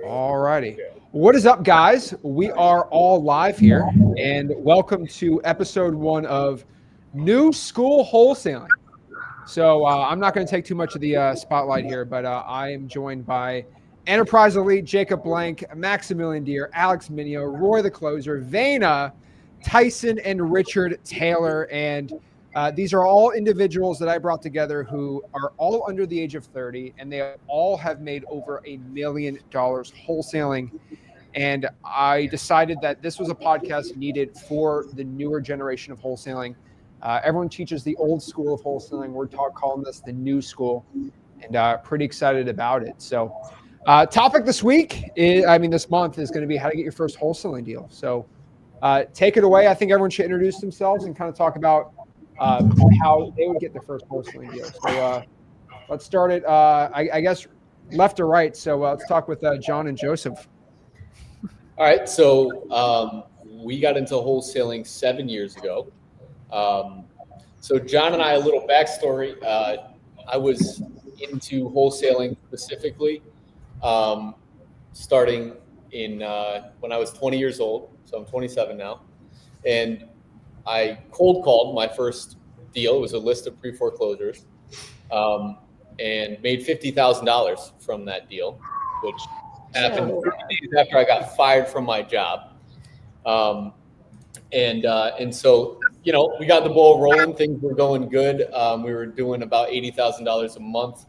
All righty. What is up, guys? We are all live here, and welcome to episode 1 of New School Wholesaling. So I'm not going to take too much of the spotlight here, but I am joined by Enterprise Elite, Jacob Blank, Maximilian Deere, Alex Mineo, Roy the Closer, Vayna, Tyson, and Richard Taylor. And these are all individuals that I brought together who are all under the age of 30, and they all have made over $1 million wholesaling. And I decided that this was a podcast needed for the newer generation of wholesaling. Everyone teaches the old school of wholesaling. We're calling this the new school, and pretty excited about it. So topic this month is going to be how to get your first wholesaling deal. So take it away. I think everyone should introduce themselves and kind of talk about how they would get their first wholesaling deal. So let's start it, I guess, left to right. So let's talk with John and Joseph. All right. So we got into wholesaling 7 years ago. So John and I, a little backstory. I was into wholesaling specifically starting in when I was 20 years old. So I'm 27 now. And I cold called my first deal. It was a list of pre-foreclosures, and made $50,000 from that deal, which happened 30 days after I got fired from my job. And so, you know, we got the ball rolling. Things were going good. We were doing about $80,000 a month.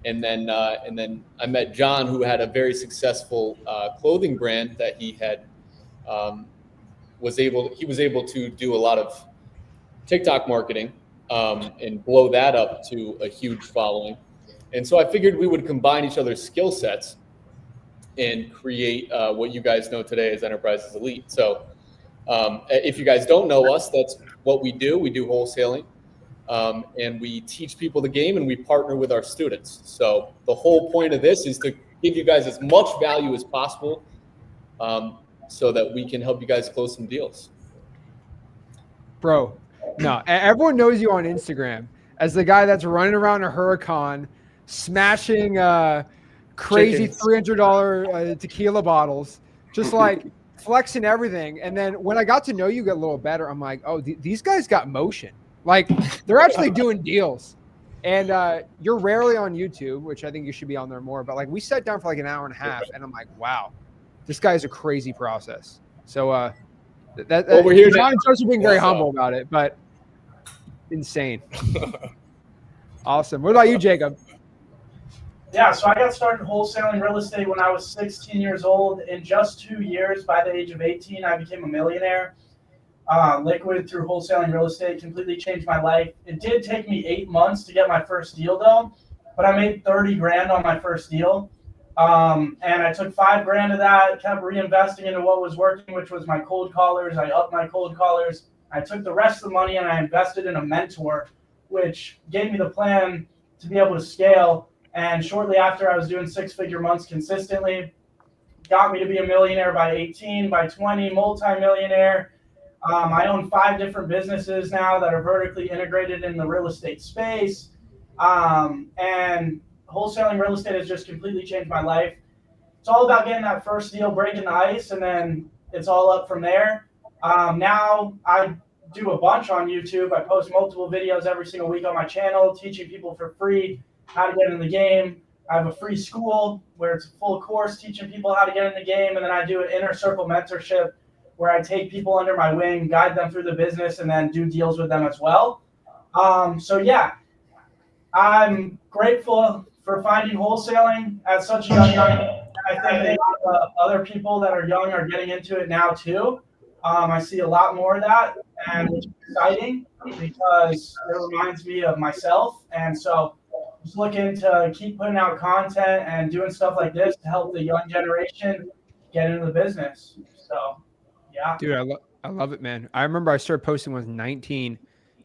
And then I met John, who had a very successful clothing brand that he had. He was able to do a lot of TikTok marketing and blow that up to a huge following. And so I figured we would combine each other's skill sets and create what you guys know today as Enterprises Elite. So if you guys don't know us, that's what we do. We do wholesaling, and we teach people the game, and we partner with our students. So the whole point of this is to give you guys as much value as possible, so that we can help you guys close some deals. Bro, no, everyone knows you on Instagram as the guy that's running around a Huracan, smashing crazy $300 tequila bottles, just like flexing everything. And then when I got to know you get a little better, I'm like, oh, these guys got motion. Like, they're actually doing deals. And you're rarely on YouTube, which I think you should be on there more. But like, we sat down for like an hour and a half, and I'm like, wow, this guy's a crazy process. So we're here. John and Joseph being very humble about it, but insane. Awesome. What about you, Jacob? Yeah, so I got started wholesaling real estate when I was 16 years old. In just 2 years, by the age of 18, I became a millionaire. Liquid through wholesaling real estate completely changed my life. It did take me 8 months to get my first deal though, but I made 30 grand on my first deal. And I took 5 grand of that, kept reinvesting into what was working, which was my cold callers. I upped my cold callers. I took the rest of the money and I invested in a mentor, which gave me the plan to be able to scale. And shortly after, I was doing 6-figure months consistently. Got me to be a millionaire by 18, by 20, multi-millionaire. I own 5 different businesses now that are vertically integrated in the real estate space. And wholesaling real estate has just completely changed my life. It's all about getting that first deal, breaking the ice, and then it's all up from there. Now I do a bunch on YouTube. I post multiple videos every single week on my channel, teaching people for free how to get in the game. I have a free school where it's a full course teaching people how to get in the game. And then I do an inner circle mentorship where I take people under my wing, guide them through the business, and then do deals with them as well. So yeah, I'm grateful for finding wholesaling at such a young age. I think other people that are young are getting into it now too. I see a lot more of that, and it's exciting because it reminds me of myself. And so just looking to keep putting out content and doing stuff like this to help the young generation get into the business. So, yeah. Dude, I love it, man. I remember I started posting when I was 19,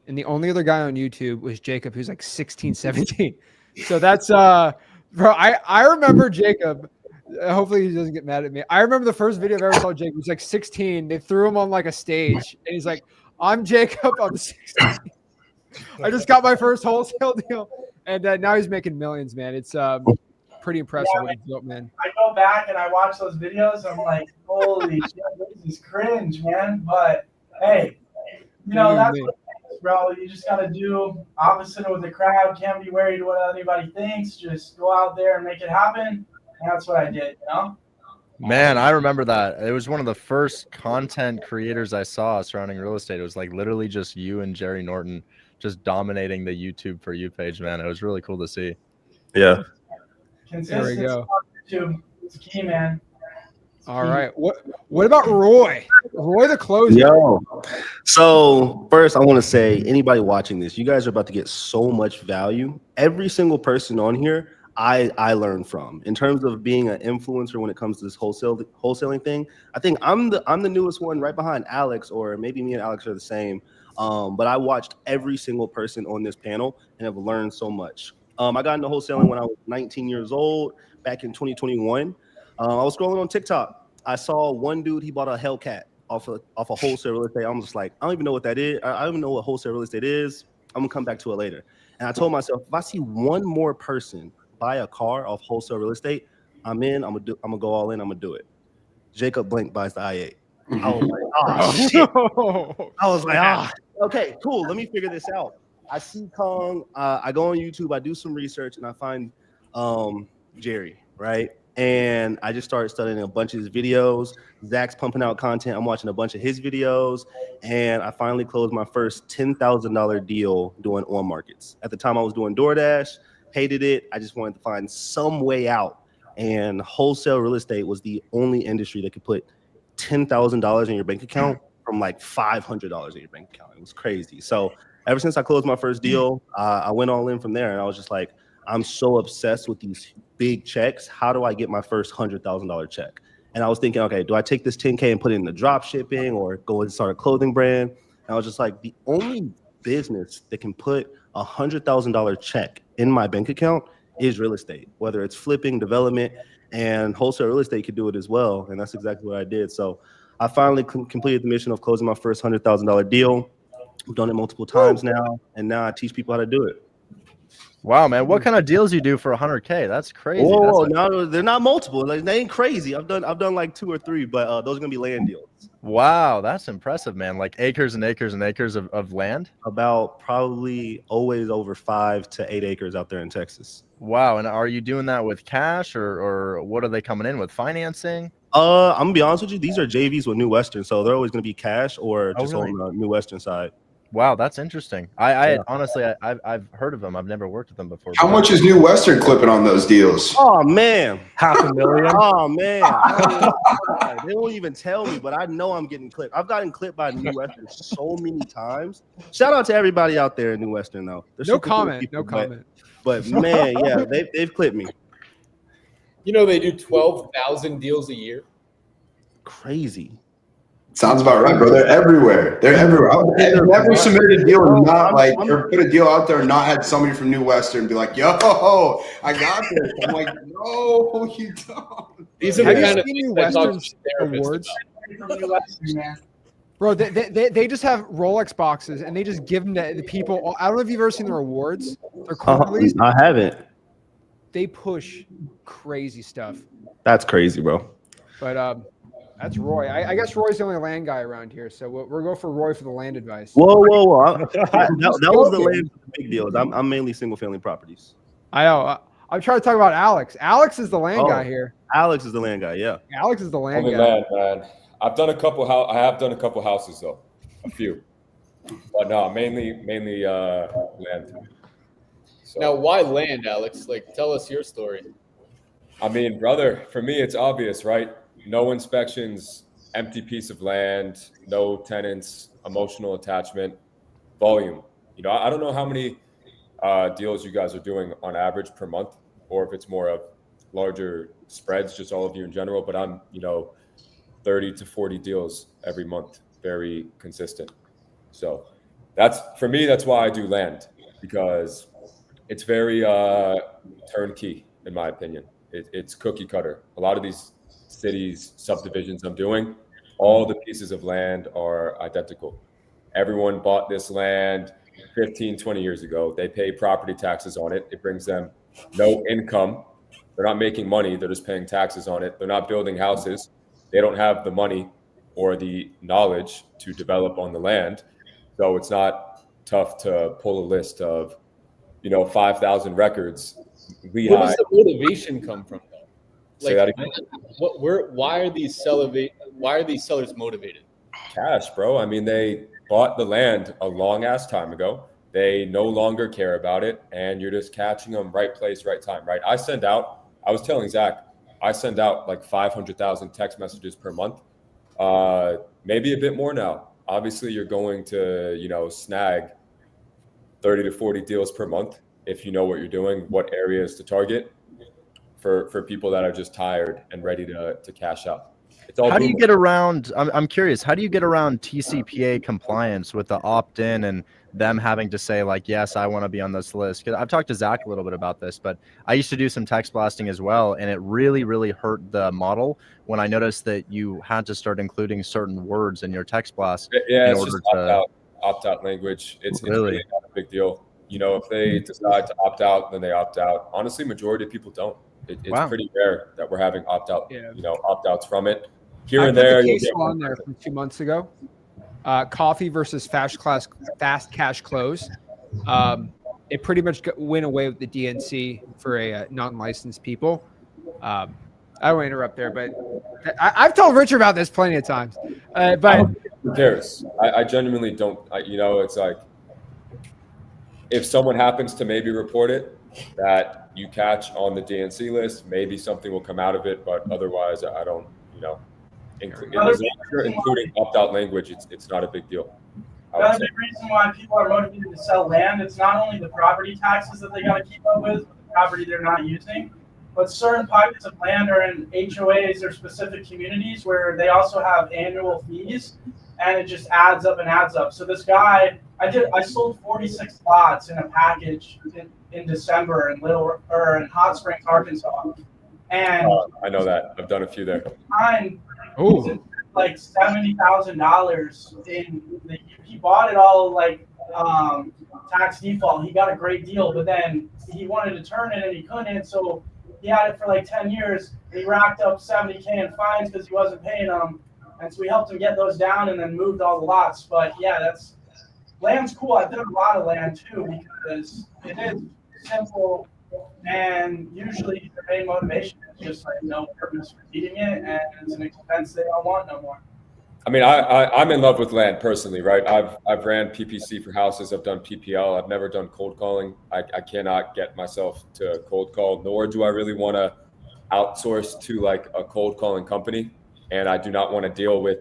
and the only other guy on YouTube was Jacob, who's like 16, 17. So that's, bro, I remember Jacob. Hopefully he doesn't get mad at me. I remember the first video I've ever saw Jacob. He was like 16. They threw him on like a stage, and he's like, I'm Jacob. I'm 16. I just got my first wholesale deal. And now he's making millions, man. It's pretty impressive what you built, man. I go back and I watch those videos. I'm like, holy shit, this is cringe, man. But hey, that's what it is, bro. You just got to do opposite of the crowd. Can't be worried what anybody thinks. Just go out there and make it happen. And that's what I did, Man, I remember that. It was one of the first content creators I saw surrounding real estate. It was like literally just you and Jerry Norton just dominating the YouTube For You page, man. It was really cool to see. Yeah. Consistency on YouTube is key, man. All right. What about Roy? Roy the closer. Yo. So first I want to say, anybody watching this, you guys are about to get so much value. Every single person on here, I learned from. In terms of being an influencer when it comes to this wholesaling thing, I think I'm the newest one right behind Alex, or maybe me and Alex are the same. But I watched every single person on this panel and have learned so much. I got into wholesaling when I was 19 years old, back in 2021. I was scrolling on TikTok. I saw one dude, he bought a Hellcat off of wholesale real estate. I'm just like, I don't even know what that is. I don't even know what wholesale real estate is. I'm gonna come back to it later. And I told myself, if I see one more person buy a car off wholesale real estate, I'm gonna go all in. I'm gonna do it. Jacob Blink buys the i8. I was like, oh shit. I was like, okay, cool. Let me figure this out. I see Kong. I go on YouTube. I do some research, and I find Jerry, right? And I just started studying a bunch of his videos. Zach's pumping out content. I'm watching a bunch of his videos, and I finally closed my first $10,000 deal doing on markets. At the time, I was doing DoorDash. Hated it. I just wanted to find some way out. And wholesale real estate was the only industry that could put $10,000 in your bank account from like $500 in your bank account. It was crazy. So ever since I closed my first deal, I went all in from there. And I was just like, I'm so obsessed with these big checks. How do I get my first $100,000 check? And I was thinking, okay, do I take this 10K and put it in the drop shipping or go and start a clothing brand? And I was just like, the only business that can put $100,000 check in my bank account is real estate, whether it's flipping, development, and wholesale real estate could do it as well. And that's exactly what I did. So I finally completed the mission of closing my first $100,000 deal. I've done it multiple times now, and now I teach people how to do it. Wow, man! What kind of deals you do for 100K? That's crazy. Whoa, no, they're not multiple. Like, they ain't crazy. I've done like 2 or 3, but those are gonna be land deals. Wow, that's impressive, man. Like acres and acres and acres of land. About probably always over 5 to 8 acres out there in Texas. Wow, and are you doing that with cash or what are they coming in with, financing? I'm gonna be honest with you. These are JVs with New Western, so they're always gonna be cash or just really? on the New Western side. Wow, that's interesting. Honestly, I've heard of them. I've never worked with them before. How much is New Western clipping on those deals? Oh man, $500,000. oh man, they won't even tell me, but I know I'm getting clipped. I've gotten clipped by New Western so many times. Shout out to everybody out there in New Western, though. No comment. But man, yeah, they've clipped me. They do 12,000 deals a year. Crazy. Sounds about right, bro. They're everywhere. I've never submitted a deal and not or put a deal out there and not had somebody from New Western be like, yo, I got this. I'm like, no, you don't. These are the kind of things that talk to awards. Man. Bro, they just have Rolex boxes and they just give them to the people. I don't know if you've ever seen their awards. Their quarterlies. I haven't. They push crazy stuff. That's crazy, bro. But that's Roy. I guess Roy's the only land guy around here, so we'll go for Roy for the land advice. Whoa! That was the land for the big deals. I'm mainly single family properties. I know. I'm trying to talk about Alex. Alex is the land guy here. Alex is the land guy. Yeah. Alex is the land Only guy. land, man. I have done a couple houses though, a few, but no, mainly land. So. Now, why land, Alex? Like, tell us your story. I mean, brother, for me, it's obvious, right? No inspections, empty piece of land, no tenants, emotional attachment, volume. I don't know how many deals you guys are doing on average per month, or if it's more of larger spreads, just all of you in general. But I'm, 30 to 40 deals every month, very consistent. So for me, that's why I do land, because it's very turnkey, in my opinion. It's cookie cutter. A lot of these cities, subdivisions I'm doing, all the pieces of land are identical. Everyone bought this land 15, 20 years ago. They pay property taxes on it. It brings them no income. They're not making money. They're just paying taxes on it. They're not building houses. They don't have the money or the knowledge to develop on the land. So it's not tough to pull a list of, 5,000 records. Where does the motivation come from, though? Say that again? Why are these sellers motivated? Cash, bro. I mean, they bought the land a long ass time ago. They no longer care about it, and you're just catching them right place, right time, right? I was telling Zach, I send out like 500,000 text messages per month, maybe a bit more now. Obviously, you're going to, snag 30 to 40 deals per month if you know what you're doing, what areas to target for people that are just tired and ready to cash out. How do you get around? I'm curious. How do you get around TCPA compliance with the opt-in and them having to say like, yes, I want to be on this list? Because I've talked to Zach a little bit about this, but I used to do some text blasting as well, and it really, really hurt the model when I noticed that you had to start including certain words in your text blast. Yeah, it's just opt-out language. It's really not a big deal. If they decide to opt out, then they opt out. Honestly, majority of people don't. It's pretty rare that we're having opt-out, opt-outs from it. Here and there. I put the case on there from 2 months ago. Coffee versus fast cash close. It pretty much went away with the DNC for a non-licensed people. I don't want to interrupt there, but I've told Richard about this plenty of times. But who cares? I genuinely don't. It's like if someone happens to maybe report it that you catch on the DNC list, maybe something will come out of it. But otherwise, I don't. Including opt-out language, it's not a big deal. Another big reason why people are motivated to sell land, it's not only the property taxes that they got to keep up with, but the property they're not using, but certain pockets of land are in HOAs or specific communities where they also have annual fees, and it just adds up and adds up. So this guy, I sold 46 lots in a package in December in Hot Springs, Arkansas. And I know that. I've done a few there. Like $70,000 he bought it all like tax default. He got a great deal, but then he wanted to turn it and he couldn't, so he had it for like 10 years and he racked up $70K in fines because he wasn't paying them. And so we helped him get those down and then moved all the lots. But yeah, land's cool. I've done a lot of land too because it is simple. And usually the main motivation is just like no purpose for eating it, and it's an expense they don't want no more. I mean, I'm in love with land personally, right? I've ran PPC for houses. I've done PPL. I've never done cold calling. I cannot get myself to cold call, nor do I really want to outsource to like a cold calling company. And I do not want to deal with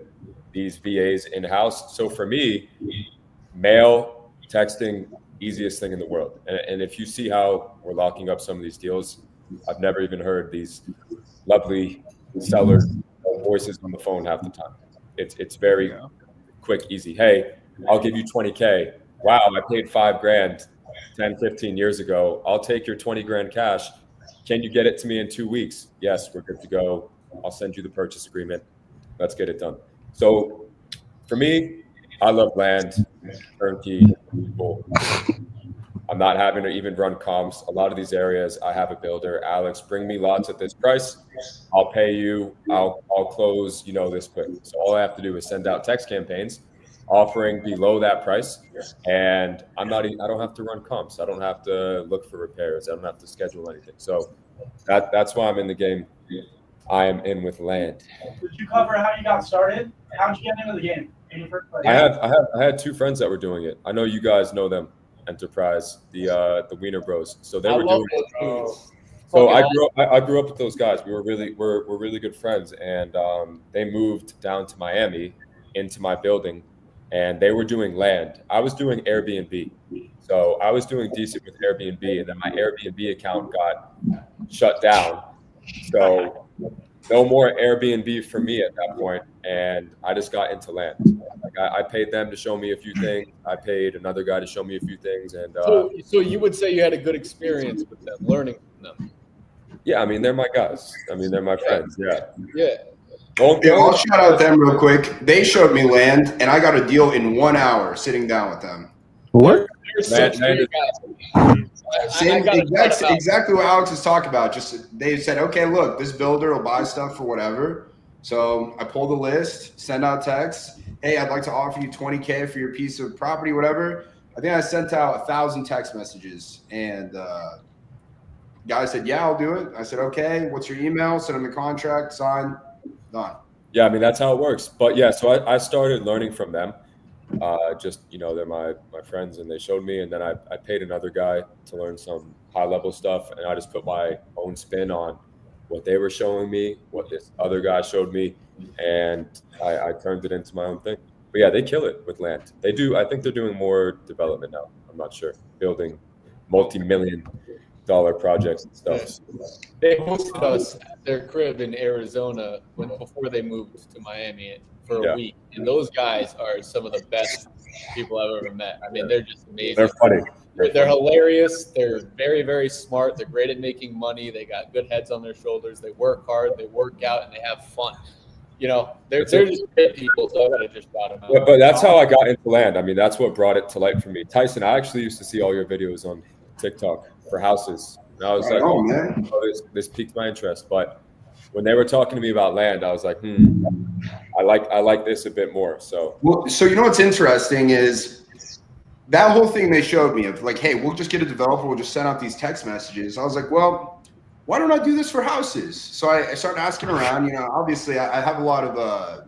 these VAs in-house. So for me, mail, texting, easiest thing in the world. And if you see how we're locking up some of these deals, I've never even heard these lovely seller voices on the phone half the time. It's very quick, easy. Hey, I'll give you 20K. Wow, I paid $5,000 10, 15 years ago. I'll take your 20 grand cash. Can you get it to me in 2 weeks? Yes, we're good to go. I'll send you the purchase agreement. Let's get it done. So for me, I love land, turnkey, people. I'm not having to even run comps. A lot of these areas, I have a builder. Alex, bring me lots at this price. I'll pay you. I'll close, this quick. So all I have to do is send out text campaigns offering below that price, and I don't have to run comps. I don't have to look for repairs. I don't have to schedule anything. So that's why I'm in the game. I am in with land. Did you cover how you got started? How did you get into the game? I had two friends that were doing it. I know you guys know them. Enterprise, the Wiener Bros. So they were doing it. So I grew up with those guys. We're really good friends, and they moved down to Miami into my building, and they were doing land. I was doing Airbnb, so I was doing decent with Airbnb, and then my Airbnb account got shut down. So no more Airbnb for me at that point, and I just got into land. Like I paid them to show me a few things. I paid another guy to show me a few things, and so you would say you had a good experience with them, learning from them. Yeah, I mean they're my guys. I mean they're my friends. Yeah. I'll shout out them real quick. They showed me land, and I got a deal in 1 hour sitting down with them. What? exactly what Alex is talking about. Just they said, okay, look, this builder will buy stuff for whatever. So I pull the list, send out texts. Hey, I'd like to offer you $20K for your piece of property, whatever. I think I sent out 1,000 text messages, and guy said, yeah, I'll do it. I said, okay, what's your email? Send him the contract, sign, done. Yeah, I mean, that's how it works. But yeah, so I started learning from them. Just, they're my friends, and they showed me, and then I paid another guy to learn some high level stuff, and I just put my own spin on what they were showing me, what this other guy showed me, and I turned it into my own thing. But yeah, they kill it with land. They do. I think they're doing more development now. I'm not sure, building multi-million-dollar projects and stuff. They hosted us at their crib in Arizona before they moved to Miami for a week. And those guys are some of the best people I've ever met. I mean, they're just amazing. They're funny. They're hilarious. They're very, very smart. They're great at making money. They got good heads on their shoulders. They work hard. They work out, and they have fun. They're just great people. So I got to just shout them out. But that's how I got into land. I mean, that's what brought it to light for me. Tyson, I actually used to see all your videos on TikTok for houses. And I was man. This piqued my interest. But when they were talking to me about land, I was like, I like this a bit more. So what's interesting is that whole thing they showed me of like, hey, we'll just get a developer, we'll just send out these text messages. I was like, well, why don't I do this for houses? So I started asking around. Obviously I have a lot of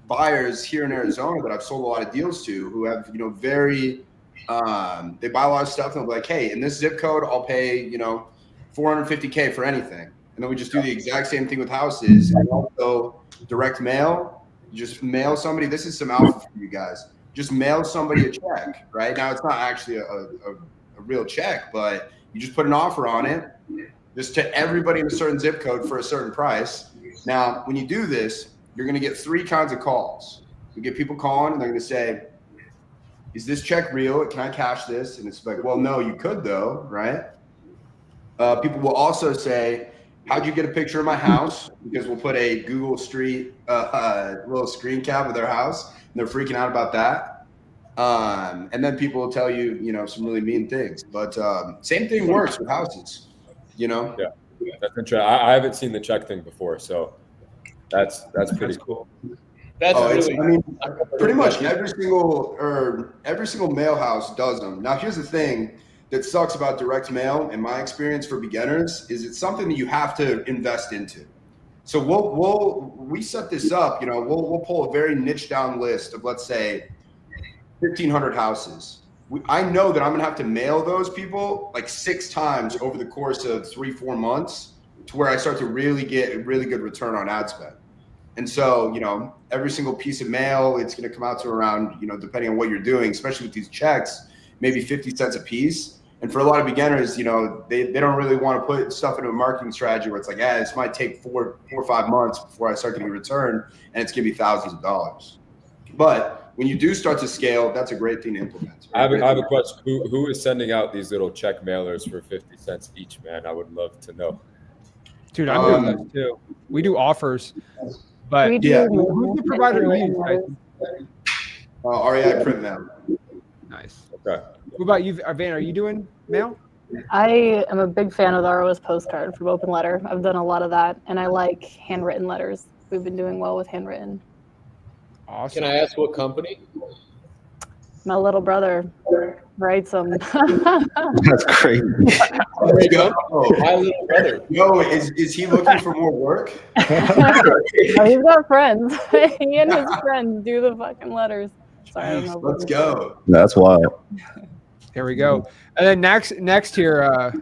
buyers here in Arizona that I've sold a lot of deals to who have, very they buy a lot of stuff and they'll be like, hey, in this zip code, I'll pay, $450K for anything. And then we just do the exact same thing with houses. And also direct mail, just mail somebody. This is some alpha for you guys. Just mail somebody a check, right? Now, it's not actually a real check, but you just put an offer on it, just to everybody in a certain zip code for a certain price. Now, when you do this, you're going to get 3 kinds of calls. You get people calling, and they're going to say, is this check real? Can I cash this? And it's like, well, no, you could, though, right? People will also say, how'd you get a picture of my house? Because we'll put a Google Street little screen cap of their house. They're freaking out about that. And then people will tell you, some really mean things. But same thing works with houses, Yeah, that's interesting. I haven't seen the check thing before, so that's pretty cool. Pretty much every single mail house does them. Now, here's the thing that sucks about direct mail, in my experience for beginners, is it's something that you have to invest into. So we set this up, we'll pull a very niche down list of, let's say, 1,500 houses. I know that I'm going to have to mail those people like 6 times over the course of 3-4 months to where I start to really get a really good return on ad spend. And so, every single piece of mail, it's going to come out to around, depending on what you're doing, especially with these checks, maybe 50 cents a piece. And for a lot of beginners, they don't really want to put stuff into a marketing strategy where it's like, this might take 4 or 5 months before I start getting a return, and it's going to be thousands of dollars. But when you do start to scale, that's a great thing to implement. I have a question. Who is sending out these little check mailers for 50 cents each, man? I would love to know. Dude, I'm doing this too. We do offers, but who's the provider you use? REI Print Mail. Nice. Okay. What about you, Vayna? Are you doing mail? I am a big fan of the ROS postcard from Open Letter. I've done a lot of that, and I like handwritten letters. We've been doing well with handwritten. Awesome. Can I ask what company? My little brother writes them. That's crazy. There you go. My little brother. Yo, is he looking for more work? He's got friends. He and his friends do the fucking letters. Sorry, I don't know. Let's go. That's wild. There we go. And then next here,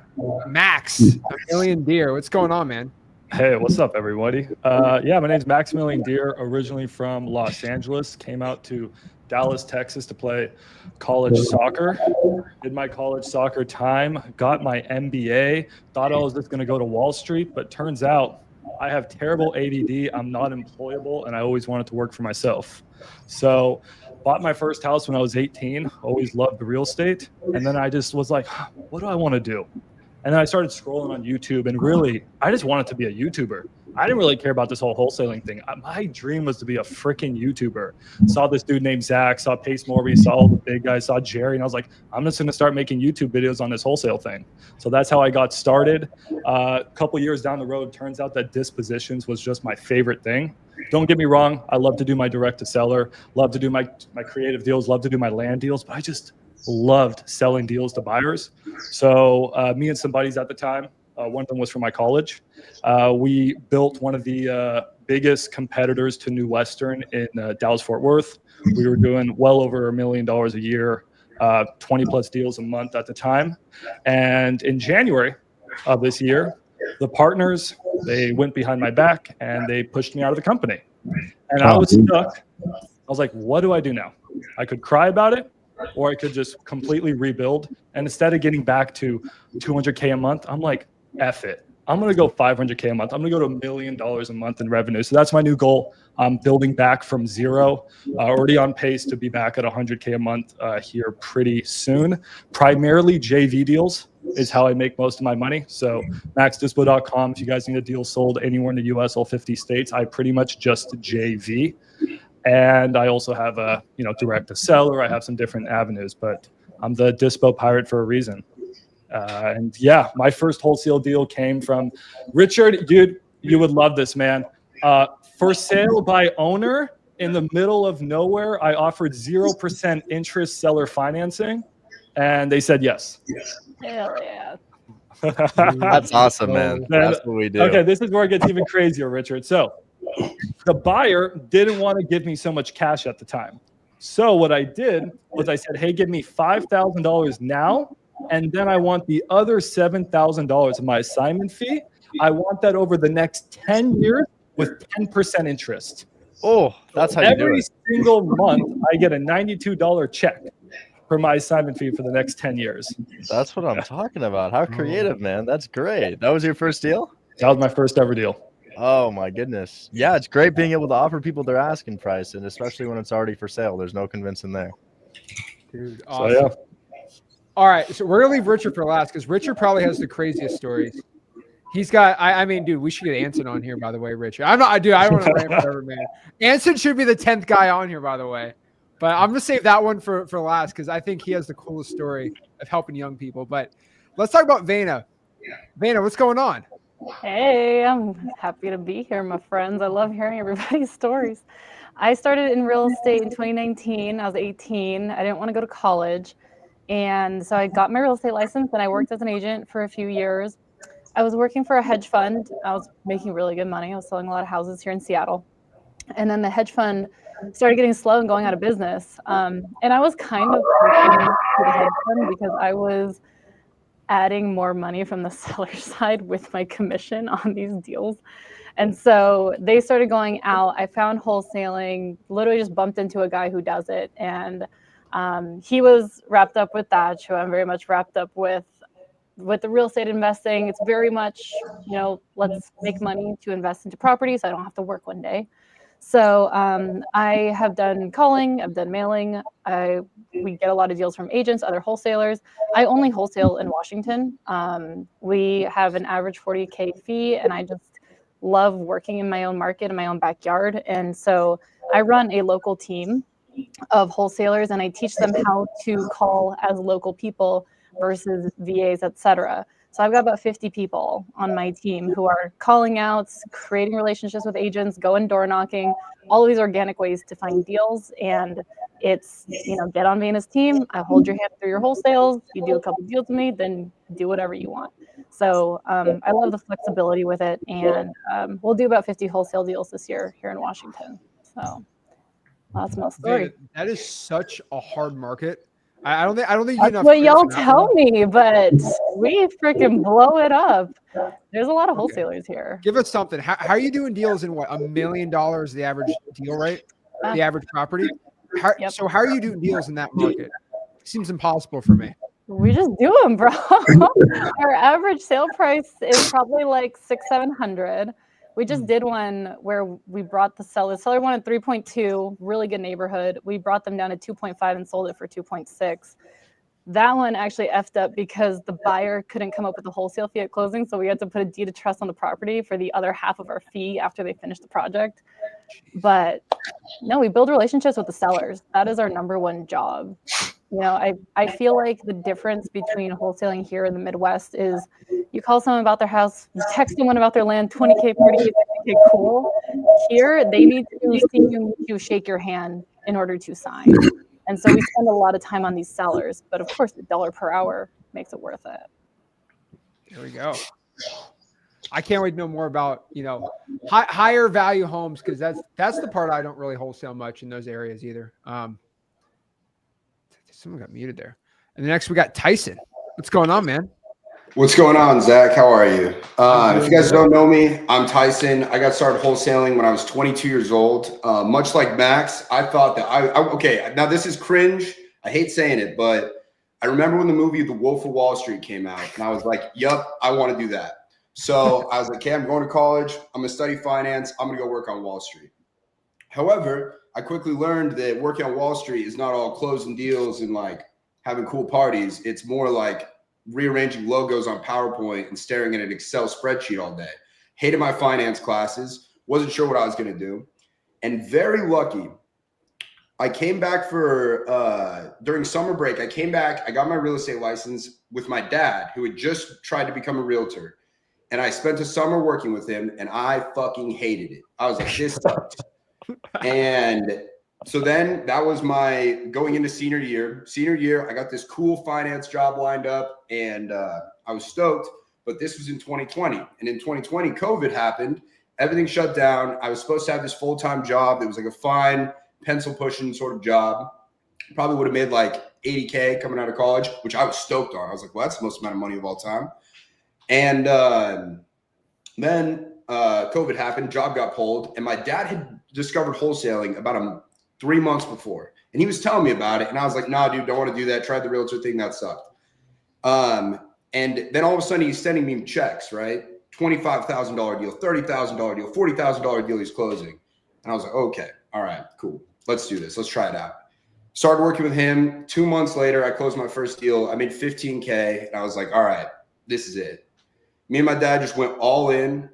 Max, a million deer. What's going on, man? Hey, what's up, everybody? My name's Maximilian Deer, originally from Los Angeles. Came out to Dallas, Texas to play college soccer. Did my college soccer time, got my MBA, thought I was just going to go to Wall Street, but turns out I have terrible ADD. I'm not employable, and I always wanted to work for myself. So bought my first house when I was 18, always loved the real estate. And then I just was like, what do I want to do? And then I started scrolling on YouTube, and really, I just wanted to be a YouTuber. I didn't really care about this whole wholesaling thing. My dream was to be a freaking YouTuber. Saw this dude named Zach, saw Pace Morby, saw all the big guys, saw Jerry, and I was like, I'm just going to start making YouTube videos on this wholesale thing. So that's how I got started. A couple years down the road, turns out that dispositions was just my favorite thing. Don't get me wrong. I love to do my direct to seller, love to do my creative deals, love to do my land deals, but I just loved selling deals to buyers. So me and some buddies at the time, one of them was from my college. We built one of the biggest competitors to New Western in Dallas-Fort Worth. We were doing well over $1 million a year, 20 plus deals a month at the time. And in January of this year, the partners, they went behind my back and they pushed me out of the company. And I was stuck. I was like, what do I do now? I could cry about it, or I could just completely rebuild. And instead of getting back to 200K a month, I'm like, F it. I'm going to go 500K a month. I'm going to go to $1 million a month in revenue. So that's my new goal. I'm building back from zero, already on pace to be back at 100K a month here pretty soon. Primarily JV deals is how I make most of my money. So maxdispo.com, if you guys need a deal sold anywhere in the US, all 50 states, I pretty much just JV. And I also have a, direct to seller. I have some different avenues, but I'm the Dispo Pirate for a reason. And yeah, my first wholesale deal came from Richard. Dude, you would love this, man. For sale by owner in the middle of nowhere. I offered 0% interest seller financing, and they said yes. Hell yeah. That's awesome, man. That's what we do. Okay, this is where it gets even crazier, Richard. So the buyer didn't want to give me so much cash at the time. So what I did was I said, hey, give me $5,000 now. And then I want the other $7,000 of my assignment fee. I want that over the next 10 years with 10% interest. Oh, that's how you do it. Every single month, I get a $92 check for my assignment fee for the next 10 years. That's what I'm talking about. How creative, man. That's great. That was your first deal? That was my first ever deal. Oh, my goodness. Yeah, it's great being able to offer people their asking price, and especially when it's already for sale. There's no convincing there. Dude, awesome. So, yeah. All right, so we're gonna leave Richard for last because Richard probably has the craziest stories. He's got. I mean, dude, we should get Anson on here. By the way, Richard. I'm not. Dude, I don't want to rant forever, man. Anson should be the 10th guy on here, by the way. But I'm gonna save that one for last because I think he has the coolest story of helping young people. But let's talk about Vayna. Vayna, what's going on? Hey, I'm happy to be here, my friends. I love hearing everybody's stories. I started in real estate in 2019. I was 18. I didn't want to go to college. And so I got my real estate license and I worked as an agent for a few years. I was working for a hedge fund. I was making really good money. I was selling a lot of houses here in Seattle. And then the hedge fund started getting slow and going out of business. And I was kind of pushing to the hedge fund because I was adding more money from the seller side with my commission on these deals. And so they started going out. I found wholesaling, literally just bumped into a guy who does it. And he was wrapped up with that. So I'm very much wrapped up with the real estate investing. It's very much, let's make money to invest into property so I don't have to work one day. So I have done calling, I've done mailing. We get a lot of deals from agents, other wholesalers. I only wholesale in Washington. We have an average 40K fee, and I just love working in my own market, in my own backyard. And so I run a local team of wholesalers, and I teach them how to call as local people versus VAs, etc. So I've got about 50 people on my team who are calling out, creating relationships with agents, going door knocking, all of these organic ways to find deals. And it's, get on Vayna's team. I hold your hand through your wholesales. You do a couple deals with me, then do whatever you want. So I love the flexibility with it. And we'll do about 50 wholesale deals this year here in Washington. So that's my story. That is such a hard market. I don't think you That's enough. what y'all tell me, but we freaking blow it up. There's a lot of wholesalers here. Give us something. How are you doing deals in what, $1 million the average deal, right? The average property. So how are you doing deals in that market? Seems impossible for me. We just do them, bro. Our average sale price is probably like $600-700. We just did one where we brought the seller. The seller wanted 3.2, really good neighborhood. We brought them down to 2.5 and sold it for 2.6. That one actually effed up because the buyer couldn't come up with the wholesale fee at closing, so we had to put a deed of trust on the property for the other half of our fee after they finished the project. But no, we build relationships with the sellers. That is our number one job. You know, I feel like the difference between wholesaling here in the Midwest is you call someone about their house, you text someone about their land, 20K, 40K, 50K, cool. Here, they need to see you, to shake your hand in order to sign. And so we spend a lot of time on these sellers, but of course, the dollar per hour makes it worth it. There we go. I can't wait to know more about, you know, higher value homes, because that's the part I don't really wholesale much in those areas either. Someone got muted there. And next we got Tyson. What's going on, man? What's going on, Zach? How are you? If you guys don't know me, I'm Tyson. I got started wholesaling when I was 22 years old. Much like Max, I thought that okay, now this is cringe. I hate saying it, but I remember when the movie The Wolf of Wall Street came out, and I was like, yup, I want to do that. So I was like, okay, I'm going to college. I'm going to study finance. I'm going to go work on Wall Street. However, I quickly learned that working on Wall Street is not all closing deals and like having cool parties. It's more like rearranging logos on PowerPoint and staring at an Excel spreadsheet all day. Hated my finance classes, wasn't sure what I was going to do. And very lucky, I came back for, during summer break, I came back, I got my real estate license with my dad, who had just tried to become a realtor. And I spent a summer working with him, and I fucking hated it. I was like, this sucks. And so then that was my going into senior year. Senior year, I got this cool finance job lined up, and I was stoked. But this was in 2020. And in 2020, COVID happened. Everything shut down. I was supposed to have this full-time job. It was like a fine pencil pushing sort of job. Probably would have made like 80K coming out of college, which I was stoked on. I was like, well, that's the most amount of money of all time. And then COVID happened, job got pulled, and my dad had discovered wholesaling about 3 months before. And he was telling me about it. And I was like, nah, dude, don't want to do that. Tried the realtor thing. That sucked. And then all of a sudden he's sending me checks, right? $25,000 deal, $30,000 deal, $40,000 deal he's closing. And I was like, okay, all right, cool. Let's do this. Let's try it out. Started working with him. 2 months later, I closed my first deal. I made 15K. And I was like, all right, this is it. Me and my dad just went all in.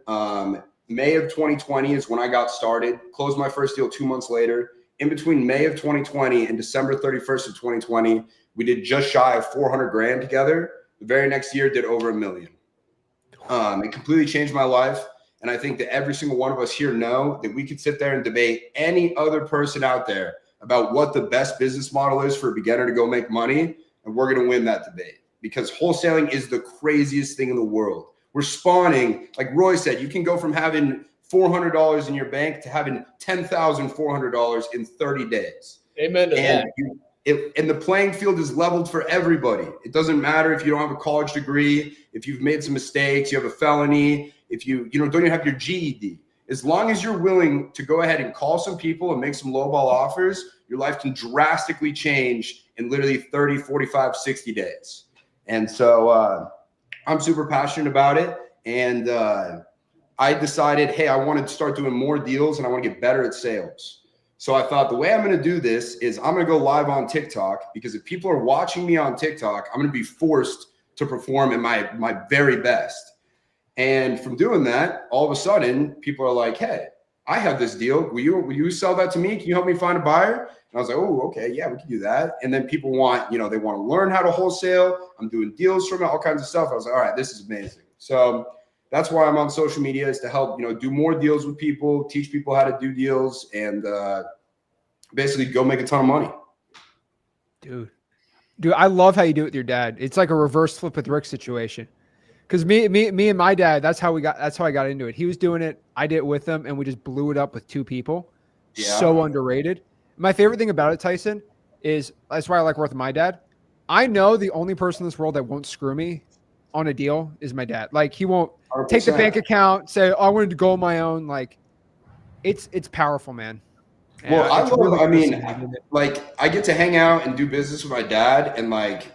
May of 2020 is when I got started. Closed my first deal 2 months later. In between May of 2020 and December 31st of 2020, we did just shy of 400 grand together. The very next year, did over $1 million. It completely changed my life. And I think that every single one of us here know that we could sit there and debate any other person out there about what the best business model is for a beginner to go make money. And we're going to win that debate, because wholesaling is the craziest thing in the world. We're spawning, like Roy said, you can go from having $400 in your bank to having $10,400 in 30 days. Amen to that. And the playing field is leveled for everybody. It doesn't matter if you don't have a college degree, if you've made some mistakes, you have a felony, if you don't even have your GED. As long as you're willing to go ahead and call some people and make some lowball offers, your life can drastically change in literally 30, 45, 60 days. And so I'm super passionate about it. And I decided, hey, I want to start doing more deals and I want to get better at sales. So I thought the way I'm going to do this is I'm going to go live on TikTok, because if people are watching me on TikTok, I'm going to be forced to perform at my very best. And from doing that, all of a sudden, people are like, hey, I have this deal. Will you sell that to me? Can you help me find a buyer? And I was like, oh, okay, yeah, we can do that. And then people want, they want to learn how to wholesale. I'm doing deals from it, all kinds of stuff. I was like, all right, this is amazing. So that's why I'm on social media, is to help, do more deals with people, teach people how to do deals, and basically go make a ton of money. Dude, I love how you do it with your dad. It's like a reverse flip with Rick situation. Because me and my dad, that's how I got into it. He was doing it, I did it with him, and we just blew it up with two people. Yeah. So underrated. My favorite thing about it, Tyson, is that's why I like working with my dad. I know the only person in this world that won't screw me on a deal is my dad. Like, he won't 100%. Take the bank account, say, oh, I wanted to go on my own. Like, it's powerful, man. And well, I get to hang out and do business with my dad, and like,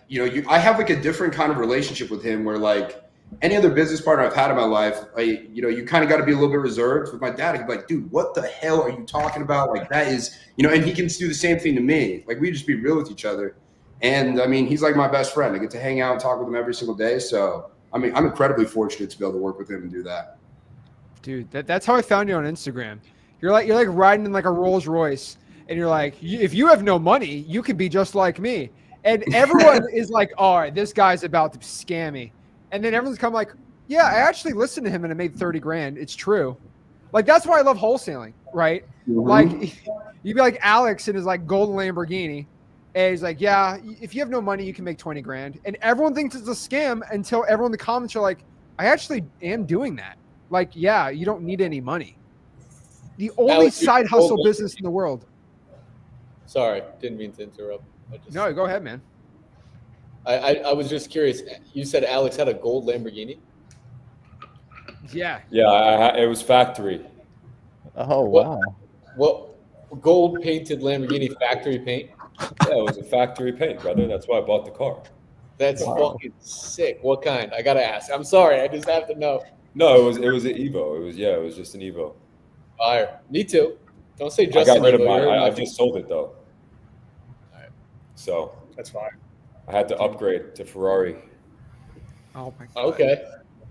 I have like a different kind of relationship with him, where like any other business partner I've had in my life, you kind of got to be a little bit reserved. With my dad, he'd be like, dude, what the hell are you talking about? Like, that is, and he can do the same thing to me. Like, we just be real with each other. And I mean, he's like my best friend. I get to hang out and talk with him every single day. So I mean, I'm incredibly fortunate to be able to work with him and do that. Dude, that's how I found you on Instagram. You're like riding in like a Rolls Royce, and you're like, if you have no money, you could be just like me. And everyone is like, all right, this guy's about to scam me. And then everyone's come like, yeah, I actually listened to him and it made 30 grand. It's true. Like, that's why I love wholesaling, right? Like, you'd be like Alex in his like golden Lamborghini. And he's like, yeah, if you have no money, you can make 20 grand. And everyone thinks it's a scam until everyone in the comments are like, I actually am doing that. Like, yeah, you don't need any money. The only Alex, side hustle business in the world. Sorry, didn't mean to interrupt. No, go ahead, man. I was just curious. You said Alex had a gold Lamborghini? Yeah. Yeah, it was factory. Oh, wow. What gold painted Lamborghini factory paint? Yeah, it was a factory paint, brother. That's why I bought the car. That's fucking sick. What kind? I gotta ask. I'm sorry. I just have to know. No, it was an Evo. It was just an Evo. Fire. Me too. Don't say I Justin. got rid of Evo. mine. I You're just sold it though. Alright. So That's fine. I had to upgrade to Ferrari. Oh my god. Okay.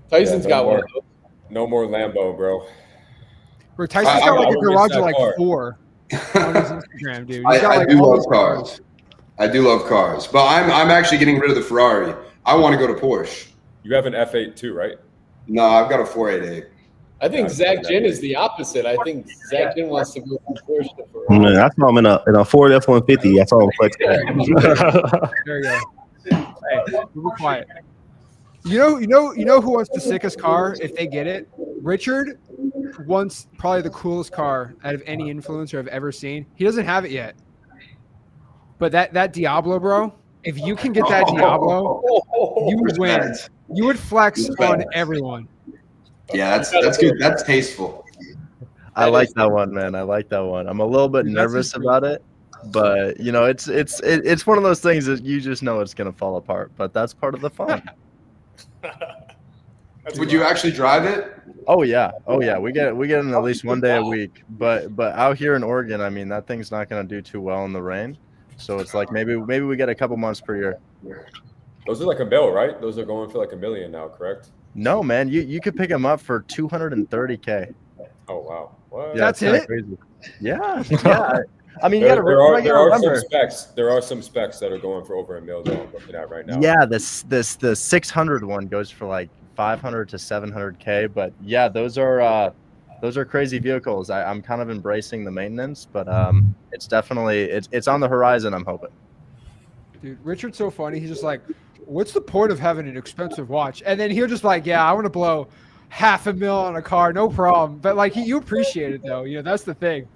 Tyson's Yeah, got one of those. No more Lambo, bro. Bro, Tyson's got like I a will garage miss of that like car. 4 on his Instagram, dude. He's got I like do all love these cars. I do love cars, but I'm actually getting rid of the Ferrari. I want to go to Porsche. You have an F8 too, right? No, I've got a 488. I think Yeah, Zach I Ginn know. is the opposite. I think Zach Ginn wants to go from Porsche to Ferrari. Man, that's why I'm in a Ford F-150. That's all I'm flexing at. There you go. Hey, be quiet. You know who wants the sickest car if they get it? Richard wants probably the coolest car out of any influencer I've ever seen. He doesn't have it yet. But that Diablo, bro, if you can get that Diablo, you would win. Respect. You would flex Respect. on everyone. Yeah, that's good. That's tasteful. I like that one, man. I like that one. I'm a little bit Dude, that's nervous just- about it, but you know, it's one of those things that you just know it's gonna fall apart. But that's part of the fun. Would you actually drive it? Oh yeah. We get in at least one day a week. But out here in Oregon, I mean, that thing's not gonna do too well in the rain. So it's like maybe we get a couple months per year. Those are like a bill, right? Those are going for like $1 million now, correct? No, man, you could pick them up for $230K. Oh wow. What? That's it's kinda it? crazy. Yeah. I mean, you gotta There are remember. some specs. There are some specs that are going for over $1 million. I'm looking at right now. Yeah, the 600 one goes for like 500 to 700K. But yeah, those are crazy vehicles. I'm kind of embracing the maintenance, but it's definitely it's on the horizon. I'm hoping. Dude, Richard's so funny. He's just like, what's the point of having an expensive watch? And then he'll just like, yeah, I want to blow $500,000 on a car, no problem. But like, you appreciate it though. You know, that's the thing.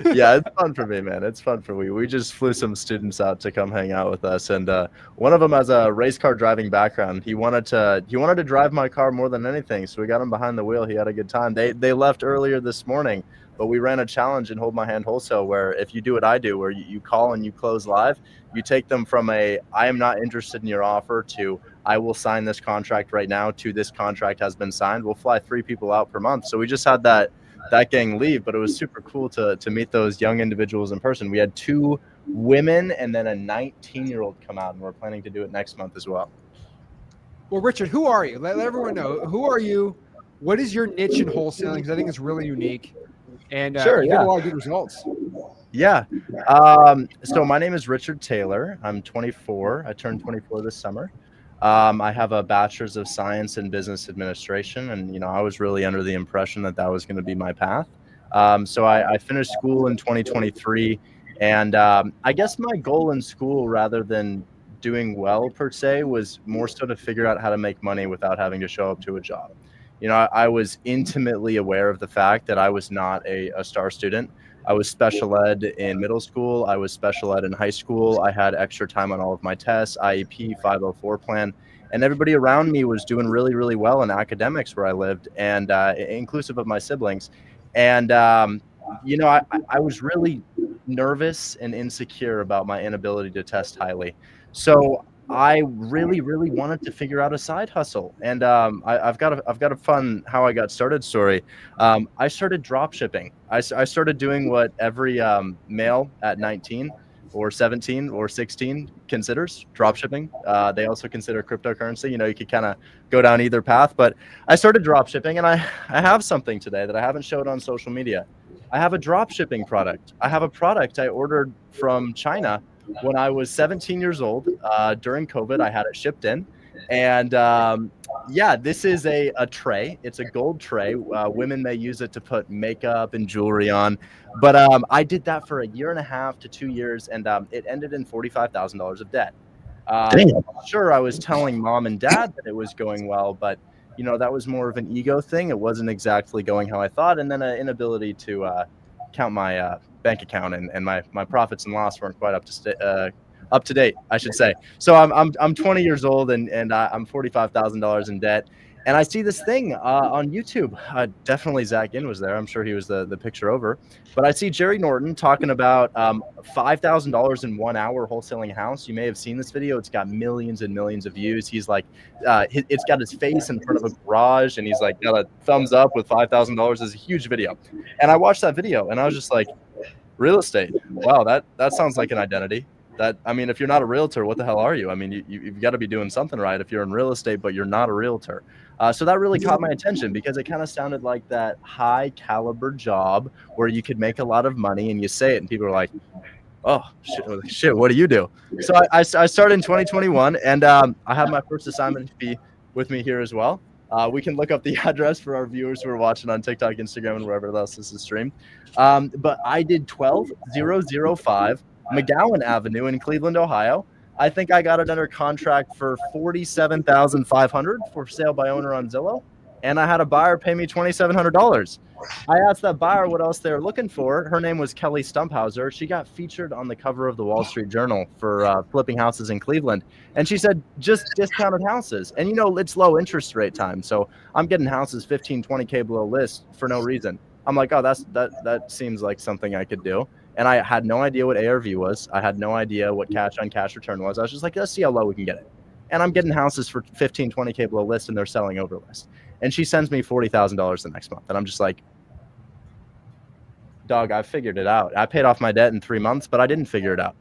Yeah, it's fun for me, man. It's fun for me. We just flew some students out to come hang out with us, and one of them has a race car driving background. He wanted to drive my car more than anything, so we got him behind the wheel. He had a good time. They left earlier this morning, but we ran a challenge in Hold My Hand Wholesale where if you do what I do, where you call and you close live, you take them from I am not interested in your offer to I will sign this contract right now to this contract has been signed. We'll fly 3 people out per month. So we just had that gang leave, but it was super cool to meet those young individuals in person. We had 2 women and then a 19-year-old come out, and we're planning to do it next month as well. Well, Richard, who are you? Let everyone know. Who are you? What is your niche in wholesaling? Because I think it's really unique. And Sure, you yeah. get a lot of good results. Yeah. So my name is Richard Taylor. I'm 24. I turned 24 this summer. I have a bachelor's of science in business administration, and I was really under the impression that was going to be my path. So I finished school in 2023, and I guess my goal in school, rather than doing well per se, was more so to figure out how to make money without having to show up to a job. I was intimately aware of the fact that I was not a star student. I was special ed in middle school. I was special ed in high school. I had extra time on all of my tests, IEP, 504 plan, and everybody around me was doing really, really well in academics where I lived, and inclusive of my siblings. And, I was really nervous and insecure about my inability to test highly. So I really, really wanted to figure out a side hustle. And I've got a fun how I got started story. I started drop shipping. I started doing what every male at 19 or 17 or 16 considers drop shipping. They also consider cryptocurrency. You know, you could kind of go down either path, but I started drop shipping, and I have something today that I haven't showed on social media. I have a drop shipping product. I have a product I ordered from China when I was 17 years old. During COVID, I had it shipped in, and yeah, this is a tray. It's a gold tray. Women may use it to put makeup and jewelry on. But I did that for 1.5 to 2 years, and it ended in $45,000 of debt. Sure, I was telling mom and dad that it was going well, but you know, that was more of an ego thing. It wasn't exactly going how I thought, and then an inability to count my bank account, and my profits and loss weren't quite up to date, I should say. So I'm 20 years old, and I'm $45,000 in debt. And I see this thing on YouTube. Definitely Zach In was there. I'm sure he was the picture over. But I see Jerry Norton talking about $5,000 in 1 hour wholesaling a house. You may have seen this video. It's got millions and millions of views. He's like, it's got his face in front of a garage, and he's like, got a thumbs up with $5,000. It's a huge video. And I watched that video, and I was just like, real estate. Wow, that sounds like an identity. I mean, if you're not a realtor, what the hell are you? I mean, you've got to be doing something right if you're in real estate, but you're not a realtor. So that really caught my attention because it kind of sounded like that high caliber job where you could make a lot of money, and you say it and people are like, oh, shit, what do you do? So I started in 2021, and I have my first assignment fee with me here as well. We can look up the address for our viewers who are watching on TikTok, Instagram, and wherever else this is streamed. But I did 12005 McGowan Avenue in Cleveland, Ohio. I think I got it under contract for $47,500 for sale by owner on Zillow, and I had a buyer pay me $2,700. I asked that buyer what else they were looking for. Her name was Kelly Stumphauser. She got featured on the cover of the Wall Street Journal for flipping houses in Cleveland, and she said just discounted houses. And you know, it's low interest rate time, so I'm getting houses 15, 20K below list for no reason. I'm like, oh, that seems like something I could do. And I had no idea what ARV was. I had no idea what cash on cash return was. I was just like, let's see how low we can get it. And I'm getting houses for 15, 20K below list, and they're selling over list. And she sends me $40,000 the next month. And I'm just like, dog, I figured it out. I paid off my debt in 3 months, but I didn't figure it out.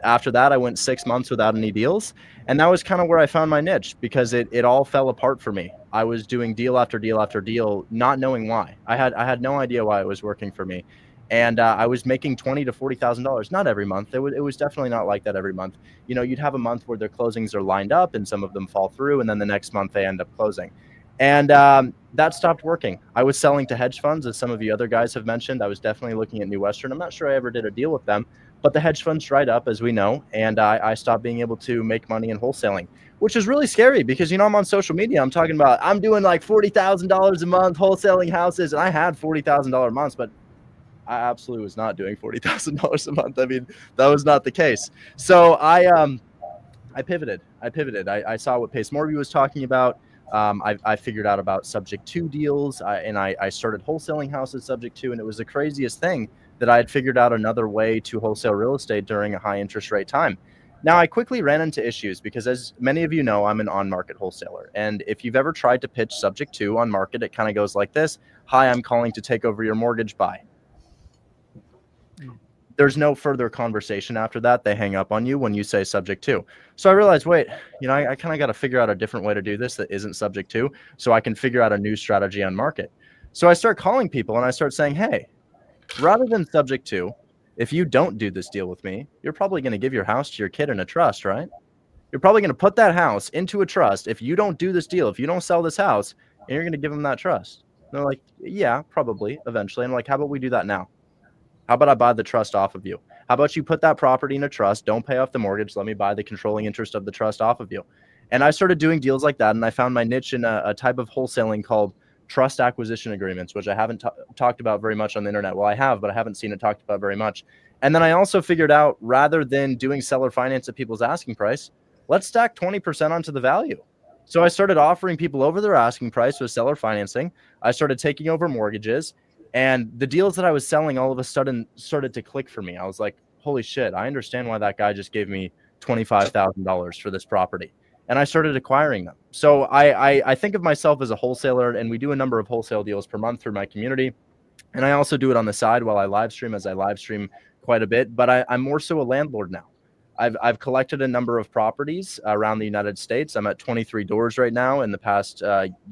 After that, I went 6 months without any deals. And that was kind of where I found my niche, because it all fell apart for me. I was doing deal after deal after deal, not knowing why. I had no idea why it was working for me. And I was making $20,000 to $40,000, not every month. It was definitely not like that every month. You know, you'd have a month where their closings are lined up and some of them fall through, and then the next month they end up closing. And that stopped working. I was selling to hedge funds, as some of you other guys have mentioned. I was definitely looking at New Western. I'm not sure I ever did a deal with them, but the hedge funds dried up, as we know, and I stopped being able to make money in wholesaling, which is really scary because, you know, I'm on social media. I'm talking about I'm doing like $40,000 a month wholesaling houses, and I had $40,000 months, but I absolutely was not doing $40,000 a month. I mean, that was not the case. So I pivoted. I saw what Pace Morby was talking about. I figured out about subject to deals, and I started wholesaling houses subject to, and it was the craziest thing that I had figured out another way to wholesale real estate during a high interest rate time. Now, I quickly ran into issues because, as many of you know, I'm an on-market wholesaler. And if you've ever tried to pitch subject to on market, it kind of goes like this. Hi, I'm calling to take over your mortgage, buy. There's no further conversation after that. They hang up on you when you say subject to. So I realized, wait, you know, I kind of got to figure out a different way to do this that isn't subject to, so I can figure out a new strategy on market. So I start calling people and I start saying, hey, rather than subject to, if you don't do this deal with me, you're probably going to give your house to your kid in a trust, right? You're probably going to put that house into a trust. If you don't do this deal, if you don't sell this house, and you're going to give them that trust. And they're like, yeah, probably eventually. And I'm like, how about we do that now? How about I buy the trust off of you? How about you put that property in a trust? Don't pay off the mortgage. Let me buy the controlling interest of the trust off of you. And I started doing deals like that. And I found my niche in a type of wholesaling called trust acquisition agreements, which I haven't talked about very much on the internet. Well, I have, but I haven't seen it talked about very much. And then I also figured out, rather than doing seller finance at people's asking price, let's stack 20% onto the value. So I started offering people over their asking price with seller financing. I started taking over mortgages. And the deals that I was selling all of a sudden started to click for me. I was like, holy shit, I understand why that guy just gave me $25,000 for this property. And I started acquiring them. So I think of myself as a wholesaler, and we do a number of wholesale deals per month through my community. And I also do it on the side while I live stream, as I live stream quite a bit, but I'm more so a landlord now. I've collected a number of properties around the United States. I'm at 23 doors right now. In the past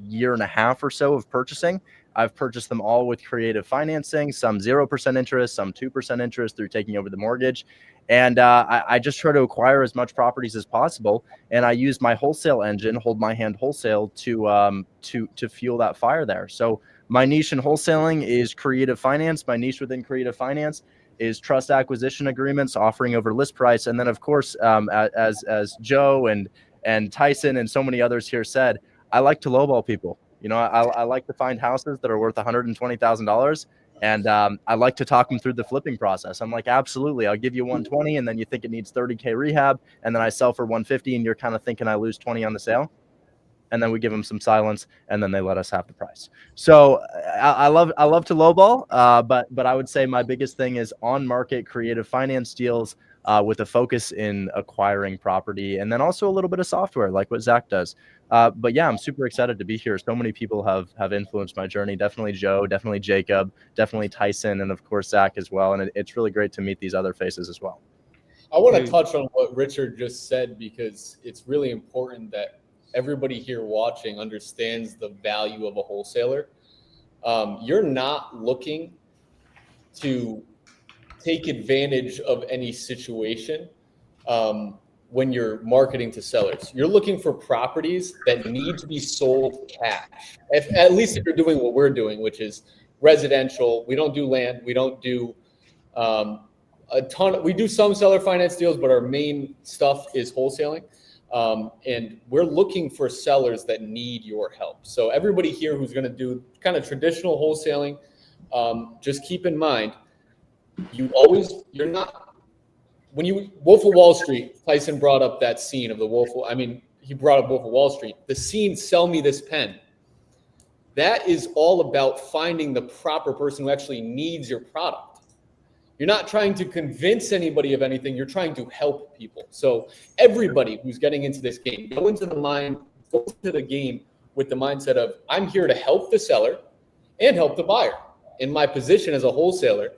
year and a half or so of purchasing, I've purchased them all with creative financing, some 0% interest, some 2% interest through taking over the mortgage. And I just try to acquire as much properties as possible. And I use my wholesale engine, Hold My Hand Wholesale, to fuel that fire there. So my niche in wholesaling is creative finance. My niche within creative finance is trust acquisition agreements, offering over list price. And then, of course, as Joe and Tyson and so many others here said, I like to lowball people. You know, I like to find houses that are worth $120,000, and I like to talk them through the flipping process. I'm like, absolutely, I'll give you 120, and then you think it needs 30K rehab, and then I sell for 150, and you're kind of thinking I lose 20 on the sale. And then we give them some silence, and then they let us have the price. So I love to lowball, but I would say my biggest thing is on market creative finance deals with a focus in acquiring property, and then also a little bit of software like what Zach does. But yeah, I'm super excited to be here. So many people have influenced my journey. Definitely Joe, definitely Jacob, definitely Tyson, and of course Zach as well. And it's really great to meet these other faces as well. I want to touch on what Richard just said, because it's really important that everybody here watching understands the value of a wholesaler. You're not looking to take advantage of any situation when you're marketing to sellers. You're looking for properties that need to be sold cash. At least if you're doing what we're doing, which is residential. We don't do land. We don't do we do some seller finance deals, but our main stuff is wholesaling. And we're looking for sellers that need your help. So everybody here who's going to do kind of traditional wholesaling, just keep in mind, you're not, when you, Wolf of Wall Street, Tyson brought up that scene of the he brought up Wolf of Wall Street, the scene, sell me this pen. That is all about finding the proper person who actually needs your product. You're not trying to convince anybody of anything. You're trying to help people. So everybody who's getting into this game, go into the game with the mindset of, I'm here to help the seller and help the buyer. And my position as a wholesaler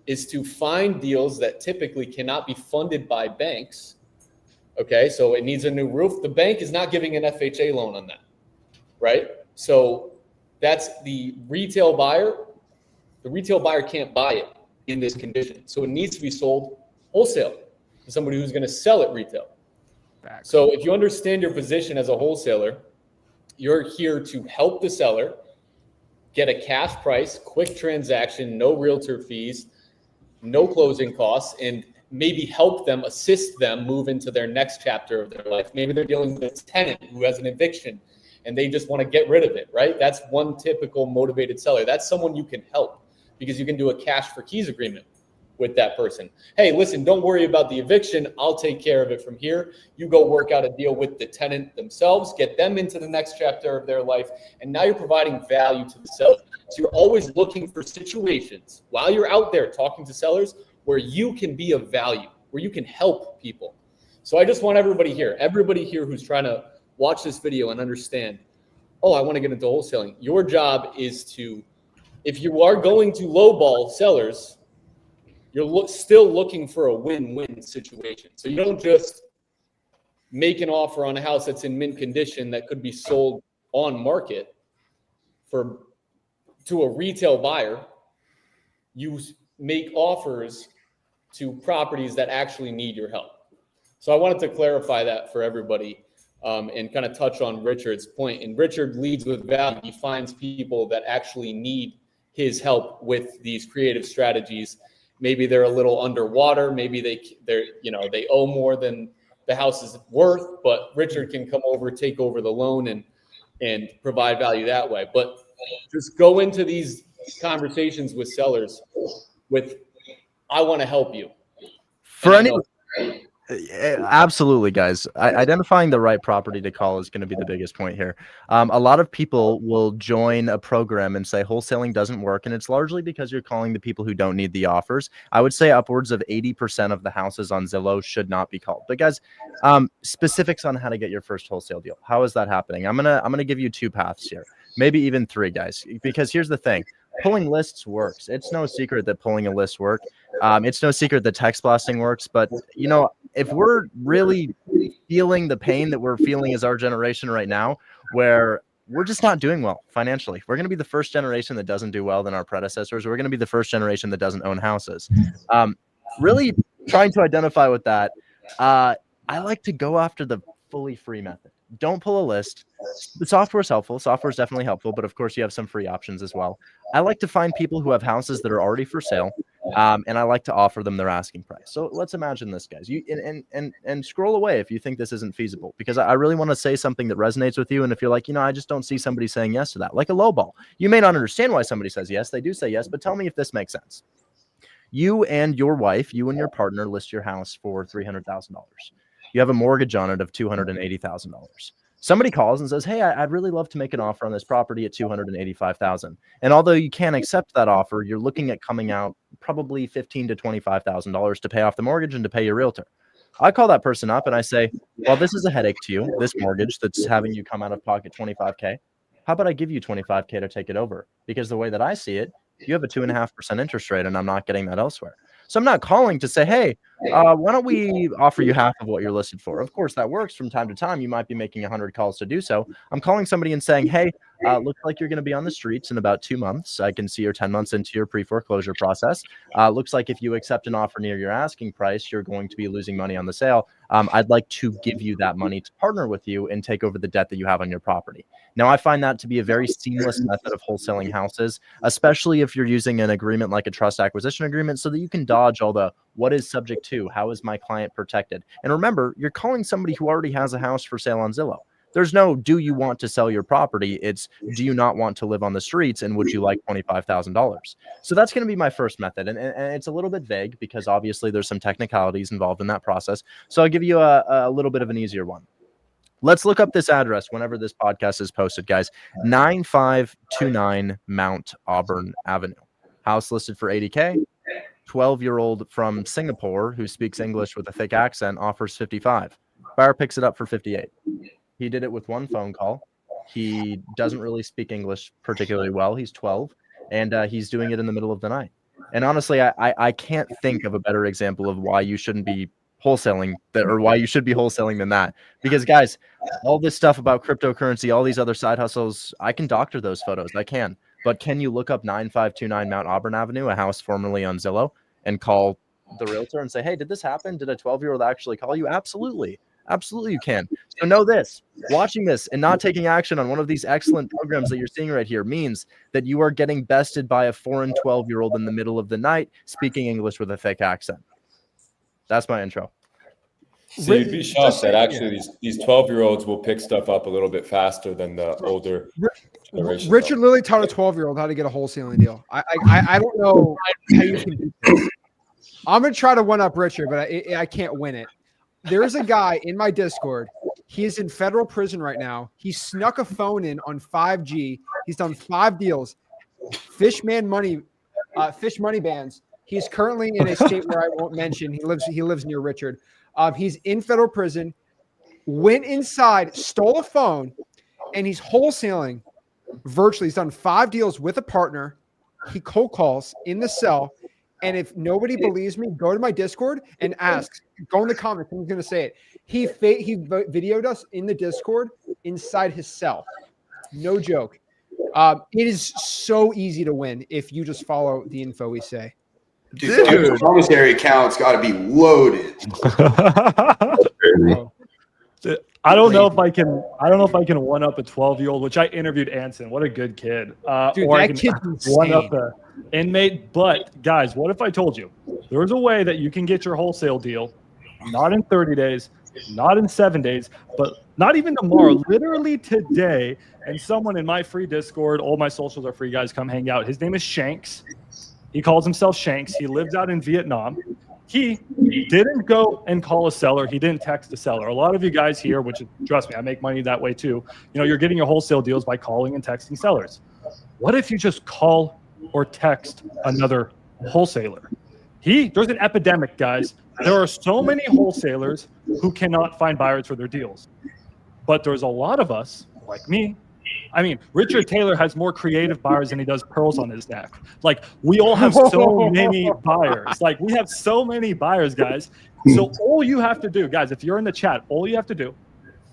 is to find deals that typically cannot be funded by banks. Okay, so it needs a new roof. The bank is not giving an FHA loan on that, right? So that's the retail buyer. The retail buyer can't buy it in this condition. So it needs to be sold wholesale to somebody who's going to sell it retail. So if you understand your position as a wholesaler, you're here to help the seller get a cash price, quick transaction, no realtor fees, no closing costs, and maybe help them, assist them move into their next chapter of their life. Maybe they're dealing with a tenant who has an eviction and they just want to get rid of it, right? That's one typical motivated seller. That's someone you can help, because you can do a cash for keys agreement with that person. Hey, listen, don't worry about the eviction. I'll take care of it from here. You go work out a deal with the tenant themselves, get them into the next chapter of their life. And now you're providing value to the seller. So you're always looking for situations while you're out there talking to sellers where you can be of value, where you can help people. So I just want everybody here who's trying to watch this video and understand, oh, I want to get into wholesaling. Your job is to, if you are going to lowball sellers, you're still looking for a win-win situation. So you don't just make an offer on a house that's in mint condition that could be sold on market to a retail buyer. You make offers to properties that actually need your help. So I wanted to clarify that for everybody and kind of touch on Richard's point. And Richard leads with value. He finds people that actually need his help with these creative strategies. Maybe they're a little underwater. Maybe they owe more than the house is worth, but Richard can come over, take over the loan and provide value that way. But just go into these conversations with sellers with, I want to help you. Absolutely, guys. Identifying the right property to call is going to be the biggest point here. A lot of people will join a program and say wholesaling doesn't work, and it's largely because you're calling the people who don't need the offers. I would say upwards of 80% of the houses on Zillow should not be called. But guys, specifics on how to get your first wholesale deal. How is that happening? I'm gonna give you two paths here, maybe even three, guys. Because here's the thing: pulling lists works. It's no secret that pulling a list works. It's no secret that text blasting works. But, you know, if we're really feeling the pain that we're feeling as our generation right now, where we're just not doing well financially, we're going to be the first generation that doesn't do well than our predecessors. We're going to be the first generation that doesn't own houses. Really trying to identify with that. I like to go after the fully free method. Don't pull a list. The software is helpful. Software is definitely helpful, but of course you have some free options as well. I like to find people who have houses that are already for sale, and I like to offer them their asking price. So let's imagine this, guys. You and scroll away if you think this isn't feasible, because I really want to say something that resonates with you. And if you're like, you know, I just don't see somebody saying yes to that, like a low ball. You may not understand why somebody says yes. They do say yes, but tell me if this makes sense. You and your wife, you and your partner list your house for $300,000. You have a mortgage on it of $280,000. Somebody calls and says, hey, I'd really love to make an offer on this property at $285,000. And although you can't accept that offer, you're looking at coming out probably $15,000 to $25,000 to pay off the mortgage and to pay your realtor. I call that person up and I say, well, this is a headache to you, this mortgage that's having you come out of pocket $25K. How about I give you $25K to take it over? Because the way that I see it, you have a 2.5% interest rate and I'm not getting that elsewhere. So I'm not calling to say, hey, why don't we offer you half of what you're listed for? Of course, that works from time to time. You might be making 100 calls to do so. I'm calling somebody and saying, hey, looks like you're going to be on the streets in about 2 months. I can see you're 10 months into your pre-foreclosure process. Looks like if you accept an offer near your asking price, you're going to be losing money on the sale. I'd like to give you that money to partner with you and take over the debt that you have on your property. Now, I find that to be a very seamless method of wholesaling houses, especially if you're using an agreement like a trust acquisition agreement, so that you can dodge all the what is subject to, how is my client protected? And remember, you're calling somebody who already has a house for sale on Zillow. There's no, do you want to sell your property? It's, do you not want to live on the streets? And would you like $25,000? So that's going to be my first method. And it's a little bit vague because obviously there's some technicalities involved in that process. So I'll give you a little bit of an easier one. Let's look up this address whenever this podcast is posted, guys. 9529 Mount Auburn Avenue. House listed for $80K. 12-year-old from Singapore who speaks English with a thick accent offers $55,000. Buyer picks it up for $58,000. He did it with one phone call. He doesn't really speak English particularly well. He's 12, and he's doing it in the middle of the night. And honestly, I can't think of a better example of why you shouldn't be wholesaling that, or why you should be wholesaling than that. Because guys, all this stuff about cryptocurrency, all these other side hustles, I can doctor those photos. I can. But can you look up 9529 Mount Auburn Avenue, a house formerly on Zillow, and call the realtor and say, hey, did this happen? Did a 12-year-old actually call you? Absolutely. Absolutely you can. So know this, watching this and not taking action on one of these excellent programs that you're seeing right here means that you are getting bested by a foreign 12-year-old in the middle of the night speaking English with a fake accent. That's my intro. So you'd be shocked that actually these 12-year-olds will pick stuff up a little bit faster than the older generation. Richard Lilly taught a 12-year-old how to get a wholesaling deal. I don't know how you can do this. I'm going to try to one-up Richard, but I can't win it. There's a guy in my Discord. He is in federal prison right now. He snuck a phone in on 5G. He's done 5 deals. Fish money bands. He's currently in a state where I won't mention. He lives near Richard. He's in federal prison. Went inside, stole a phone, and he's wholesaling virtually. He's done 5 deals with a partner. He cold calls in the cell. And if nobody believes me, go to my Discord and ask. Go in the comments. I'm going to say it. He videoed us in the Discord inside his cell. No joke. It is so easy to win if you just follow the info we say. Dude, the commissary account's got to be loaded. I don't know if I can one up a 12-year-old, which I interviewed Anson. What a good kid. Dude, or that kid's insane. One up the inmate. But guys, what if I told you there's a way that you can get your wholesale deal, not in 30 days, not in 7 days, but not even tomorrow, literally today. And someone in my free Discord, all my socials are free, guys, come hang out. His name is Shanks. He calls himself Shanks. He lives out in Vietnam. He didn't go and call a seller. He didn't text a seller. A lot of you guys here, which trust me, I make money that way too. You know, you're getting your wholesale deals by calling and texting sellers. What if you just call or text another wholesaler? There's an epidemic, guys. There are so many wholesalers who cannot find buyers for their deals. But there's a lot of us, like me, I mean, Richard Taylor has more creative buyers than he does pearls on his neck. Like, we all have so many buyers. Like, we have so many buyers, guys. So all you have to do, guys, if you're in the chat, all you have to do,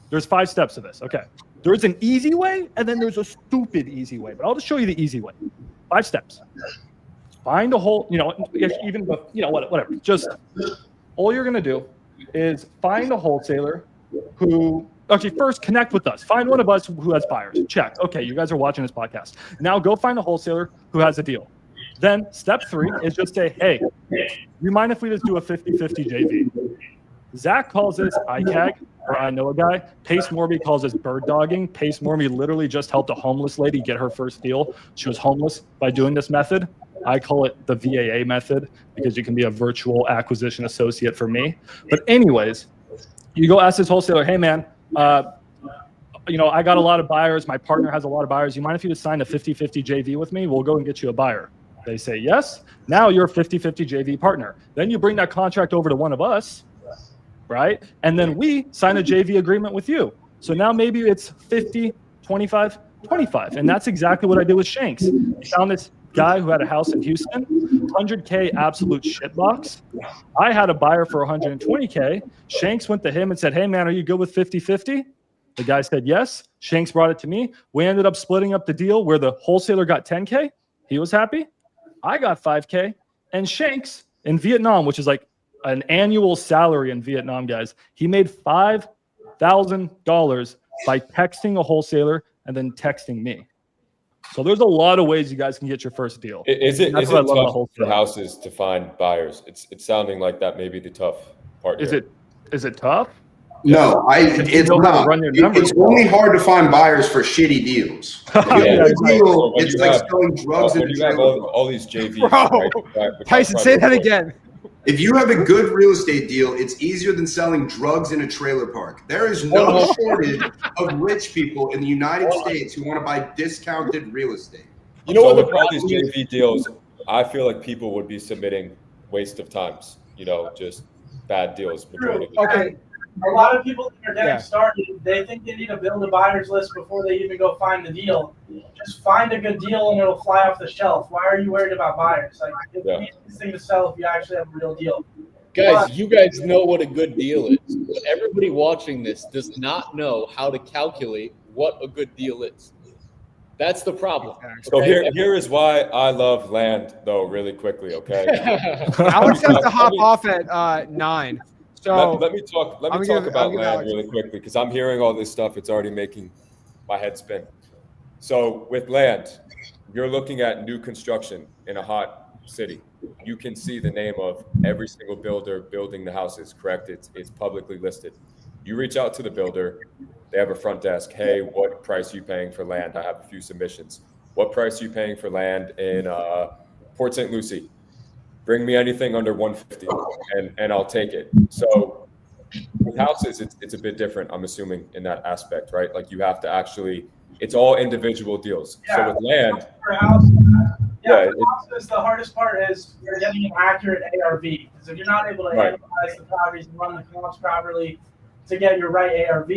there's 5 steps to this. Okay. There's an easy way, and then there's a stupid easy way. But I'll just show you the easy way. 5 steps. Find a whole, even the, whatever. Just all you're going to do is find a wholesaler who, actually, first connect with us. Find one of us who has buyers. Check. Okay, you guys are watching this podcast. Now go find a wholesaler who has a deal. Then step 3 is just say, hey, you mind if we just do a 50-50 JV? Zach calls this ICAG, or I know a guy. Pace Morby calls this bird dogging. Pace Morby literally just helped a homeless lady get her first deal. She was homeless by doing this method. I call it the VAA method because you can be a virtual acquisition associate for me. But anyways, you go ask this wholesaler, hey, man, I got a lot of buyers. My partner has a lot of buyers. You mind if you just sign a 50-50 JV with me? We'll go and get you a buyer. They say yes. Now you're a 50-50 JV partner. Then you bring that contract over to one of us, right? And then we sign a JV agreement with you. So now maybe it's 50, 25, 25. And that's exactly what I did with Shanks. I found this guy who had a house in Houston, 100K absolute shitbox. I had a buyer for 120K. Shanks went to him and said, hey, man, are you good with 50-50? The guy said yes. Shanks brought it to me. We ended up splitting up the deal where the wholesaler got 10K. He was happy. I got 5K. And Shanks in Vietnam, which is like an annual salary in Vietnam, guys, he made $5,000 by texting a wholesaler and then texting me. So there's a lot of ways you guys can get your first deal. Is it tough for houses to find buyers? It's sounding like that may be the tough part. Is it tough? No, it's not. It's only hard to find buyers for shitty deals. It's like selling drugs in a trailer. All these JVs. Bro, Tyson, say that again. If you have a good real estate deal, it's easier than selling drugs in a trailer park. There is no shortage of rich people in the United States who want to buy discounted real estate. You know what? With all these JV deals, I feel like people would be submitting waste of times. Just bad deals. Okay. A lot of people that are getting started, they think they need to build a buyer's list before they even go find the deal. Just find a good deal and it'll fly off the shelf. Why are you worried about buyers? Like, it's the easiest thing to sell if you actually have a real deal. Guys, you guys know what a good deal is. But everybody watching this does not know how to calculate what a good deal is. That's the problem. So here is why I love land, though, really quickly, okay? Alex has to hop off at 9. So let me talk about land really quickly because I'm hearing all this stuff. It's already making my head spin. So with land, you're looking at new construction in a hot city. You can see the name of every single builder building the houses, correct? It's publicly listed. You reach out to the builder. They have a front desk. Hey, what price are you paying for land? I have a few submissions. What price are you paying for land in Port St. Lucie? Bring me anything under 150 and I'll take it. So with houses, it's a bit different, I'm assuming, in that aspect, right? Like you have to actually, it's all individual deals. Yeah. So with land, for houses, the hardest part is you're getting an accurate ARV. Because if you're not able to analyze the properties and run the comps properly to get your right ARV,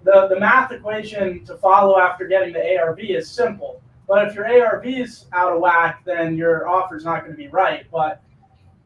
the math equation to follow after getting the ARV is simple. But if your ARV is out of whack, then your offer is not going to be right. But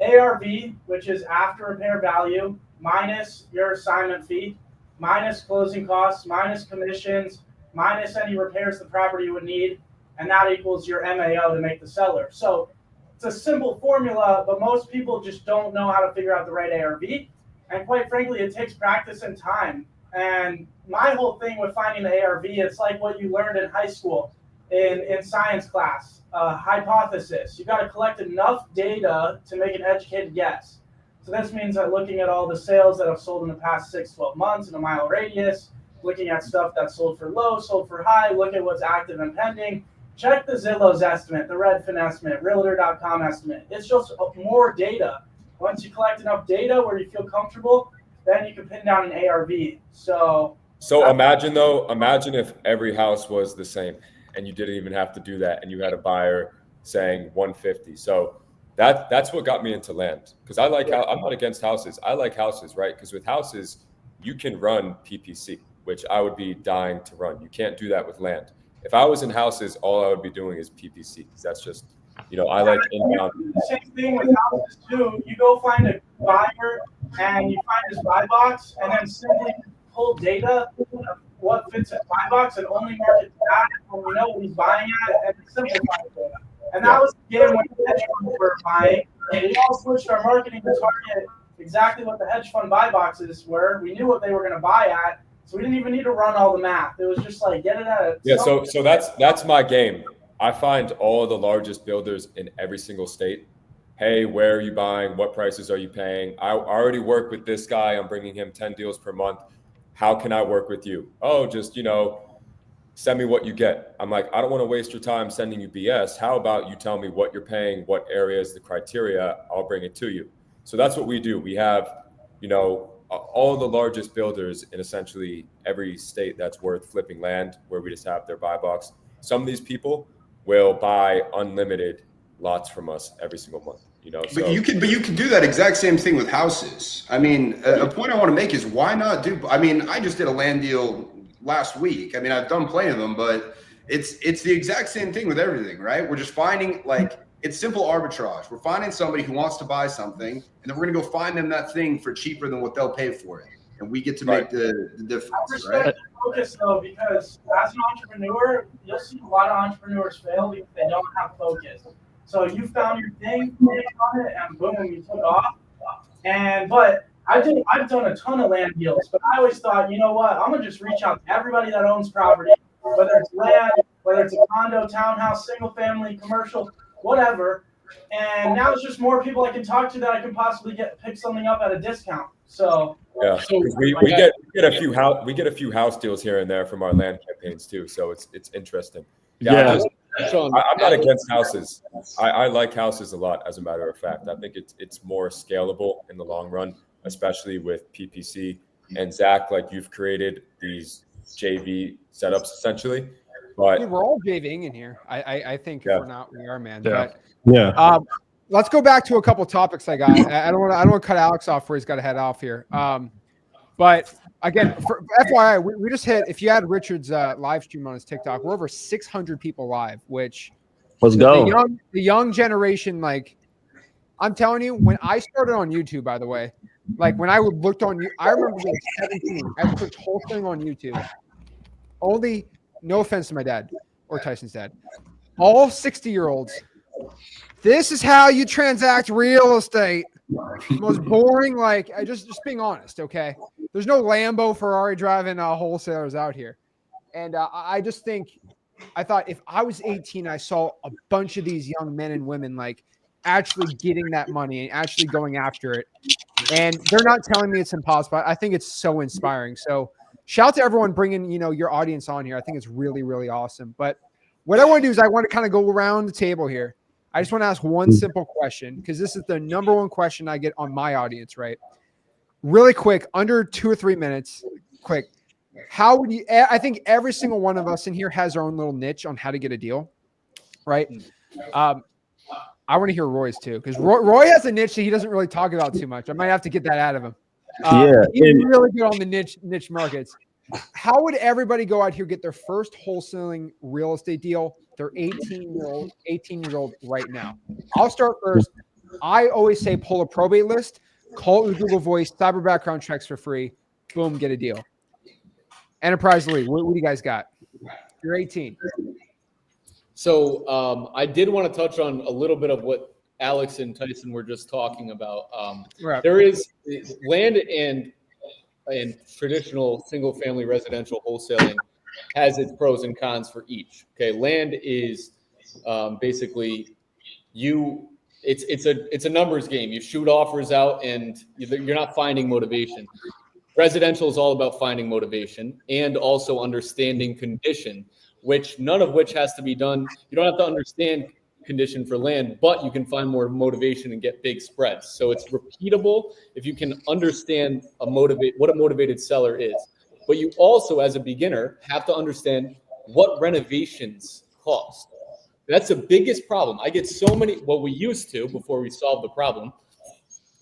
ARV, which is after repair value, minus your assignment fee, minus closing costs, minus commissions, minus any repairs the property would need, and that equals your MAO to make the seller. So it's a simple formula, but most people just don't know how to figure out the right ARV. And quite frankly, it takes practice and time. And my whole thing with finding the ARV, it's like what you learned in high school. In science class, hypothesis. You got to collect enough data to make an educated guess. So this means that looking at all the sales that have sold in the past 6-12 months in a mile radius, looking at stuff that's sold for low, sold for high, look at what's active and pending, check the Zillow's estimate, the Redfin estimate, Realtor.com estimate. It's just more data. Once you collect enough data where you feel comfortable, then you can pin down an ARV. So imagine if every house was the same. And you didn't even have to do that, and you had a buyer saying 150. So that's what got me into land, because I'm not against houses. I like houses, right? Because with houses, you can run PPC. which I would be dying to run. You can't do that with land. If I was in houses, all I would be doing is PPC, because that's just, I like inbound. Same thing with houses too. You go find a buyer and you find his buy box, and then simply pull data of what fits his buy box and only market that when we know what he's buying at, and simplify it. And that was again when the hedge funds were buying. We all switched our marketing to target exactly what the hedge fund buy boxes were. We knew what they were going to buy at, so we didn't even need to run all the math. It was just like get it at a so that's my game. I find all the largest builders in every single state. Hey, where are you buying? What prices are you paying? I already work with this guy. I'm bringing him 10 deals per month. How can I work with you? Oh, just, send me what you get. I'm like, I don't want to waste your time sending you BS. How about you tell me what you're paying, what areas, the criteria, I'll bring it to you. So that's what we do. We have, all the largest builders in essentially every state that's worth flipping land, where we just have their buy box. Some of these people will buy unlimited lots from us every single month. But you can do that exact same thing with houses. I mean, a point I want to make is why not do? I mean, I just did a land deal last week. I mean, I've done plenty of them, but it's the exact same thing with everything, right? We're just finding it's simple arbitrage. We're finding somebody who wants to buy something, and then we're gonna go find them that thing for cheaper than what they'll pay for it, and we get to make the difference, right? Focus though, because as an entrepreneur, you'll see a lot of entrepreneurs fail because they don't have focus. So you found your thing, focused on it, and boom, you took off. But I've done a ton of land deals, but I always thought, you know what, I'm gonna just reach out to everybody that owns property, whether it's land, whether it's a condo, townhouse, single family, commercial, whatever. And now it's just more people I can talk to that I can possibly pick something up at a discount. So yeah, we get a few house deals here and there from our land campaigns too. So it's interesting. Yeah. I'm not against houses. I like houses a lot, as a matter of fact. I think it's more scalable in the long run, especially with PPC. And Zach, you've created these JV setups essentially. But dude, we're all JVing in here. I think if we're not, we are, man. Yeah. But let's go back to a couple topics I got. I don't want to cut Alex off where he's got to head off here. But again, for FYI, we just hit, if you had Richard's live stream on his TikTok, we're over 600 people live, which let's go. The young generation, I'm telling you, when I started on YouTube, by the way, when I looked on you, I remember being 17. I searched wholesaling on YouTube. Only, no offense to my dad or Tyson's dad, all 60-year-olds. This is how you transact real estate. Most boring, just being honest, okay? There's no Lambo, Ferrari driving wholesalers out here. And I just think, I thought if I was 18, I saw a bunch of these young men and women actually getting that money and actually going after it. And they're not telling me it's impossible. I think it's so inspiring. So shout out to everyone bringing, your audience on here. I think it's really, really awesome. But what I want to do is I want to kind of go around the table here. I just want to ask one simple question, because this is the number one question I get on my audience, right? Really quick, under 2 or 3 minutes, quick. How would you, I think every single one of us in here has our own little niche on how to get a deal, right? I want to hear Roy's too, because Roy has a niche that he doesn't really talk about too much. I might have to get that out of him. He's really good on the niche markets. How would everybody go out here, get their first wholesaling real estate deal? They're 18 years old right now. I'll start first. I always say pull a probate list, call it with Google Voice, cyber background checks for free. Boom, get a deal. Enterprise League, what do you guys got? You're 18. So I did want to touch on a little bit of what Alex and Tyson were just talking about. There is land and traditional single-family residential wholesaling has its pros and cons for each. Okay, land is basically it's a numbers game. You shoot offers out, and you're not finding motivation. Residential is all about finding motivation and also understanding condition, which none of which has to be done. You don't have to understand condition for land, but you can find more motivation and get big spreads. So it's repeatable if you can understand what a motivated seller is. But you also, as a beginner, have to understand what renovations cost. That's the biggest problem. I get so many, we used to, before we solved the problem,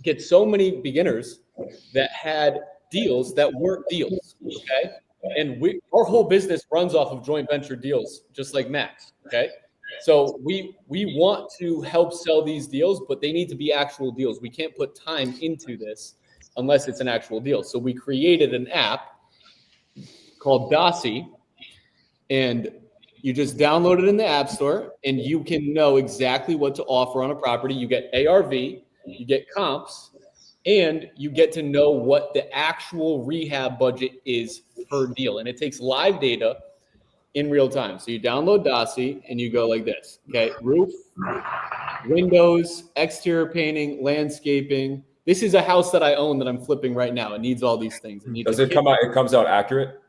get so many beginners that had deals that weren't deals, okay? And our whole business runs off of joint venture deals, just like Max. Okay. So we want to help sell these deals, but they need to be actual deals. We can't put time into this unless it's an actual deal. So we created an app called Dossie, and you just download it in the App Store, and you can know exactly what to offer on a property. You get ARV, you get comps, and you get to know what the actual rehab budget is per deal. And it takes live data in real time. So you download Dossie and you go like this, okay? Roof, windows, exterior painting, landscaping. This is a house that I own that I'm flipping right now. It needs all these things. Does it come out? It comes out accurate?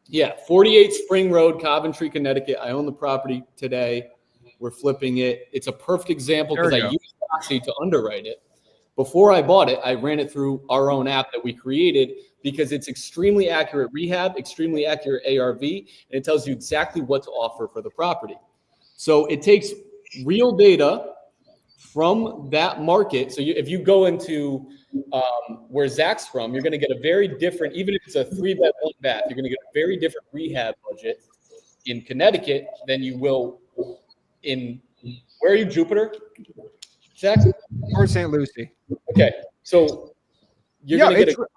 Yeah, 48 Spring Road, Coventry, Connecticut. I own the property today. We're flipping it. It's a perfect example because I used Dossie to underwrite it. Before I bought it, I ran it through our own app that we created because it's extremely accurate rehab, extremely accurate ARV, and it tells you exactly what to offer for the property. So it takes real data from that market. So if you go into where Zach's from, you're going to get a very different, even if it's a 3-bed, 1-bath, you're going to get a very different rehab budget in Connecticut than you will in, where are you, Jupiter? Zach? Or St. Lucie. Okay, so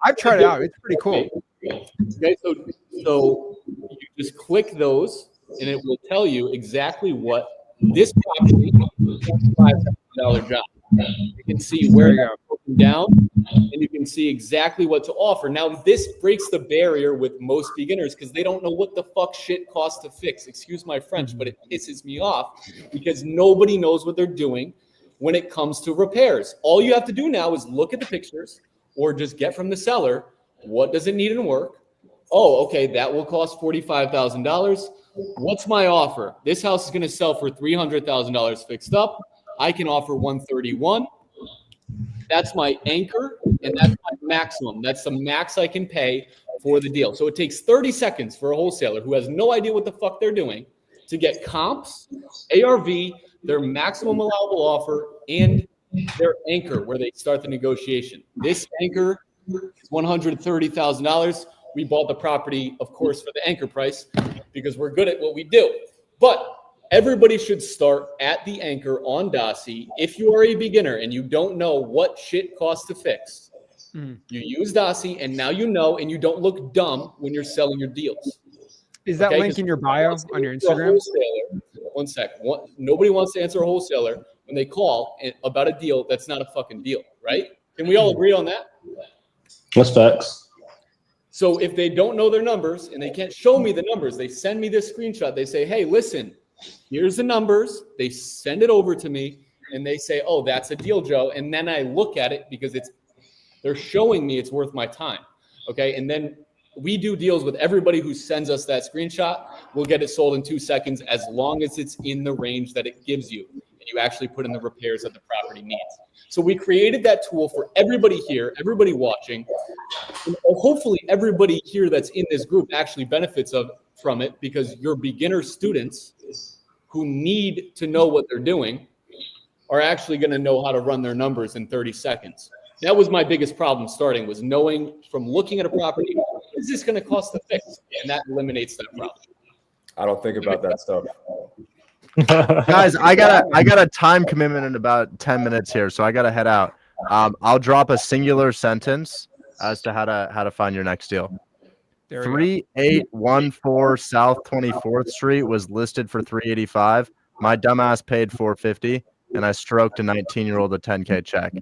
I've tried it out. It's pretty cool. Okay, so you just click those, and it will tell you exactly what this property is a $5,000 job. You can see where you're broken down, and you can see exactly what to offer. Now, this breaks the barrier with most beginners because they don't know what the fuck shit costs to fix. Excuse my French, but it pisses me off because nobody knows what they're doing when it comes to repairs. All you have to do now is look at the pictures or just get from the seller, what does it need in work? Oh, okay, that will cost $45,000. What's my offer? This house is going to sell for $300,000 fixed up. I can offer $131,000. That's my anchor, and that's my maximum. That's the max I can pay for the deal. So it takes 30 seconds for a wholesaler who has no idea what the fuck they're doing to get comps, ARV, their maximum allowable offer, and their anchor where they start the negotiation. This anchor is $130,000. We bought the property, of course, for the anchor price because we're good at what we do. But everybody should start at the anchor on Dossie. If you are a beginner and you don't know what shit costs to fix, you use Dossie, and now you know, and you don't look dumb when you're selling your deals. Is that link in your bio on your Instagram? One sec. Nobody wants to answer a wholesaler when they call about a deal that's not a fucking deal, right? Can we all agree on that? That's facts. So if they don't know their numbers and they can't show me the numbers, they send me this screenshot. They say, hey, listen, here's the numbers. They send it over to me and they say, oh, that's a deal, Joe. And then I look at it because they're showing me it's worth my time. Okay. And then we do deals with everybody who sends us that screenshot. We'll get it sold in 2 seconds as long as it's in the range that it gives you and you actually put in the repairs that the property needs. So we created that tool for everybody here, everybody watching. And hopefully everybody here that's in this group actually benefits from it because your beginner students who need to know what they're doing are actually going to know how to run their numbers in 30 seconds. That was my biggest problem starting, was knowing from looking at a property, what is this going to cost to fix? And that eliminates that problem. I don't think about that stuff. Guys, I got a time commitment in about 10 minutes here, so I got to head out. I'll drop a singular sentence as to how to find your next deal. 3814 South 24th Street was listed for $385. My dumbass paid $450, and I stroked a 19-year-old a $10K check.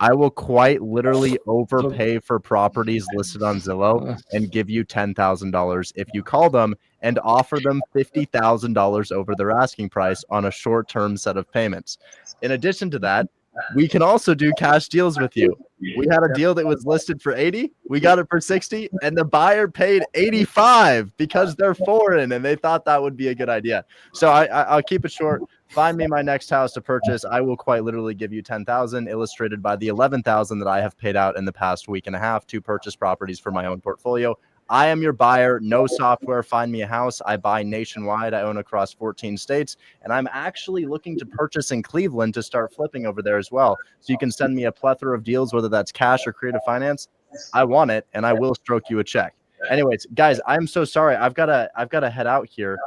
I will quite literally overpay for properties listed on Zillow and give you $10,000 if you call them and offer them $50,000 over their asking price on a short-term set of payments. In addition to that, we can also do cash deals with you. We had a deal that was listed for 80. We got it for 60, and the buyer paid 85 because they're foreign and they thought that would be a good idea. So I'll keep it short. Find me my next house to purchase. I will quite literally give you $10,000, illustrated by the $11,000 that I have paid out in the past week and a half to purchase properties for my own portfolio. I am your buyer. No software. Find me a house. I buy nationwide. I own across 14 states. And I'm actually looking to purchase in Cleveland to start flipping over there as well. So you can send me a plethora of deals, whether that's cash or creative finance. I want it, and I will stroke you a check. Anyways, guys, I'm so sorry. I've gotta head out here.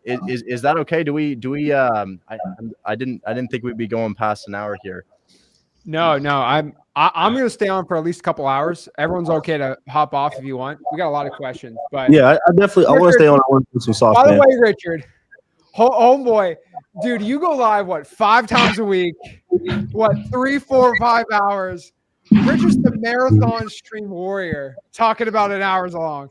Is that okay? Do we I didn't think we'd be going past an hour here. No, I'm gonna stay on for at least a couple hours. Everyone's okay to hop off if you want. We got a lot of questions, but Yeah, I definitely. I want to stay on. I want to do some soft. By the way, Richard, homeboy, dude, you go live what 5 times a week? What 3, 4, 5 hours? Richard's the marathon stream warrior, talking about it hours long.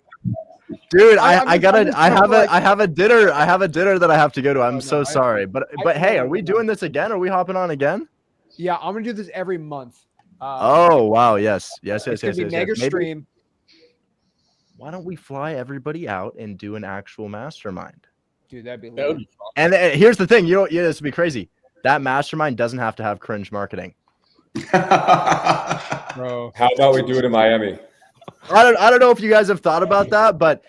Dude, I have a dinner that I have to go to. I'm so sorry, but hey, are we doing this again? Are we hopping on again? Yeah, I'm gonna do this every month. Oh wow, yes. It's gonna be mega stream. Why don't we fly everybody out and do an actual mastermind? Dude, that'd be lit. And here's the thing, this would be crazy. That mastermind doesn't have to have cringe marketing. Bro. How about we do it in Miami? I don't know if you guys have thought about that, but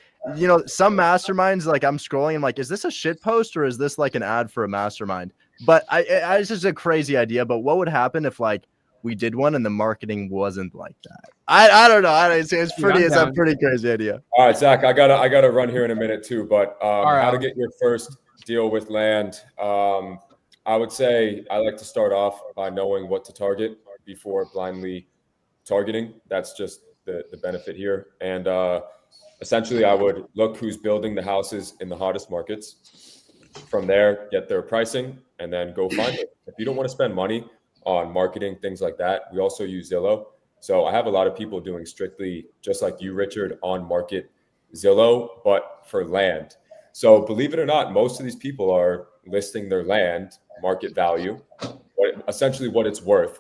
some masterminds, like I'm scrolling, I'm like, is this a shit post or is this like an ad for a mastermind? But it's just a crazy idea. But what would happen if like we did one and the marketing wasn't like that? I don't know. It's a pretty crazy idea. All right, Zach, I gotta run here in a minute too. But how to get your first deal with land? I would say I like to start off by knowing what to target before blindly targeting. That's just the benefit here. And essentially, I would look who's building the houses in the hottest markets. From there, get their pricing, and then go find it. If you don't want to spend money on marketing, things like that, we also use Zillow. So I have a lot of people doing strictly, just like you, Richard, on market Zillow, but for land. So believe it or not, most of these people are listing their land market value, essentially what it's worth.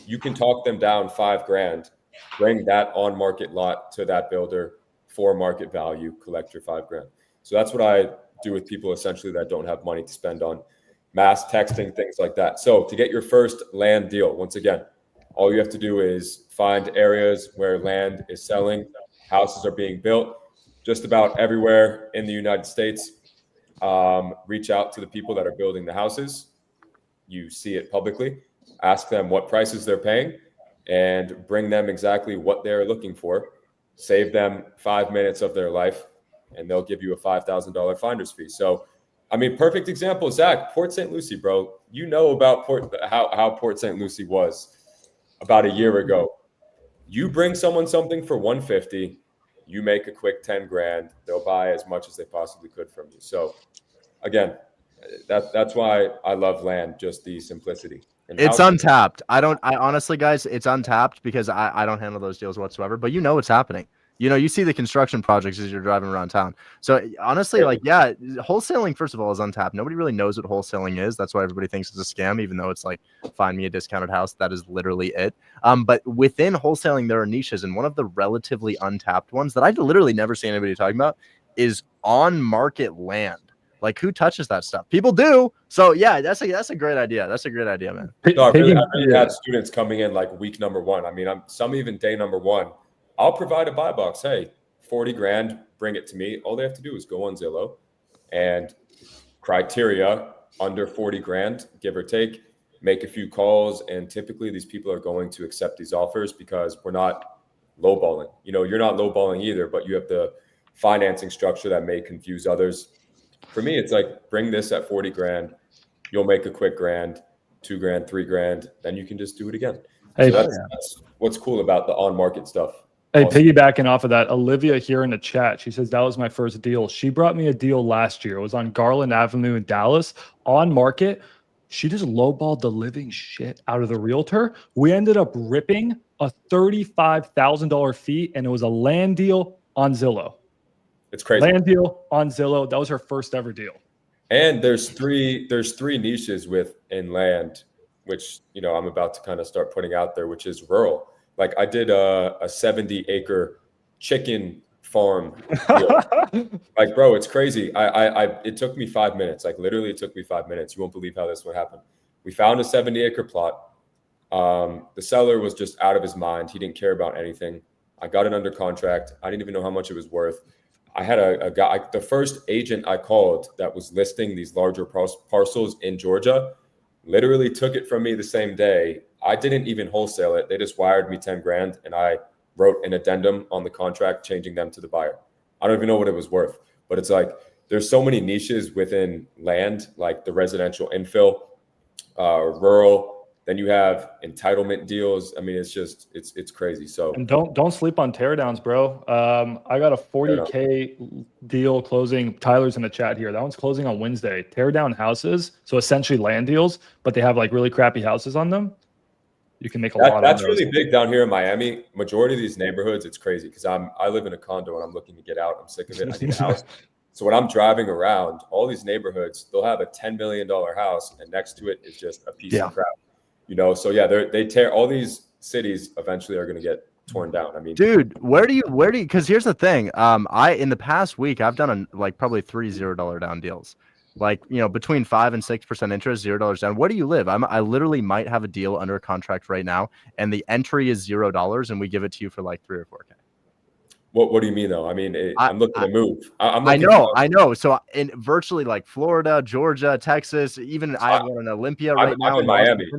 You can talk them down $5,000, bring that on market lot to that builder for market value, collect your $5,000. So that's what I do with people essentially that don't have money to spend on mass texting, things like that. So to get your first land deal, once again, all you have to do is find areas where land is selling, houses are being built just about everywhere in the United States. Reach out to the people that are building the houses. You see it publicly, ask them what prices they're paying and bring them exactly what they're looking for. Save them 5 minutes of their life and they'll give you a $5,000 finder's fee. So, I mean, perfect example, Zach, Port St. Lucie, bro. You know about how Port St. Lucie was about a year ago. You bring someone something for $150, you make a quick $10,000. They'll buy as much as they possibly could from you. So, again, that's why I love land, just the simplicity. It's untapped. I honestly, guys, it's untapped because I don't handle those deals whatsoever. But what's happening. You see the construction projects as you're driving around town. So honestly, wholesaling, first of all, is untapped. Nobody really knows what wholesaling is. That's why everybody thinks it's a scam, even though it's like, find me a discounted house. That is literally it. But within wholesaling, there are niches. And one of the relatively untapped ones that I literally never see anybody talking about is on-market land. Like, who touches that stuff? People do. So yeah, that's a great idea. That's a great idea, man. No, I really had students coming in like week number 1. I mean, some even day number 1. I'll provide a buy box. Hey, $40,000, bring it to me. All they have to do is go on Zillow and criteria under $40,000, give or take, make a few calls. And typically these people are going to accept these offers because we're not lowballing. You're not lowballing either, but you have the financing structure that may confuse others. For me, it's like, bring this at $40,000. You'll make a quick $1,000, $2,000, $3,000. Then you can just do it again. Hey, so that's what's cool about the on-market stuff. Hey, piggybacking off of that, Olivia here in the chat, she says that was my first deal. She brought me a deal last year. It was on Garland Avenue in Dallas, on market. She just lowballed the living shit out of the realtor. We ended up ripping a $35,000 fee, and it was a land deal on Zillow. It's crazy. Land deal on Zillow. That was her first ever deal. And there's three niches in land, which I'm about to kind of start putting out there, which is rural. Like I did a 70-acre chicken farm deal. Like, bro, it's crazy. It took me 5 minutes. Like literally it took me 5 minutes. You won't believe how this would happen. We found a 70-acre plot. The seller was just out of his mind. He didn't care about anything. I got it under contract. I didn't even know how much it was worth. I had a guy, the first agent I called that was listing these larger parcels in Georgia, literally took it from me the same day. I didn't even wholesale it. They just wired me $10,000 and I wrote an addendum on the contract, changing them to the buyer. I don't even know what it was worth, but it's like there's so many niches within land, like the residential infill, rural. Then you have entitlement deals. I mean, it's just it's crazy. So and don't sleep on teardowns, bro. I got a 40K deal closing. Tyler's in the chat here. That one's closing on Wednesday. Tear down houses, so essentially land deals, but they have like really crappy houses on them. You can make a lot. That's really big down here in Miami. Majority of these neighborhoods, it's crazy because I live in a condo and I'm looking to get out. I'm sick of it. I need a house. So when I'm driving around all these neighborhoods, they'll have a $10 million house, and next to it is just a piece of crap. You know, so yeah, they tear all these cities eventually are going to get torn down. I mean, dude, where do you because here's the thing. In the past week I've done like probably 3 $0 down deals, like, you know, between 5 and 6% interest, $0 down. Where do you live? I literally might have a deal under contract right now, and the entry is $0, and we give it to you for like 3 or 4K. What do you mean though? I mean, I'm looking to move. I know. So in virtually like Florida, Georgia, Texas, even I have one in Olympia right now. I'm in Miami.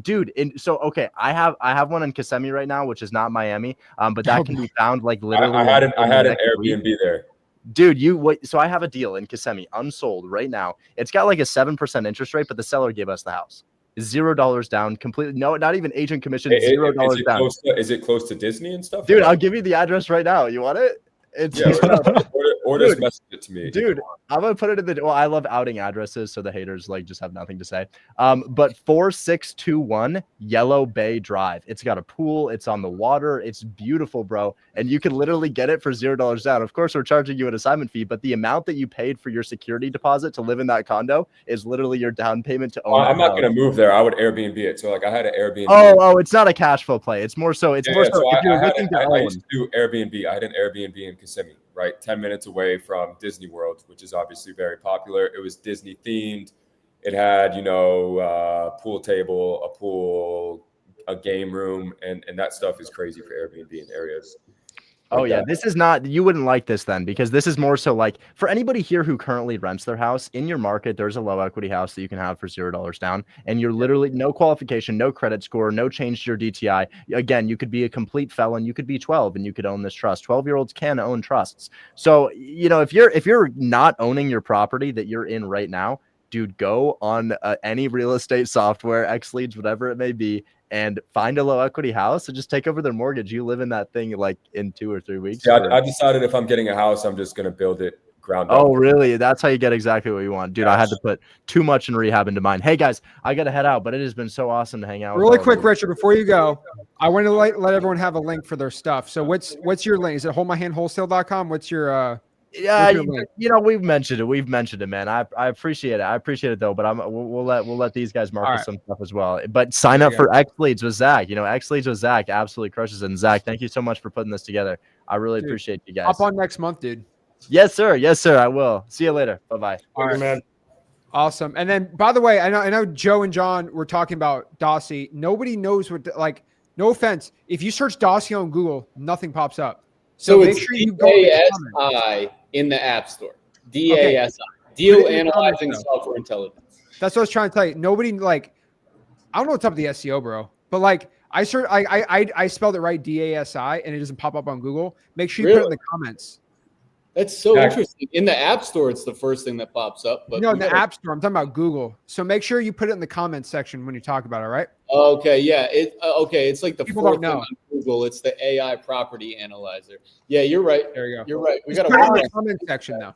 Dude, okay, I have one in Kissimmee right now, which is not Miami, but that can be found like literally. I had an Airbnb there. Dude, so I have a deal in Kissimmee, unsold right now. It's got like a 7% interest rate, but the seller gave us the house. $0 down, completely. No, not even agent commission. $0 down. Is it close to Disney and stuff? Dude, I'll give you the address right now. You want it? It's or just message it to me. Dude, I'm gonna put it in the. Well, I love outing addresses, so the haters like just have nothing to say. But 4621 Yellow Bay Drive. It's got a pool. It's on the water. It's beautiful, bro. And you can literally get it for $0 down. Of course, we're charging you an assignment fee, but the amount that you paid for your security deposit to live in that condo is literally your down payment to own. I'm not gonna move there. I would Airbnb it. So like I had an Airbnb. Oh, it's not a cash flow play. It's more so. It's more so. If you're looking to own. I used to do Airbnb. I had an Airbnb in Kissimmee, right, 10 minutes away from Disney World, which is obviously very popular. It was Disney themed. It had, you know, pool table, a pool, a game room, and that stuff is crazy for Airbnb in areas. Oh yeah, this is not, you wouldn't like this then, because this is more so like for anybody here who currently rents their house in your market, there's a low equity house that you can have for $0 down, and you're literally no qualification, no credit score, no change to your DTI. Again, you could be a complete felon, you could be 12 and you could own this trust. 12-year-olds can own trusts. So, you know, if you're not owning your property that you're in right now, dude, go on any real estate software, XLeads, whatever it may be, and find a low equity house and just take over their mortgage. You live in that thing like in 2 or 3 weeks. Yeah, I decided if I'm getting a house, I'm just going to build it ground up. Oh, really? That's how you get exactly what you want. Dude, I had to put too much in rehab into mine. Hey, guys, I got to head out, but it has been so awesome to hang out with really quick, Richard, before you go, I want to let everyone have a link for their stuff. So what's your link? Is it holdmyhandwholesale.com? What's your yeah, you know, we've mentioned it, man. I appreciate it. I appreciate it though, but we'll let these guys market some stuff as well. But sign up for XLeads with Zach. You know, XLeads with Zach absolutely crushes it. And Zach, thank you so much for putting this together. I really appreciate you guys. Hop on next month, dude. Yes, sir. Yes, sir. I will. See you later. Bye-bye. All right, man. Awesome. And then, by the way, I know Joe and John were talking about Dossie. Nobody knows what, like, no offense. If you search Dossie on Google, nothing pops up. So make sure you go DASI in the App Store. DASI. Deal Analyzing Software Intelligence. That's what I was trying to tell you. Nobody, like, I don't know what's up with the SEO, bro. But like I spelled it right, DASI, and it doesn't pop up on Google. Make sure you put it in the comments. That's so interesting. In the App Store, it's the first thing that pops up. But no, in the App Store. I'm talking about Google. So make sure you put it in the comments section when you talk about it, right? Okay, yeah. It's like the fourth thing on Google. It's the AI property analyzer. Yeah, you're right. There you go. You're right. We got to put it in the comment section now.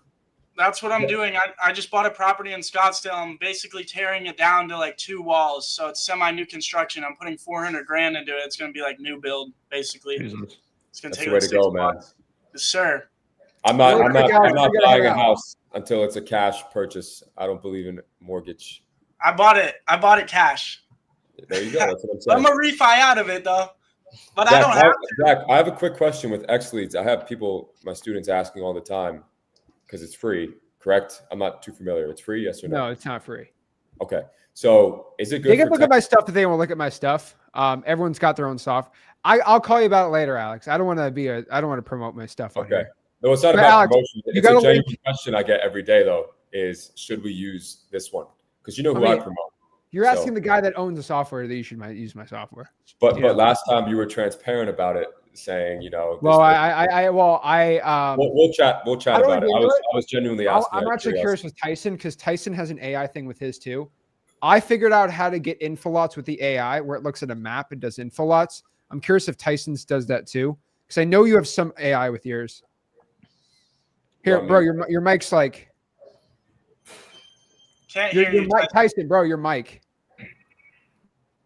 That's what I'm doing. I just bought a property in Scottsdale. I'm basically tearing it down to like 2 walls. So it's semi-new construction. I'm putting $400,000 into it. It's going to be like new build, basically. It's going to take the way to go, man. Yes, sir. I'm not buying a house until it's a cash purchase. I don't believe in mortgage. I bought it cash. There you go. That's what I'm saying. I'm going to refi out of it, though. But Zach, I don't have to. Zach, I have a quick question with XLeads. I have my students asking all the time because it's free, correct? I'm not too familiar. It's free, yes or no? No, it's not free. Okay. So is it good? They can look at my stuff if they want to look at my stuff. Everyone's got their own stuff. I'll call you about it later, Alex. I don't want to promote my stuff on here. No, it's not about Alex, promotion. It's a genuine question I get every day, though, is should we use this one? Because you know who I promote. You're asking the guy that owns the software that you should use my software. But last time you were transparent about it, saying, you know. Well, We'll chat about it. I was genuinely asking. I'm actually curious with Tyson because Tyson has an AI thing with his too. I figured out how to get info lots with the AI where it looks at a map and does info lots. I'm curious if Tyson's does that too because I know you have some AI with yours. Here, bro, your mic's like. Can't hear you, mic, Tyson, bro. Your mic.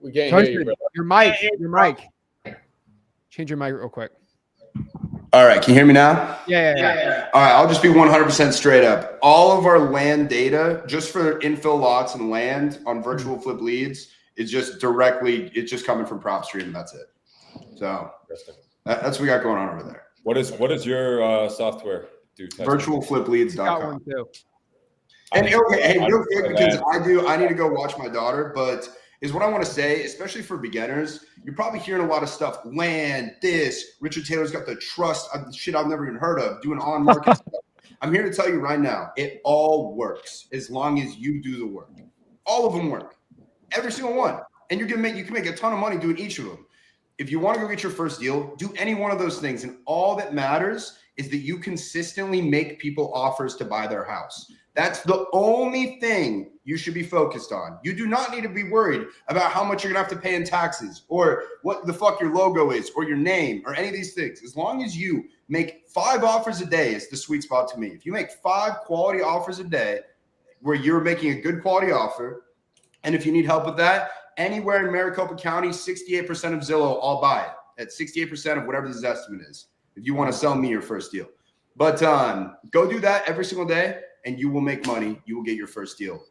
We can't Tyson, hear you, bro. Your mic. Your mic. Change your mic real quick. All right, can you hear me now? Yeah. All right, I'll just be 100% straight up. All of our land data, just for infill lots and land on virtual flip leads, is just it's just coming from PropStream, and that's it. So that's what we got going on over there. What is your software do? Virtualflipleads.com. Got one too. And okay, hey, real quick, because I need to go watch my daughter, but is what I want to say, especially for beginners, you're probably hearing a lot of stuff. Land, this, Richard Taylor's got the trust, shit I've never even heard of, doing on-market stuff. I'm here to tell you right now, it all works as long as you do the work. All of them work. Every single one. And you can make a ton of money doing each of them. If you want to go get your first deal, do any one of those things. And all that matters is that you consistently make people offers to buy their house. That's the only thing you should be focused on. You do not need to be worried about how much you're going to have to pay in taxes or what the fuck your logo is or your name or any of these things. As long as you make 5 offers a day is the sweet spot to me. If you make 5 quality offers a day where you're making a good quality offer, and if you need help with that, anywhere in Maricopa County, 68% of Zillow, I'll buy it at 68% of whatever this estimate is if you want to sell me your first deal. But go do that every single day, and you will make money. You will get your first deal.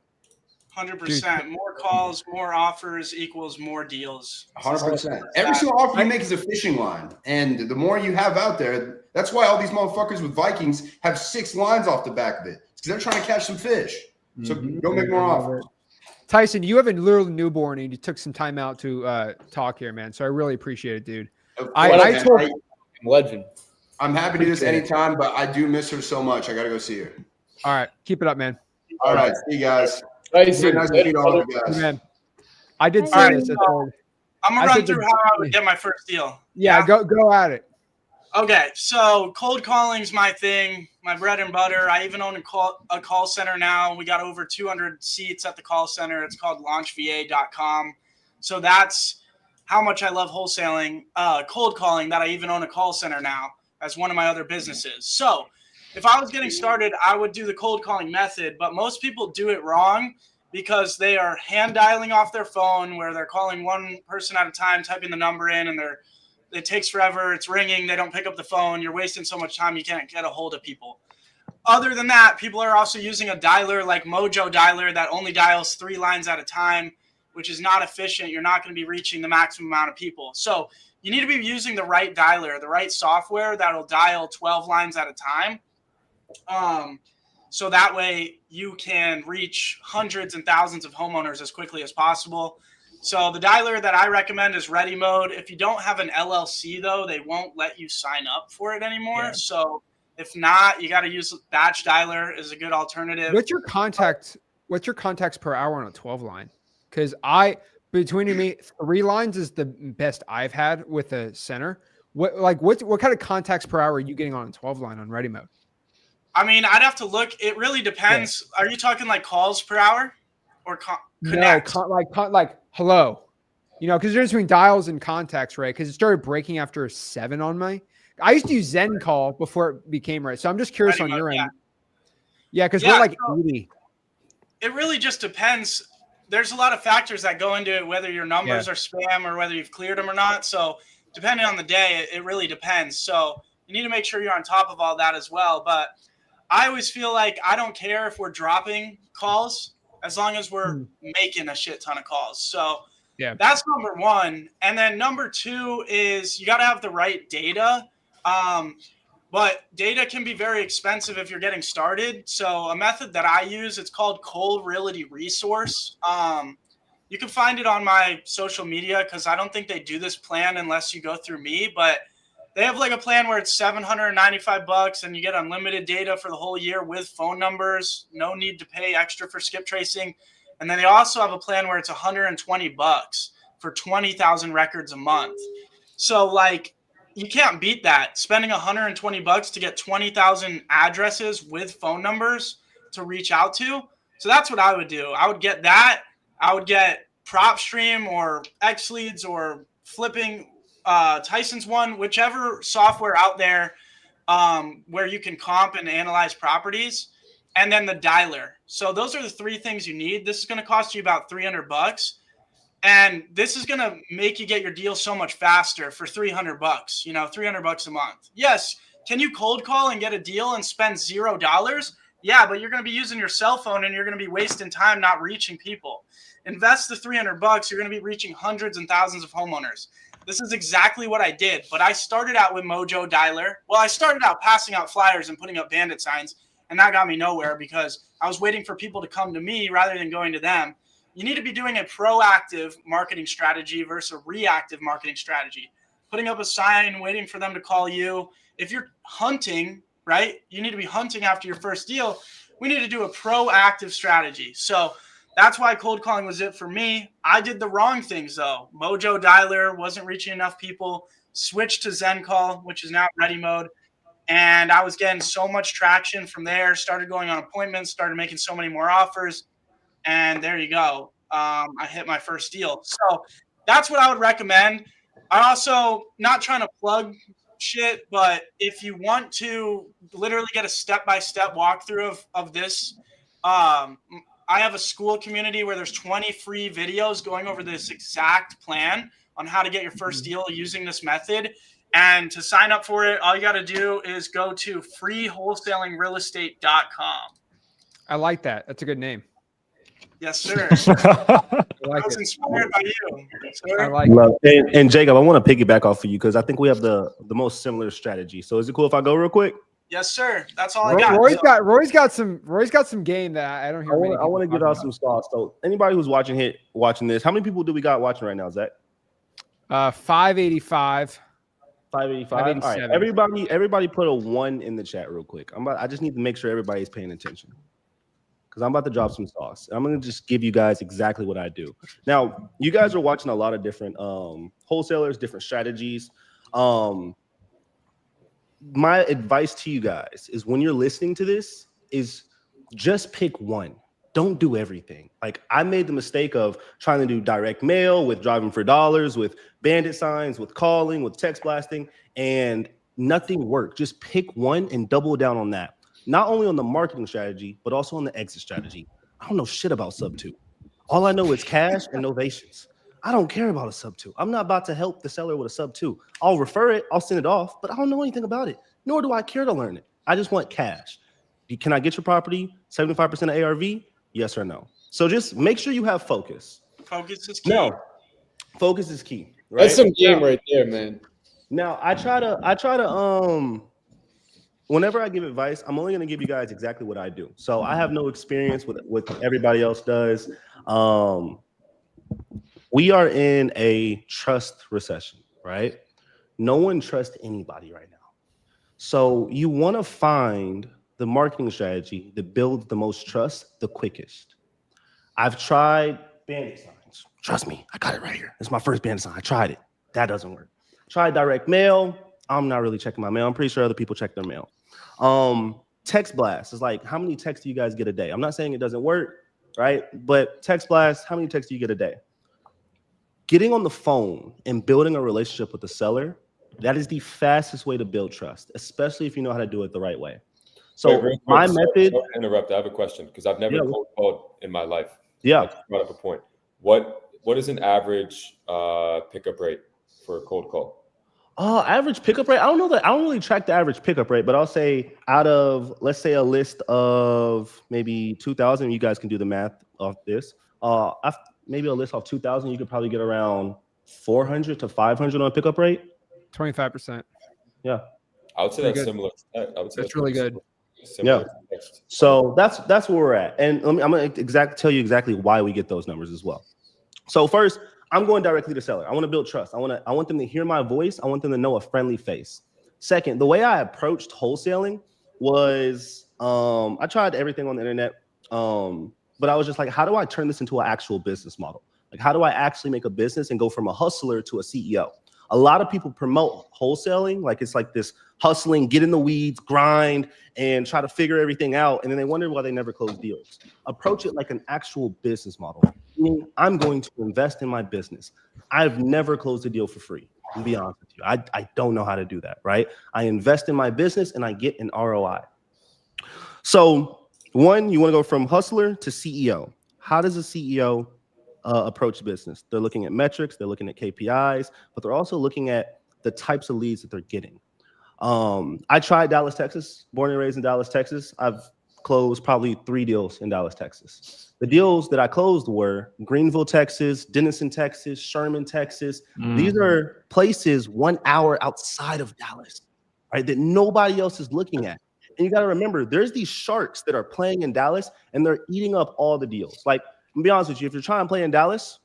100%. More calls, more offers equals more deals. 100%. Every single offer you make is a fishing line. And the more you have out there, that's why all these motherfuckers with Vikings have 6 lines off the back of it. Because they're trying to catch some fish. So go make more offers. Tyson, you have a little newborn and you took some time out to talk here, man. So I really appreciate it, dude. Legend. I'm happy to do this anytime, but I do miss her so much. I got to go see her. All right. Keep it up, man. All right. See you guys. Nice to meet all of you guys. Man, I did say this. I'm going to run through how I would get my first deal. Yeah, go at it. Okay, so cold calling's my thing, my bread and butter. I even own a call center now. We got over 200 seats at the call center. It's called launchva.com. So that's how much I love wholesaling, cold calling, that I even own a call center now as one of my other businesses. So if I was getting started, I would do the cold calling method, but most people do it wrong because they are hand dialing off their phone where they're calling one person at a time, typing the number in, and it takes forever. It's ringing. They don't pick up the phone. You're wasting so much time. You can't get a hold of people. Other than that, people are also using a dialer like Mojo Dialer that only dials 3 lines at a time, which is not efficient. You're not going to be reaching the maximum amount of people. So you need to be using the right dialer, the right software that'll dial 12 lines at a time. So that way you can reach hundreds and thousands of homeowners as quickly as possible. So the dialer that I recommend is Ready Mode. If you don't have an LLC, though, they won't let you sign up for it anymore. Yeah. So if not, you got to use Batch Dialer is a good alternative. What's your contacts per hour on a 12 line? Because between me, 3 lines is the best I've had with a center. What kind of contacts per hour are you getting on a 12 line on Ready Mode? I mean, I'd have to look. It really depends. Yeah. Are you talking like calls per hour or connect? No, like hello. You know, because there's between dials and contacts, right? Because it started breaking after a 7 on my. I used to use Zen Call before it became right. So I'm just curious on your end. Yeah, because we're like 80. It really just depends. There's a lot of factors that go into it, whether your numbers are spam or whether you've cleared them or not. So depending on the day, it really depends. So you need to make sure you're on top of all that as well. But I always feel like I don't care if we're dropping calls as long as we're making a shit ton of calls. So that's number 1. And then number 2 is you got to have the right data. But data can be very expensive if you're getting started. So a method that I use, it's called Cold Realty Resource. You can find it on my social media because I don't think they do this plan unless you go through me. But they have like a plan where it's $795 and you get unlimited data for the whole year with phone numbers. No need to pay extra for skip tracing. And then they also have a plan where it's $120 for 20,000 records a month. So like, you can't beat that. Spending $120 to get 20,000 addresses with phone numbers to reach out to. So that's what I would do. I would get that. I would get PropStream or X Leads or flipping Tyson's one, whichever software out there where you can comp and analyze properties, and then the dialer. So those are the three things you need. This is going to cost you about $300. And this is going to make you get your deal so much faster for $300, you know, $300 a month. Yes. Can you cold call and get a deal and spend $0? Yeah, but you're going to be using your cell phone and you're going to be wasting time not reaching people. Invest the $300. You're going to be reaching hundreds and thousands of homeowners. This is exactly what I did. But I started out with Mojo Dialer. Well, I started out passing out flyers and putting up bandit signs, and that got me nowhere because I was waiting for people to come to me rather than going to them. You need to be doing a proactive marketing strategy versus a reactive marketing strategy. Putting up a sign, waiting for them to call you. If you're hunting, right, you need to be hunting after your first deal. We need to do a proactive strategy. So that's why cold calling was it for me. I did the wrong things, though. Mojo Dialer wasn't reaching enough people. Switched to Zen Call, which is now ready mode. And I was getting so much traction from there. Started going on appointments, started making so many more offers. And there you go. I hit my first deal. So that's what I would recommend. I also, not trying to plug shit, but if you want to literally get a step-by-step walkthrough of this, I have a school community where there's 20 free videos going over this exact plan on how to get your first deal using this method. And to sign up for it, all you got to do is go to freewholesalingrealestate.com. I like that. That's a good name. Yes, sir. I like I was it. inspired by you, sir. I like it. And Jacob, I want to piggyback off of you because I think we have the most similar strategy. So is it cool if I go real quick? Yes, sir. That's all I got. Roy's got some game that I don't hear. I want to give out some thoughts. So anybody who's watching this, how many people do we got watching right now, Zach? 585. 585. All right, everybody put a 1 in the chat real quick. I just need to make sure everybody's paying attention because I'm about to drop some sauce. I'm going to just give you guys exactly what I do. Now, you guys are watching a lot of different wholesalers, different strategies. My advice to you guys is when you're listening to this is just pick one. Don't do everything. Like I made the mistake of trying to do direct mail with driving for dollars, with bandit signs, with calling, with text blasting, and nothing worked. Just pick one and double down on that. Not only on the marketing strategy, but also on the exit strategy. I don't know shit about sub 2. All I know is cash and novations. I don't care about a sub 2. I'm not about to help the seller with a sub 2. I'll refer it, I'll send it off, but I don't know anything about it. Nor do I care to learn it. I just want cash. Can I get your property 75% of ARV? Yes or no? So just make sure you have focus. Focus is key. No, focus is key. Right? That's some game right there, man. Now I try to whenever I give advice, I'm only going to give you guys exactly what I do. So I have no experience with what everybody else does. We are in a trust recession, right? No one trusts anybody right now. So you want to find the marketing strategy that builds the most trust the quickest. I've tried bandit signs. Trust me, I got it right here. It's my first bandit sign. I tried it. That doesn't work. Tried direct mail. I'm not really checking my mail. I'm pretty sure other people check their mail. Text blast is like, how many texts do you guys get a day? I'm not saying it doesn't work, right? But text blast, how many texts do you get a day? Getting on the phone and building a relationship with the seller, that is the fastest way to build trust, especially if you know how to do it the right way. So Wait, my method. Sorry to interrupt. I have a question because I've never cold called in my life. Yeah. I brought up a point. What is an average pickup rate for a cold call? Average pickup rate. I don't know that. I don't really track the average pickup rate, but I'll say out of, let's say, a list of maybe 2,000. You guys can do the math off this. Maybe a list of 2,000. You could probably get around 400 to 500 on a pickup rate. 25%. Yeah. I would say that's similar. I would say that's really good. Yeah. So that's where we're at. And I'm going to tell you exactly why we get those numbers as well. So first, I'm going directly to seller. I want to build trust. I want them to hear my voice. I want them to know a friendly face. Second, the way I approached wholesaling was I tried everything on the internet, but I was just like, how do I turn this into an actual business model? Like, how do I actually make a business and go from a hustler to a CEO? A lot of people promote wholesaling like it's like this hustling, get in the weeds, grind, and try to figure everything out. And then they wonder why they never close deals. Approach it like an actual business model. Meaning, I'm going to invest in my business. I've never closed a deal for free. To be honest with you, I don't know how to do that, right? I invest in my business and I get an ROI. So one, you want to go from hustler to CEO. How does a CEO approach business? They're looking at metrics, they're looking at KPIs, but they're also looking at the types of leads that they're getting. I tried Dallas, Texas, born and raised in Dallas, Texas. I've closed probably 3 deals in Dallas, Texas. The deals that I closed were Greenville, Texas, Denison, Texas, Sherman, Texas. These are places 1 hour outside of Dallas, right? That nobody else is looking at. And you got to remember, there's these sharks that are playing in Dallas and they're eating up all the deals. Like, to be honest with you, if you're trying to play in Dallas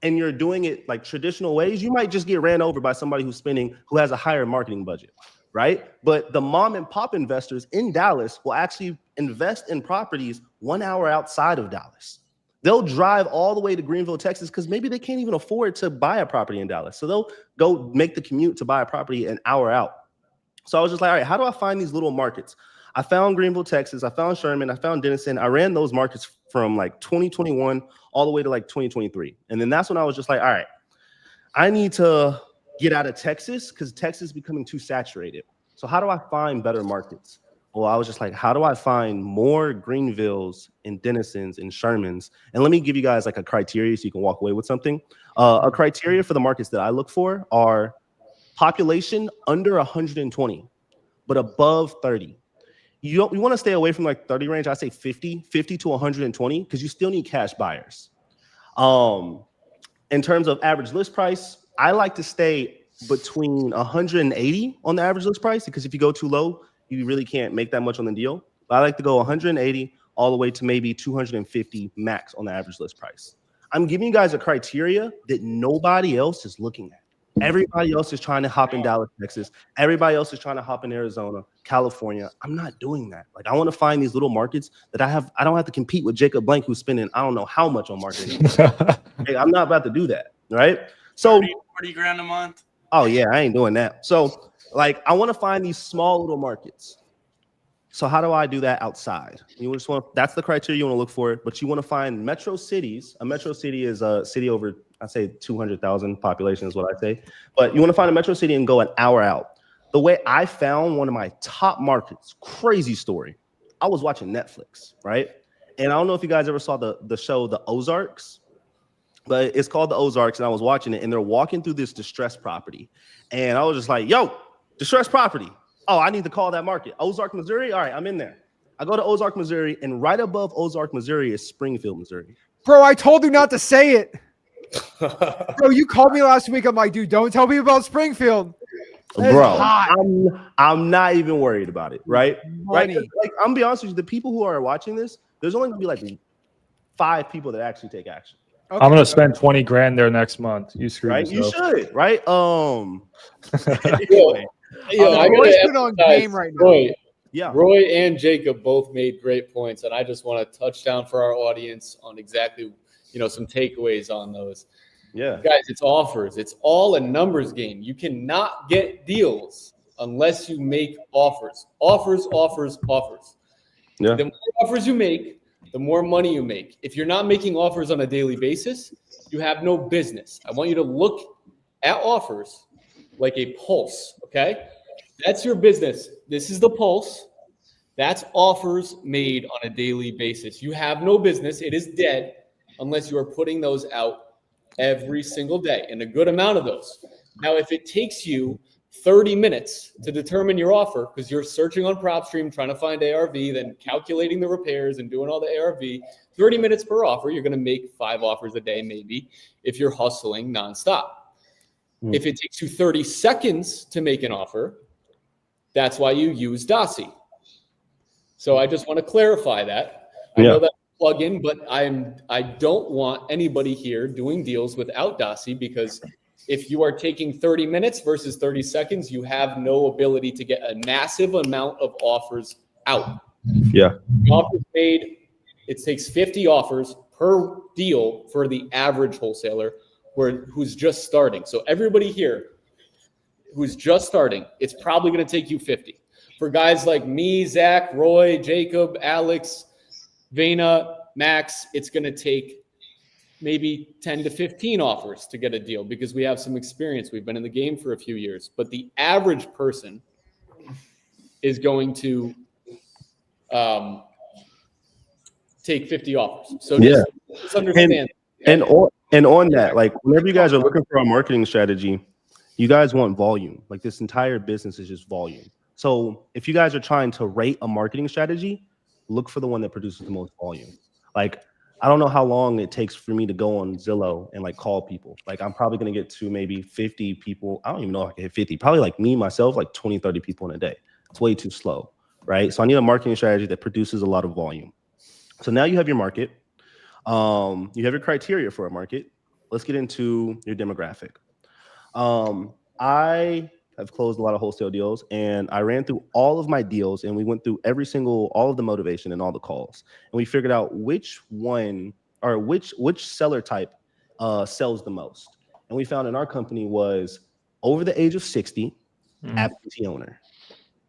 and you're doing it like traditional ways, you might just get ran over by somebody who has a higher marketing budget, right? But the mom and pop investors in Dallas will actually invest in properties 1 hour outside of Dallas. They'll drive all the way to Greenville, Texas, because maybe they can't even afford to buy a property in Dallas. So they'll go make the commute to buy a property an hour out. So I was just like, all right, how do I find these little markets? I found Greenville, Texas. I found Sherman. I found Denison. I ran those markets from like 2021 all the way to like 2023. And then that's when I was just like, all right, I need to get out of Texas because Texas is becoming too saturated. So how do I find better markets? Well, I was just like, how do I find more Greenvilles and Denisons and Shermans? And let me give you guys like a criteria so you can walk away with something. A criteria for the markets that I look for are population under 120, but above 30. You want to stay away from like 30 range. I say 50 to 120 because you still need cash buyers. In terms of average list price, I like to stay between 180 on the average list price because if you go too low, you really can't make that much on the deal. But I like to go 180 all the way to maybe 250 max on the average list price. I'm giving you guys a criteria that nobody else is looking at. Everybody else is trying to hop in Dallas, Texas. Everybody else is trying to hop in Arizona, California. I'm not doing that. Like, I want to find these little markets that I don't have to compete with Jacob Blank, who's spending I don't know how much on marketing. Hey, I'm not about to do that, right? So 40 grand a month. Oh yeah, I ain't doing that. So like, I want to find these small little markets. So how do I do that outside? That's the criteria you want to look for, but you want to find metro cities. A metro city is a city over, I say 200,000 population is what I say. But you want to find a metro city and go an hour out. The way I found one of my top markets, crazy story. I was watching Netflix, right? And I don't know if you guys ever saw the show, The Ozarks, but it's called The Ozarks, and I was watching it, and they're walking through this distressed property. And I was just like, yo, distressed property. Oh, I need to call that market. Ozark, Missouri? All right, I'm in there. I go to Ozark, Missouri, and right above Ozark, Missouri is Springfield, Missouri. Bro, I told you not to say it. Bro, you called me last week. I'm like, dude, don't tell me about Springfield. Bro, I'm not even worried about it, right? Money. Right? Like, I'm gonna be honest with you, the people who are watching this, there's only gonna be like 5 people that actually take action. Okay. I'm gonna spend 20 grand there next month. You screw right? yourself. You should, right? Anyway. I Roy's put on game right now. Roy and Jacob both made great points, and I just want to touch down for our audience on exactly, some takeaways on those. Yeah, guys, it's offers. It's all a numbers game. You cannot get deals unless you make offers. Offers. Yeah. The more offers you make, the more money you make. If you're not making offers on a daily basis, you have no business. I want you to look at offers like a pulse, okay? That's your business. This is the pulse. That's offers made on a daily basis. You have no business. It is dead unless you are putting those out every single day, and a good amount of those. Now, if it takes you 30 minutes to determine your offer because you're searching on PropStream, trying to find ARV, then calculating the repairs and doing all the ARV, 30 minutes per offer, you're going to make 5 offers a day maybe if you're hustling nonstop. If it takes you 30 seconds to make an offer, that's why you use Dossie. So I just want to clarify that. I know that plug-in, but I don't want anybody here doing deals without Dossie because if you are taking 30 minutes versus 30 seconds, you have no ability to get a massive amount of offers out. Yeah. Offers made, it takes 50 offers per deal for the average wholesaler. who's just starting. So everybody here who's just starting, it's probably going to take you 50. For guys like me, Zach, Roy, Jacob, Alex, Vayna, Max, it's going to take maybe 10 to 15 offers to get a deal because we have some experience. We've been in the game for a few years. But the average person is going to take 50 offers. So just understand. And on that, like whenever you guys are looking for a marketing strategy, you guys want volume. Like this entire business is just volume. So if you guys are trying to rate a marketing strategy, look for the one that produces the most volume. Like I don't know how long it takes for me to go on Zillow and like call people. Like I'm probably going to get to maybe 50 people. I don't even know if I can hit 50. Probably like me, myself, like 20, 30 people in a day. It's way too slow, right? So I need a marketing strategy that produces a lot of volume. So now you have your market. You have your criteria for a market. Let's get into your demographic. I have closed a lot of wholesale deals, and I ran through all of my deals, and we went through all of the motivation and all the calls, and we figured out which one or which seller type sells the most. And we found in our company was over the age of 60, absentee owner.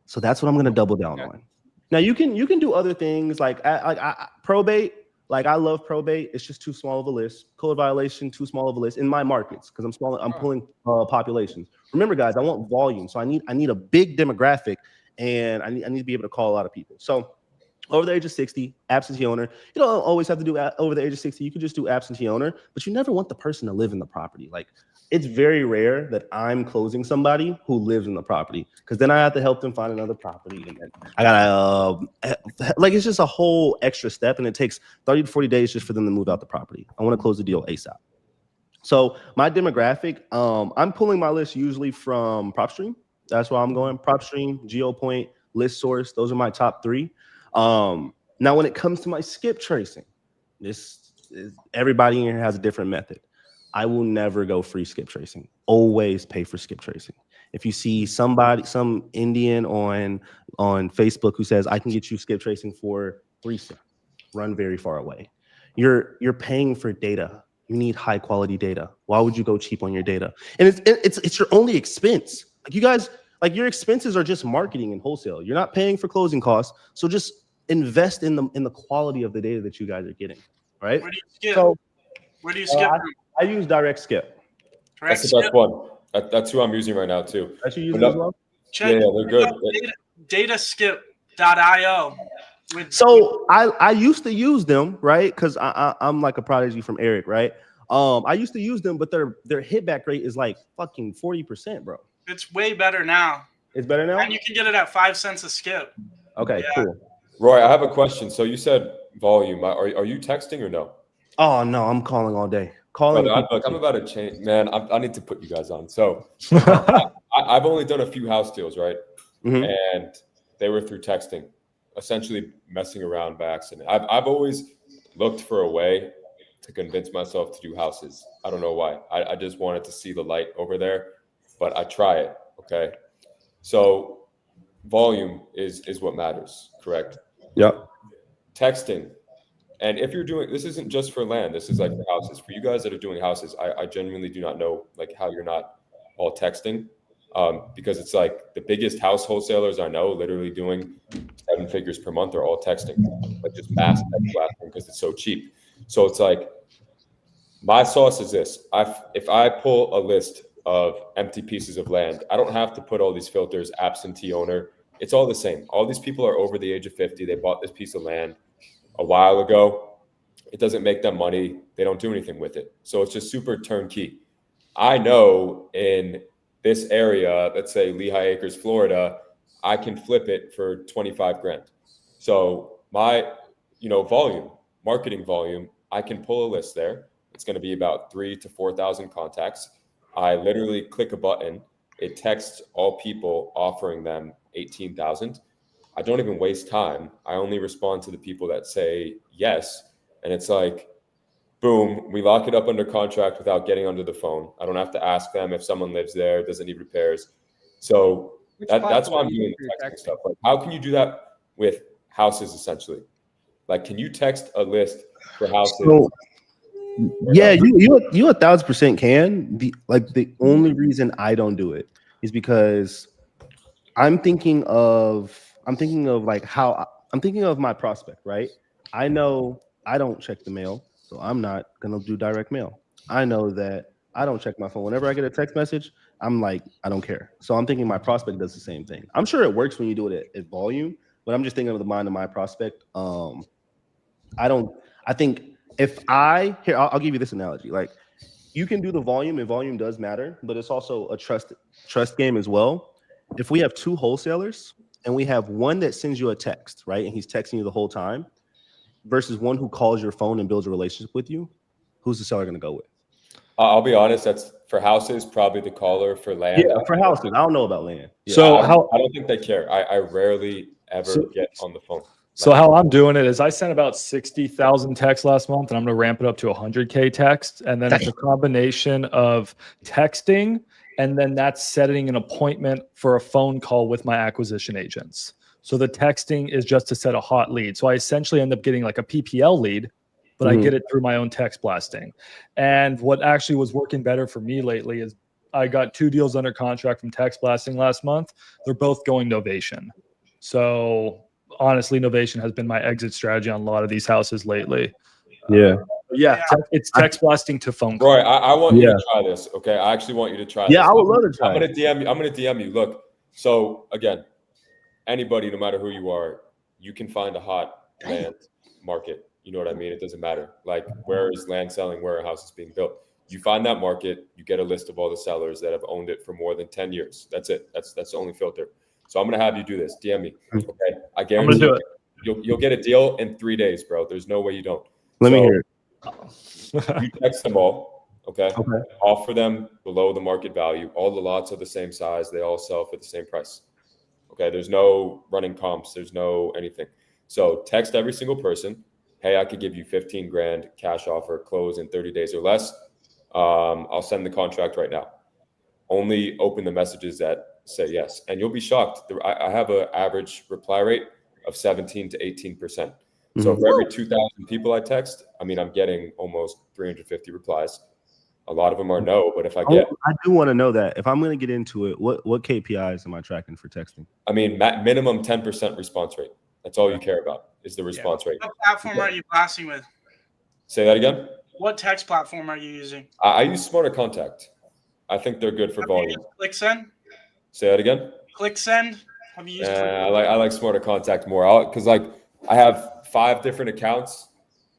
So that's what I'm going to double down on. Now you can do other things like probate. Like I love probate. It's just too small of a list. Code violation, too small of a list in my markets because I'm pulling populations. Remember, guys, I want volume, so I need a big demographic, and I need to be able to call a lot of people. So over the age of 60, absentee owner. You don't always have to do over the age of 60. You could just do absentee owner, but you never want the person to live in the property. Like it's very rare that I'm closing somebody who lives in the property because then I have to help them find another property, and then I gotta like it's just a whole extra step, and it takes 30 to 40 days just for them to move out the property. I want to close the deal ASAP. So my demographic, I'm pulling my list usually from PropStream. That's why I'm going PropStream, GeoPoint, List Source. Those are my top three. Now, when it comes to my skip tracing, everybody in here has a different method. I will never go free skip tracing. Always pay for skip tracing. If you see some Indian on Facebook who says I can get you skip tracing for 3 cents, run very far away. You're paying for data. You need high quality data. Why would you go cheap on your data? And it's your only expense. Like you guys, like your expenses are just marketing and wholesale. You're not paying for closing costs. So just invest in the quality of the data that you guys are getting. Right? Where do you skip? So, Where do you skip? I use direct skip. That's the best one. That's who I'm using right now too. That's who you use as well? Check they're good. Dataskip.io. So I used to use them, right? Because I'm like a prodigy from Eric, right? I used to use them, but their hit back rate is like fucking 40%, bro. It's way better now. It's better now? And you can get it at 5 cents a skip. Okay, Yeah. cool. Roy, I have a question. So you said volume. Are you texting or no? Oh no, I'm calling all day. Calling. I'm about to change, man. I need to put you guys on. So I've only done a few house deals, right? Mhm. And they were through texting, essentially messing around by accident. I've always looked for a way to convince myself to do houses. I don't know why. I just wanted to see the light over there, but I try it. Okay. So volume is what matters, correct? Yep. Texting. And if you're doing, this isn't just for land, this is like for houses. For you guys that are doing houses, I genuinely do not know like how you're not all texting, because it's like the biggest house wholesalers I know literally doing 7 figures per month are all texting, like just mass text blasting because it's so cheap. So it's like, my sauce is this. If I pull a list of empty pieces of land, I don't have to put all these filters, absentee owner. It's all the same. All these people are over the age of 50. They bought this piece of land a while ago. It doesn't make them money. They don't do anything with it. So it's just super turnkey. I know in this area, let's say Lehigh Acres, Florida, I can flip it for 25 grand. So my, volume, marketing volume, I can pull a list there. It's going to be about 3,000 to 4,000 contacts. I literally click a button. It texts all people offering them 18,000. I don't even waste time. I only respond to the people that say yes. And it's like, boom, we lock it up under contract without getting under the phone. I don't have to ask them if someone lives there, does it need repairs. So that's why I'm doing the texting stuff. Like, how can you do that with houses essentially? Like, can you text a list for houses Yeah, you 1,000% can. The only reason I don't do it is because I'm thinking of my prospect, right? I know I don't check the mail, so I'm not gonna do direct mail. I know that I don't check my phone. Whenever I get a text message, I'm like, I don't care. So I'm thinking my prospect does the same thing. I'm sure it works when you do it at volume, but I'm just thinking of the mind of my prospect. I think I'll give you this analogy. Like, you can do the volume, and volume does matter, but it's also a trust game as well. If we have two wholesalers and we have one that sends you a text, right, and he's texting you the whole time, versus one who calls your phone and builds a relationship with you, who's the seller going to go with? I'll be honest. That's for houses, probably the caller. For land, Yeah, for houses. I don't know about land. Yeah. So I don't think they care. I rarely ever get on the phone. So how I'm doing it is I sent about 60,000 texts last month, and I'm going to ramp it up to 100K texts. And then it's a combination of texting, and then that's setting an appointment for a phone call with my acquisition agents. So the texting is just to set a hot lead. So I essentially end up getting like a PPL lead, but I get it through my own text blasting. And what actually was working better for me lately is I got 2 deals under contract from text blasting last month. They're both going Novation. So honestly, Novation has been my exit strategy on a lot of these houses lately. It's text blasting to phone call. Roy, I want you to try this. Okay, I actually want you to try this. Yeah, I would love to try. I'm gonna DM you. Look, so again, anybody, no matter who you are, you can find a hot land market. You know what I mean? It doesn't matter. Like, where is land selling, where a house is being built. You find that market, you get a list of all the sellers that have owned it for more than 10 years. That's it. That's the only filter. So I'm gonna have you do this. DM me. Okay. I guarantee do it. You'll get a deal in 3 days, bro. There's no way you don't. Let me hear it. You text them all. Okay. Offer them below the market value. All the lots are the same size. They all sell for the same price. Okay. There's no running comps. There's no anything. So text every single person. Hey, I could give you 15 grand cash offer, close in 30 days or less. I'll send the contract right now. Only open the messages that say yes, and you'll be shocked. I have an average reply rate of 17 to 18%. So for every 2,000 people I text, I'm getting almost 350 replies. A lot of them are no, but if I do want to know that. If I'm going to get into it, what KPIs am I tracking for texting? Minimum 10% response rate. That's all you care about is the response rate. What platform are you blasting with? Say that again. What text platform are you using? I use Smarter Contact. I think they're good for volume. ClickSend? Say that again. ClickSend? Have you used I like Smarter Contact more because I have 5 different accounts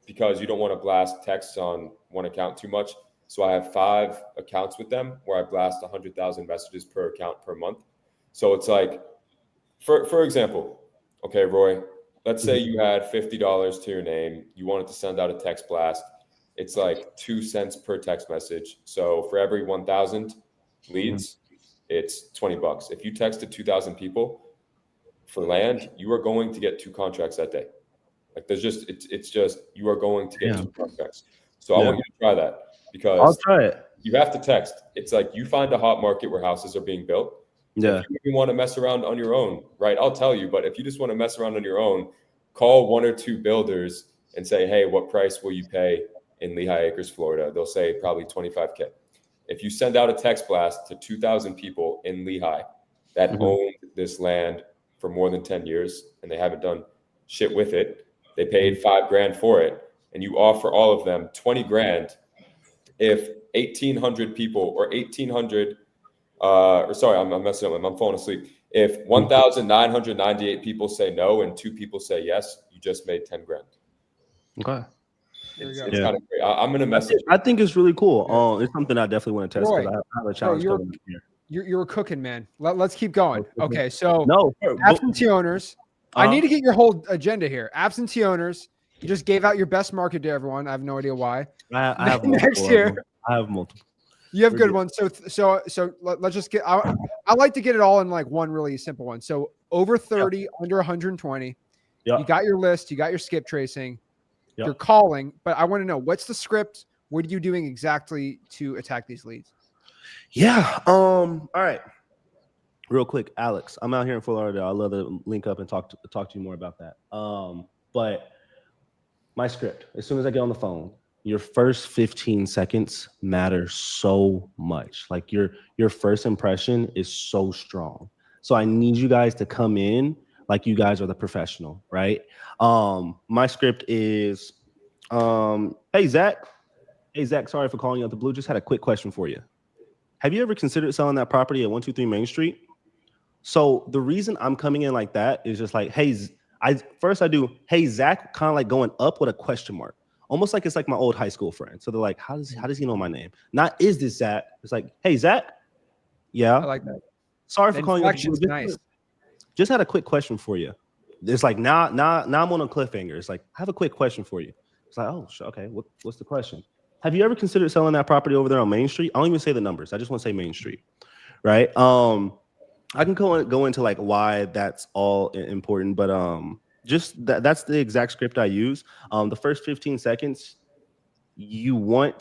because you don't want to blast texts on one account too much. So I have 5 accounts with them where I blast 100,000 messages per account per month. So it's like, for example, okay, Roy, let's say you had $50 to your name. You wanted to send out a text blast. It's like 2 cents per text message. So for every 1,000 leads, it's $20. If you texted 2,000 people for land, you are going to get 2 contracts that day. Like it's just you are going to get 2 contracts. So I want you to try that because I'll try it. You have to text. It's like you find a hot market where houses are being built. Yeah. If you want to mess around on your own, right? I'll tell you, but if you just want to mess around on your own, call 1 or 2 builders and say, hey, what price will you pay in Lehigh Acres, Florida? They'll say probably $25K. If you send out a text blast to 2,000 people in Lehigh that own this land for more than 10 years and they haven't done shit with it, they paid $5 grand for it, and you offer all of them 20 grand. If 1,800 people or 1,800, I'm messing up. I'm falling asleep. If 1,998 people say no and 2 people say yes, you just made 10 grand. Okay. It's kind of great. I'm going to message. I think it's really cool. It's something I definitely want to test. Roy, I have a challenge coming here. You're cooking, man. Let's keep going. Okay, so absentee owners. I need to get your whole agenda here. Absentee owners. You just gave out your best market to everyone. I have no idea why. I have next year. I have multiple. You have good ones. So let's just get. I like to get it all in like one really simple one. So over 30, under 120. You got your list. You got your skip tracing. You're calling, but I want to know what's the script. What are you doing exactly to attack these leads? Yeah. All right. Real quick, Alex. I'm out here in Florida. I'd love to link up and talk to you more about that. But my script. As soon as I get on the phone, your first 15 seconds matter so much. Like your first impression is so strong. So I need you guys to come in like you guys are the professional, right? My script is, hey Zach, sorry for calling you out the blue. Just had a quick question for you. Have you ever considered selling that property at 123 Main Street? So the reason I'm coming in like that is just like, hey, I do, hey Zach, kind of like going up with a question mark, almost like it's like my old high school friend. So they're like, how does he know my name? Not is this Zach? It's like, hey Zach, yeah. I like that. Sorry for calling you. Nice. Just had a quick question for you. It's like now I'm on a cliffhanger. It's like, I have a quick question for you. It's like, oh, okay. What's the question? Have you ever considered selling that property over there on Main Street? I don't even say the numbers. I just want to say Main Street, right? I can go into like why that's all important, but just that's the exact script I use. The first 15 seconds, your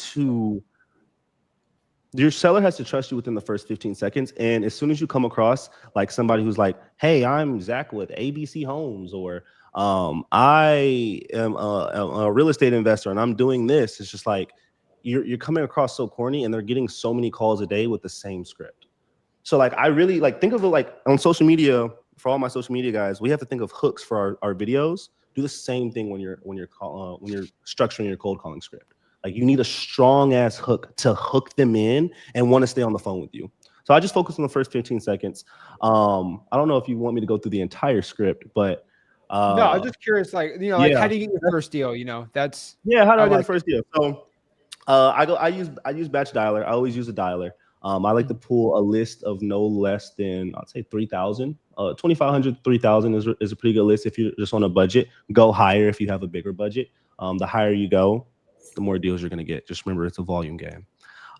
seller has to trust you within the first 15 seconds. And as soon as you come across like somebody who's like, hey, I'm Zach with ABC Homes, or I am a real estate investor and I'm doing this, it's just like you're coming across so corny, and they're getting so many calls a day with the same script. So like I really like think of it like on social media. For all my social media guys, we have to think of hooks for our videos. Do the same thing when you're structuring your cold calling script. Like you need a strong ass hook to hook them in and want to stay on the phone with you. So I just focus on the first 15 seconds. I don't know if you want me to go through the entire script, but no, I'm just curious, like, you know, like how do you get your first deal? You know, that's how do I get the first deal? So I use batch dialer. I always use a dialer. I like to pull a list of no less than, I'd say 3,000. 2,500, 3,000 is a pretty good list if you're just on a budget. Go higher if you have a bigger budget. The higher you go, the more deals you're going to get. Just remember, it's a volume game.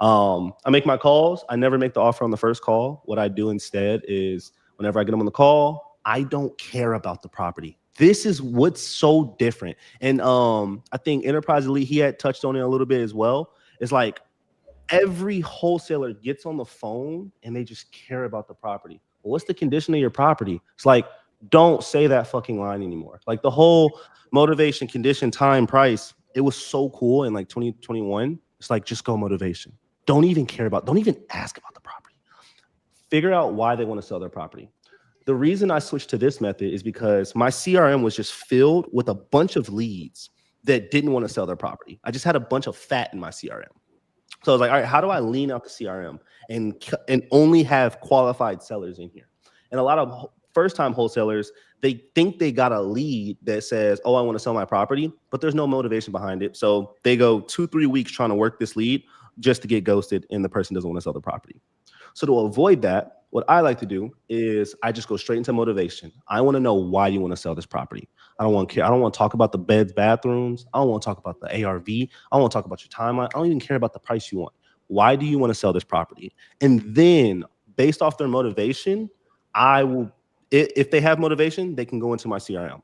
I make my calls. I never make the offer on the first call. What I do instead is whenever I get them on the call, I don't care about the property. This is what's so different. And I think Enterprise Elite, he had touched on it a little bit as well. It's like every wholesaler gets on the phone and they just care about the property. Well, what's the condition of your property? It's like, don't say that fucking line anymore. Like the whole motivation, condition, time, price, it was so cool in like 2021. It's like, just go motivation. Don't even ask about the property. Figure out why they want to sell their property. The reason I switched to this method is because my CRM was just filled with a bunch of leads that didn't want to sell their property. I just had a bunch of fat in my CRM. So I was like, all right, how do I lean out the CRM and only have qualified sellers in here? And a lot of first-time wholesalers, they think they got a lead that says, oh, I want to sell my property, but there's no motivation behind it. So they go 2-3 weeks trying to work this lead just to get ghosted, and the person doesn't want to sell the property. So to avoid that, what I like to do is I just go straight into motivation. I want to know why you want to sell this property. I don't want to talk about the beds, bathrooms. I don't want to talk about the ARV. I don't want to talk about your timeline. I don't even care about the price you want. Why do you want to sell this property? And then based off their motivation, I will, if they have motivation, they can go into my CRM.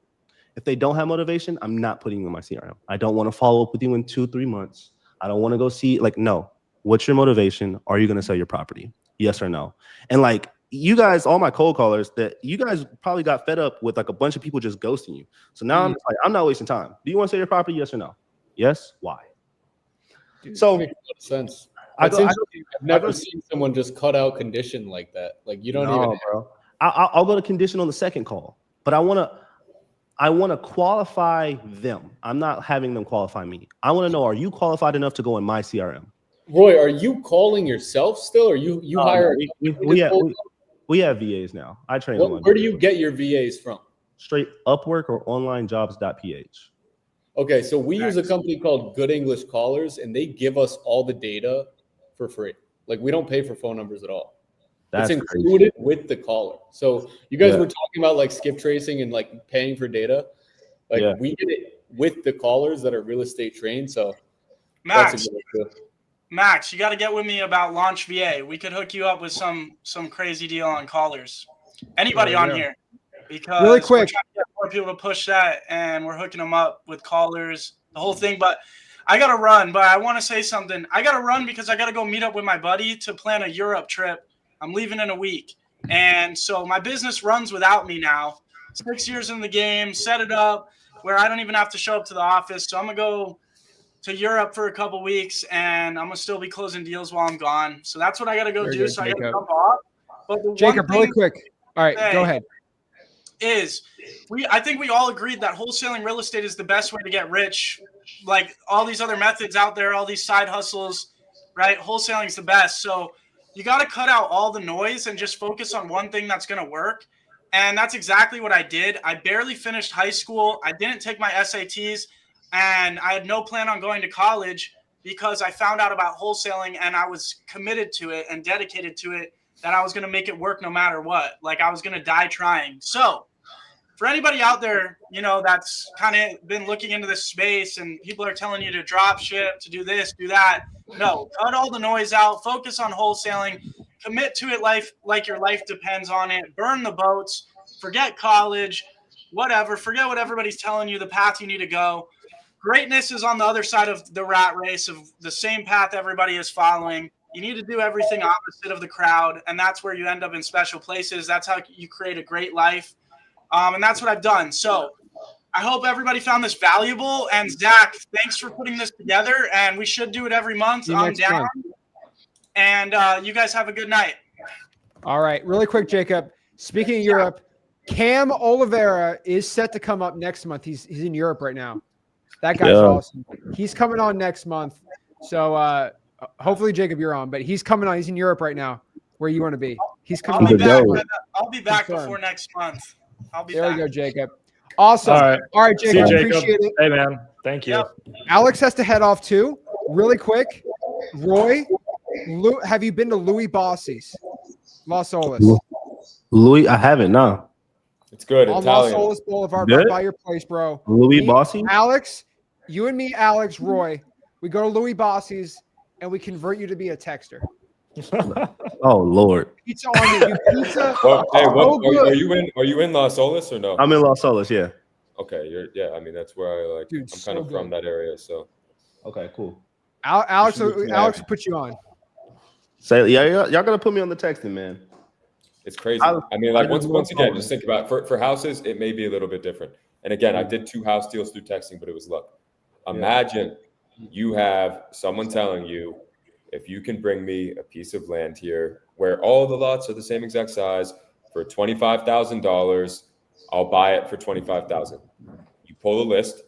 If they don't have motivation, I'm not putting you in my CRM. I don't want to follow up with you in 2-3 months. I don't want to go see, like, no. What's your motivation? Are you going to sell your property? Yes or no? And like you guys, all my cold callers, that you guys probably got fed up with like a bunch of people just ghosting you. So now I'm just like, I'm not wasting time. Do you want to sell your property? Yes or no? Yes. Why? Dude, so that makes a lot of sense. I've never seen someone just cut out condition like that. Like you don't even. Bro. I'll go to condition on the second call, but I want to qualify them. I'm not having them qualify me. I want to know, are you qualified enough to go in my CRM? Roy, are you calling yourself still, or you hire? We have VAs now. I train them. Where do you get your VAs from? Straight Upwork or onlinejobs.ph. Okay, so we use a company called Good English Callers, and they give us all the data for free. Like we don't pay for phone numbers at all. It's included with the caller. So you guys were talking about like skip tracing and like paying for data. Like we get it with the callers that are real estate trained. So Max, you got to get with me about Launch VA. We could hook you up with some crazy deal on callers. Anybody on here? Because really quick, we're trying to get more people to push that, and we're hooking them up with callers, the whole thing. But I got to run. But I want to say something. I got to run because I got to go meet up with my buddy to plan a Europe trip. I'm leaving in a week. And so my business runs without me now. 6 years in the game, set it up where I don't even have to show up to the office. So I'm going to go to Europe for a couple weeks, and I'm gonna still be closing deals while I'm gone. So that's what I got to go Very do. good, So I got to Jacob. jump off. But the Jacob, one really thing quick. All right, go ahead. I think we all agreed that wholesaling real estate is the best way to get rich. Like all these other methods out there, all these side hustles, right? Wholesaling is the best. So you got to cut out all the noise and just focus on one thing that's going to work. And that's exactly what I did. I barely finished high school. I didn't take my SATs, and I had no plan on going to college because I found out about wholesaling and I was committed to it and dedicated to it, that I was going to make it work no matter what. Like I was going to die trying. So for anybody out there, that's kind of been looking into this space and people are telling you to drop ship, to do this, do that. No, cut all the noise out, focus on wholesaling, commit to it like your life depends on it, burn the boats, forget college, whatever, forget what everybody's telling you, the path you need to go. Greatness is on the other side of the rat race of the same path everybody is following. You need to do everything opposite of the crowd, and that's where you end up in special places. That's how you create a great life. And that's what I've done. So I hope everybody found this valuable. And Zach, thanks for putting this together. And we should do it every month. I'm down. And you guys have a good night. All right. Really quick, Jacob. Speaking of Europe, Cam Oliveira is set to come up next month. He's in Europe right now. That guy's awesome. He's coming on next month. So hopefully, Jacob, you're on. But he's coming on. He's in Europe right now, where you want to be. He's coming on. I'll be back before next month. I'll be there back. We go, Jacob. Awesome. All right, Jacob. See you, Jacob. Appreciate it. Hey, man. Thank you. Yep. Alex has to head off too. Really quick. Roy, have you been to Louis Bossi's? Los Olas. Louis, I haven't, no. It's good. On Italian. Los Olas Boulevard, Good? right by your place, bro. Louis Bossy? Alex, you and me, Alex, Roy, we go to Louis Bossi's and we convert you to be a texter. Oh Lord. Pizza on you. Pizza. Well, hey, good. are you in Los Olas or no? I'm in Los Olas, yeah. Okay, I mean that's where I like. Dude, I'm so kind of from that area, so. Okay, cool. Alex will put you on. Say, y'all gonna put me on the texting, man. It's crazy. I mean, like once again, just think about it. For houses, it may be a little bit different. And again, I did 2 house deals through texting, but it was luck. Imagine you have someone telling you, if you can bring me a piece of land here where all the lots are the same exact size for $25,000, I'll buy it for $25,000. You pull the list,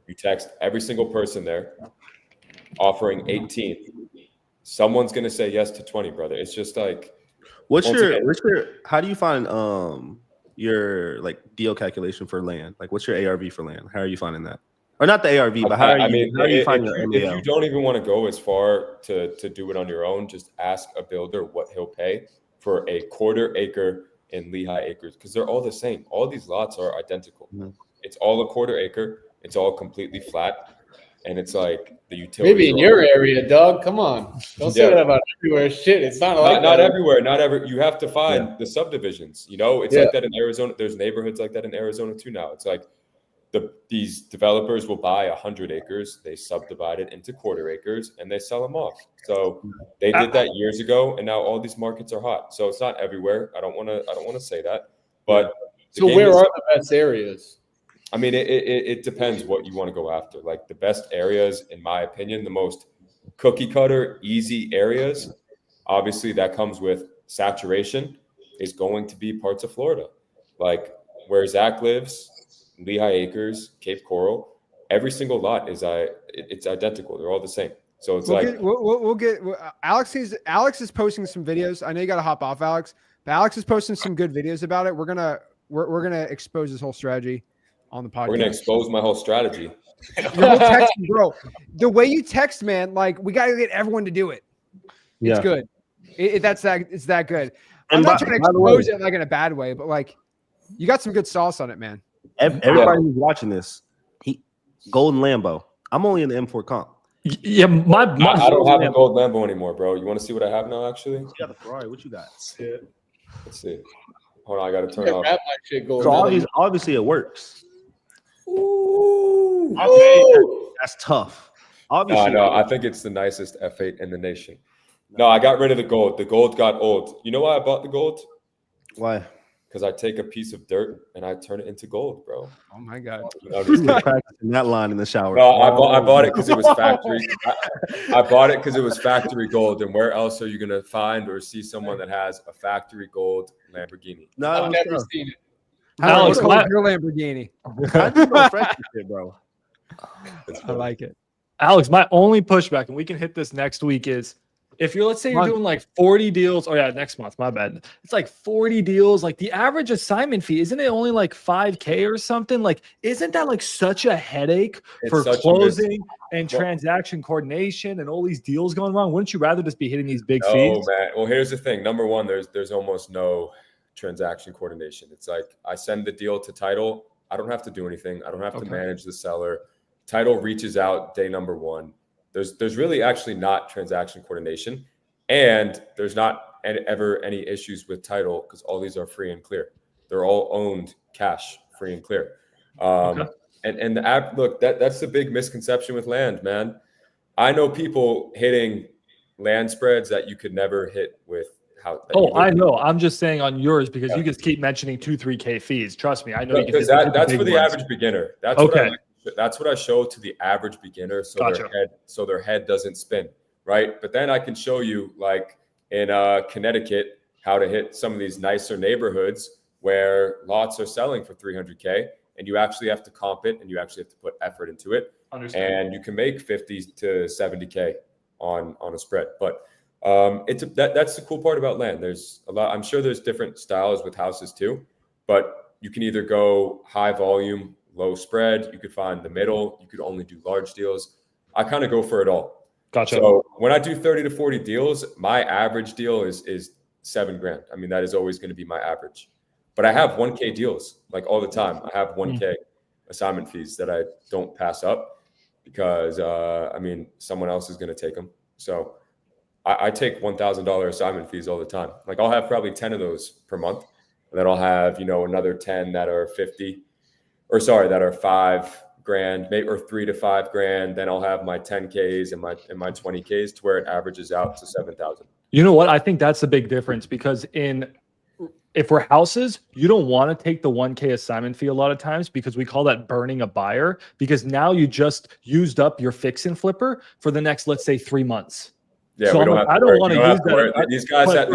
you text every single person there, offering 18. Someone's gonna say yes to 20, brother. It's just like, how do you find your like deal calculation for land? Like what's your ARV for land? How are you finding that? Or not the ARV, but how are you finding your MAO? If you don't even want to go as far to do it on your own, just ask a builder what he'll pay for a quarter acre in Lehigh Acres, because they're all the same. All these lots are identical. Mm-hmm. It's all a quarter acre. It's all completely flat. And it's like the utility. Maybe in your area, Doug. Come on. Don't say that about everywhere. Shit, it's not like not everywhere. Not every. You have to find the subdivisions. It's like that in Arizona. There's neighborhoods like that in Arizona too now. It's like these developers will buy 100 acres, they subdivide it into quarter acres, and they sell them off. So they did that years ago, and now all these markets are hot. So it's not everywhere. I don't want to say that, but so where are the best areas? I mean, it depends what you want to go after. Like the best areas, in my opinion, the most cookie cutter, easy areas, obviously that comes with saturation, is going to be parts of Florida, like where Zach lives. Lehigh Acres, Cape Coral, every single lot it's identical. They're all the same. So it's we'll get Alex is posting some videos. I know you got to hop off, Alex, but Alex is posting some good videos about it. We're gonna expose this whole strategy on the podcast. We're gonna expose my whole strategy. Your whole texting, bro. The way you text, man, like we gotta get everyone to do it. It's good. It's that good. I'm not trying to expose it like in a bad way, but like you got some good sauce on it, man. Everybody who's watching this, Golden Lambo. I'm only in the M4 comp. Yeah, I don't have a gold Lambo anymore, bro. You want to see what I have now? Actually, you got the Ferrari. What you got? Let's see. Hold on, I got to turn off. So obviously it works. Ooh. Okay, that's tough. Obviously, no, I think it's the nicest F8 in the nation. No, I got rid of the gold. The gold got old. You know why I bought the gold? Why? Because I take a piece of dirt and I turn it into gold, bro. Oh my God. I'm just kidding. Practicing that line in the shower. No, I bought it because it was factory. I bought it because it was factory gold. And where else are you gonna find or see someone that has a factory gold Lamborghini? No, I've never seen it. Alex, What's your Lamborghini? bro. I like it. Alex, my only pushback, and we can hit this next week, is if you're, let's say you're doing like 40 deals. Oh yeah, next month, my bad. It's like 40 deals. Like the average assignment fee, isn't it only like 5K or something? Like, isn't that like such a headache for closing and transaction coordination and all these deals going wrong? Wouldn't you rather just be hitting these big fees? Oh man. Well, here's the thing. Number one, there's almost no transaction coordination. It's like I send the deal to title. I don't have to do anything. I don't have to manage the seller. Title reaches out day number one. There's really actually not transaction coordination, and there's not ever any issues with title because all these are free and clear. They're all owned cash, free and clear. And the app, look, that's the big misconception with land, man. I know people hitting land spreads that you could never hit with how. I know. I'm just saying on yours because you just keep mentioning 2-3K fees. Trust me, I know. Because that's for the average beginner. That's okay. That's what I show to the average beginner, so their head doesn't spin, right? But then I can show you, like in Connecticut, how to hit some of these nicer neighborhoods where lots are selling for 300K, and you actually have to comp it, and you actually have to put effort into it, and you can make 50 to 70K on a spread. But that's the cool part about land. There's a lot. I'm sure there's different styles with houses too, but you can either go high volume, low spread. You could find the middle. You could only do large deals. I kind of go for it all. Gotcha. So when I do 30 to 40 deals, my average deal is $7,000. I mean, that is always going to be my average. But I have 1K deals like all the time. I have 1K assignment fees that I don't pass up because I mean, someone else is going to take them. So I take $1,000 assignment fees all the time. Like I'll have probably 10 of those per month, and then I'll have another 10 that are that are $5,000, maybe, or $3,000 to $5,000. Then I'll have my 10Ks and my 20Ks to where it averages out to 7,000. You know what? I think that's the big difference because if we're houses, you don't want to take the 1K assignment fee a lot of times because we call that burning a buyer, because now you just used up your fix and flipper for the next, let's say, 3 months. Yeah, so I don't want to use that. These guys have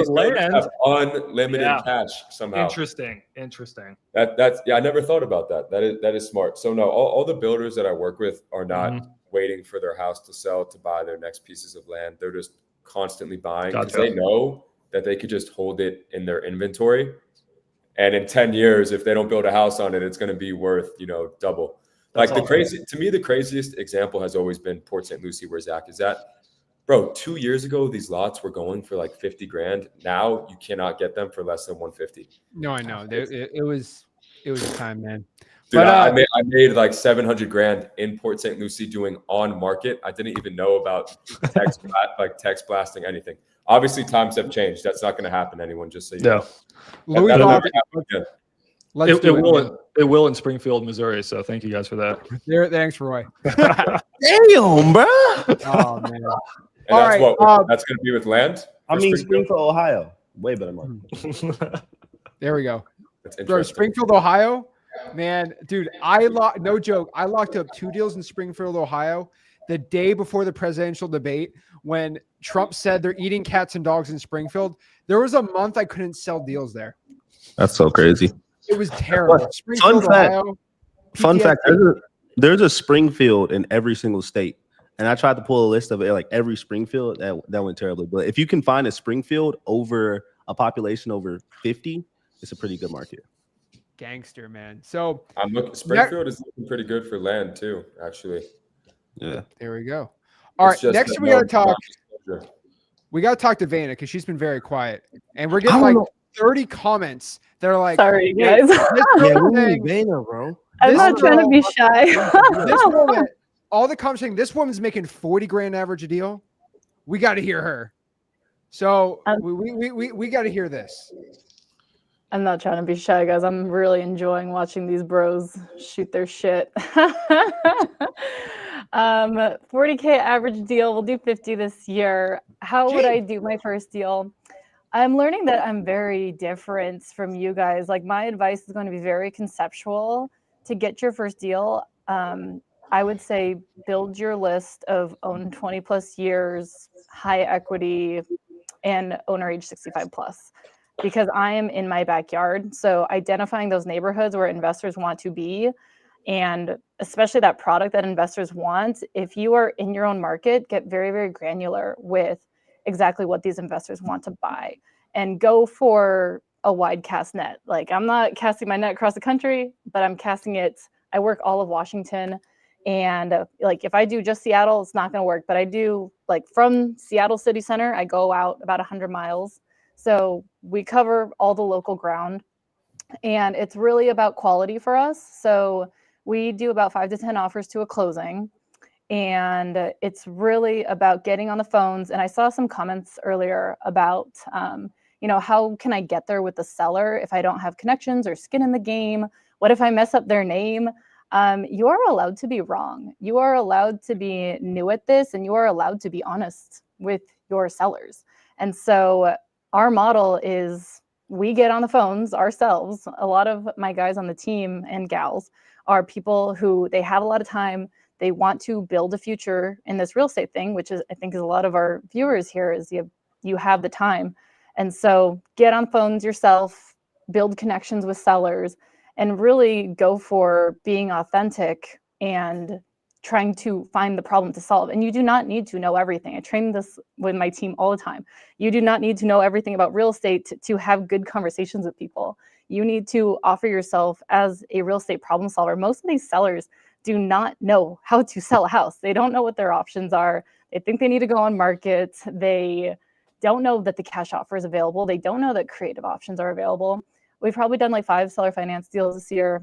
unlimited cash somehow. Interesting. That's I never thought about that. That is smart. So no, all the builders that I work with are not waiting for their house to sell to buy their next pieces of land. They're just constantly buying because they know that they could just hold it in their inventory, and in 10 years, if they don't build a house on it, it's going to be worth double. Like the craziest example has always been Port St. Lucie, where Zach is at. Bro, 2 years ago, these lots were going for like $50,000. Now you cannot get them for less than $150,000. No, I know. It was a time, man. Dude, but, I made like $700,000 in Port St. Lucie doing on market. I didn't even know about text blasting anything. Obviously, times have changed. That's not going to happen, anyone. Just so you know. It will in Springfield, Missouri. So thank you guys for that. Thanks, Roy. Damn, bro. Oh man. And that's going to be with land? I mean, Springfield, Ohio. Way better market. There we go. That's interesting. Bro, Springfield, Ohio. Man, dude, no joke. I locked up 2 deals in Springfield, Ohio the day before the presidential debate when Trump said they're eating cats and dogs in Springfield. There was a month I couldn't sell deals there. That's so crazy. It was terrible. Springfield, Ohio. Fun fact. There's a Springfield in every single state. And I tried to pull a list of it, like every Springfield, that went terribly. But if you can find a Springfield over a population over 50, it's a pretty good market. Gangster, man. So I'm looking. Springfield is looking pretty good for land too, actually. Yeah. There we go. All right. Next, we got to talk. We got to talk to Vayna because she's been very quiet, and we're getting like 30 comments that are like, "Sorry, guys." Vayna, bro. I'm not trying to be shy. This woman. All the comments saying this woman's making $40,000 average a deal. We got to hear her. So we got to hear this. I'm not trying to be shy, guys. I'm really enjoying watching these bros shoot their shit. 40K average deal. We'll do 50 this year. How would I do my first deal? I'm learning that I'm very different from you guys. Like my advice is going to be very conceptual. To get your first deal, I would say build your list of own 20 plus years, high equity, and owner age 65 plus. Because I am in my backyard. So identifying those neighborhoods where investors want to be, and especially that product that investors want, if you are in your own market, get very, very granular with exactly what these investors want to buy and go for a wide cast net. Like I'm not casting my net across the country, but I'm casting it. I work all of Washington. And like if I do just Seattle, it's not going to work. But I do like from Seattle City Center, I go out about 100 miles. So we cover all the local ground. And it's really about quality for us. So we do about 5 to 10 offers to a closing. And it's really about getting on the phones. And I saw some comments earlier about, how can I get there with the seller if I don't have connections or skin in the game? What if I mess up their name? You are allowed to be wrong. You are allowed to be new at this, and you are allowed to be honest with your sellers. And so our model is we get on the phones ourselves. A lot of my guys on the team and gals are people who they have a lot of time. They want to build a future in this real estate thing, which is, I think, is a lot of our viewers here is you have the time. And so get on phones yourself, build connections with sellers, and really go for being authentic and trying to find the problem to solve. And you do not need to know everything. I train this with my team all the time. You do not need to know everything about real estate to have good conversations with people. You need to offer yourself as a real estate problem solver. Most of these sellers do not know how to sell a house. They don't know what their options are. They think they need to go on market. They don't know that the cash offer is available. They don't know that creative options are available. We've probably done like 5 seller finance deals this year.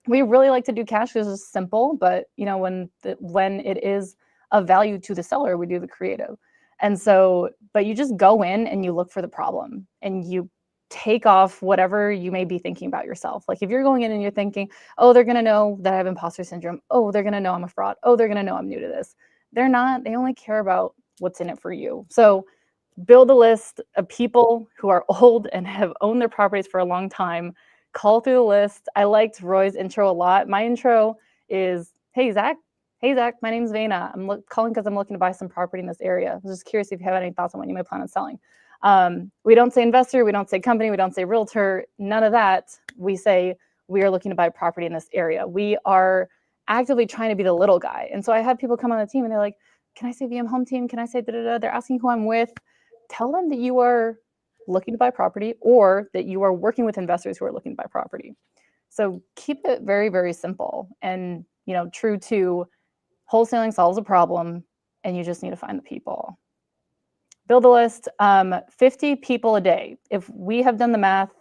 We really like to do cash because it's simple, but when it is of value to the seller, we do the creative. And so, but you just go in and you look for the problem and you take off whatever you may be thinking about yourself. Like if you're going in and you're thinking, oh, they're going to know that I have imposter syndrome. Oh, they're going to know I'm a fraud. Oh, they're going to know I'm new to this. They're not. They only care about what's in it for you. So build a list of people who are old and have owned their properties for a long time. Call through the list. I liked Roy's intro a lot. My intro is, hey, Zach. Hey, Zach, my name's Vayna. I'm calling because I'm looking to buy some property in this area. I was just curious if you have any thoughts on what you might plan on selling. We don't say investor. We don't say company. We don't say realtor. None of that. We say we are looking to buy property in this area. We are actively trying to be the little guy. And so I have people come on the team and they're like, can I say VM Home Team? Can I say da-da-da? They're asking who I'm with. Tell them that you are looking to buy property or that you are working with investors who are looking to buy property. So keep it very, very simple and, true to wholesaling solves a problem and you just need to find the people. Build a list, 50 people a day. If we have done the math,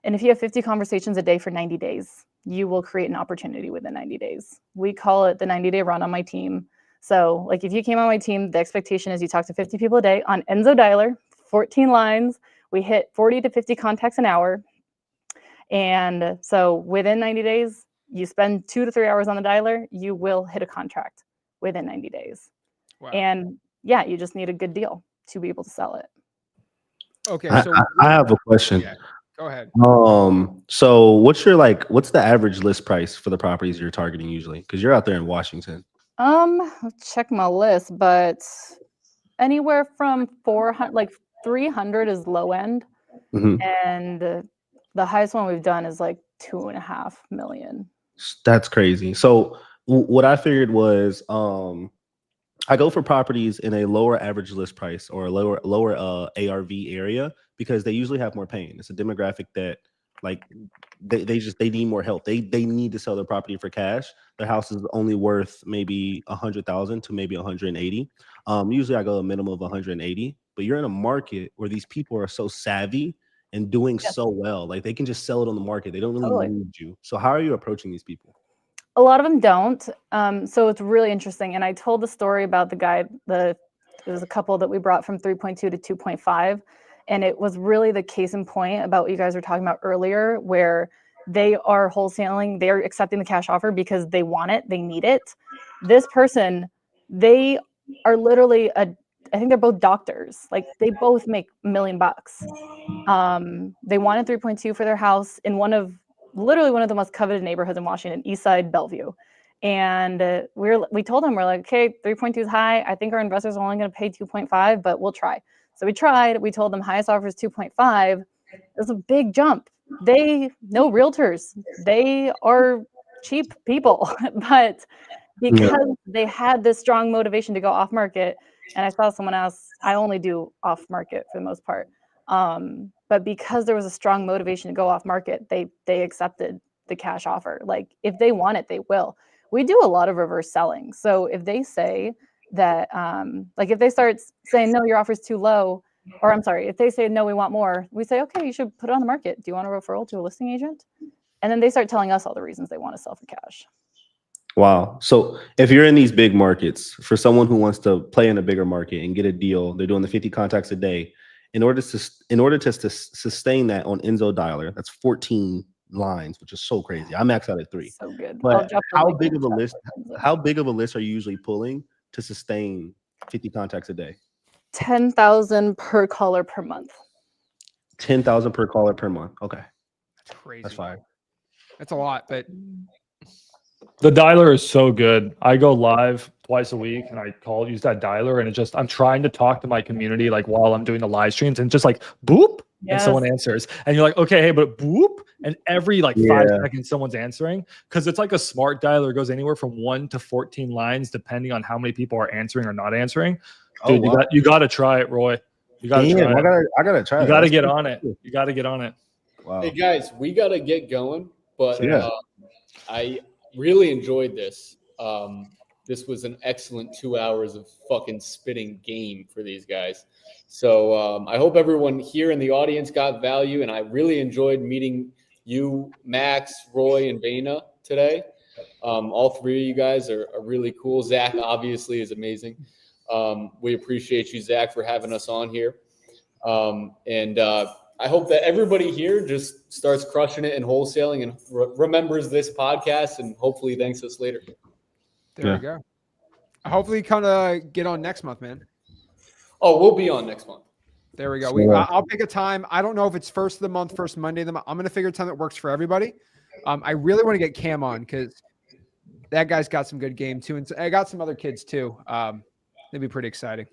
and if you have 50 conversations a day for 90 days, you will create an opportunity within 90 days. We call it the 90-day run on my team. So like if you came on my team, the expectation is you talk to 50 people a day on Enzo Dialer, 14 lines. We hit 40 to 50 contacts an hour. And so within 90 days, you spend 2 to 3 hours on the dialer, you will hit a contract within 90 days. Wow. And yeah, you just need a good deal to be able to sell it. Okay. So I have a question. Yeah, go ahead. So what's the average list price for the properties you're targeting usually? Because you're out there in Washington. I'll check my list, but anywhere from 400, like 300 is low end. Mm-hmm. And the highest one we've done is like 2.5 million. That's crazy. So what I figured was, I go for properties in a lower average list price or a lower ARV area because they usually have more pain. It's a demographic that like they need more help. They need to sell their property for cash. Their house is only worth maybe 100,000 to maybe 180. Usually I go a minimum of 180. But you're in a market where these people are so savvy and doing so well, like they can just sell it on the market. They don't really need you. So how are you approaching these people? A lot of them don't. So it's really interesting. And I told the story about the guy, there was a couple that we brought from 3.2 to 2.5. And it was really the case in point about what you guys were talking about earlier, where they are wholesaling, they're accepting the cash offer because they want it, they need it. This person, they are literally I think they're both doctors. Like they both make $1 million. They wanted 3.2 for their house in literally one of the most coveted neighborhoods in Washington, Eastside Bellevue. And we told them, we're like, okay, 3.2 is high. I think our investors are only going to pay 2.5, but we'll try. So we tried. We told them highest offer is 2.5. It was a big jump. They know realtors. They are cheap people, but because they had this strong motivation to go off market, and I saw someone else, I only do off market for the most part. But because there was a strong motivation to go off market, they accepted the cash offer. Like if they want it, they will. We do a lot of reverse selling. So if they say that, like if they start saying, no, your offer is too low, or I'm sorry, if they say, no, we want more, we say, okay, you should put it on the market. Do you want a referral to a listing agent? And then they start telling us all the reasons they want to sell for cash. Wow. So if you're in these big markets, for someone who wants to play in a bigger market and get a deal, they're doing the 50 contacts a day. In order to sustain that on Enzo Dialer, that's 14 lines, which is so crazy. I max out at 3. So good. But how big of a list are you usually pulling to sustain 50 contacts a day? 10,000 per caller per month. 10,000 per caller per month. Okay. That's crazy. That's fine. That's a lot, but The dialer is so good. I go live twice a week and I use that dialer, and I'm trying to talk to my community like while I'm doing the live streams, and just like boop, and someone answers. And you're like, okay, hey, but boop. And every 5 seconds someone's answering, because it's like a smart dialer. It goes anywhere from 1 to 14 lines, depending on how many people are answering or not answering. Dude, you got to try it, Roy. You got to try it. I gotta try it. You got to get on it. You got to get on it. Wow. Hey guys, we got to get going, but I really enjoyed this. This was an excellent 2 hours of fucking spitting game for these guys. So I hope everyone here in the audience got value, and I really enjoyed meeting you, Max, Roy, and Vayna today. All three of you guys are really cool. Zach obviously is amazing. We appreciate you, Zach, for having us on here. I hope that everybody here just starts crushing it in wholesaling and remembers this podcast, and hopefully thanks us later. There we go. Hopefully kind of get on next month, man. Oh, we'll be on next month. There we go. I'll pick a time. I don't know if it's first of the month, first Monday of the month. I'm going to figure a time that works for everybody. I really want to get Cam on because that guy's got some good game too. And I got some other kids too. It'd be pretty exciting.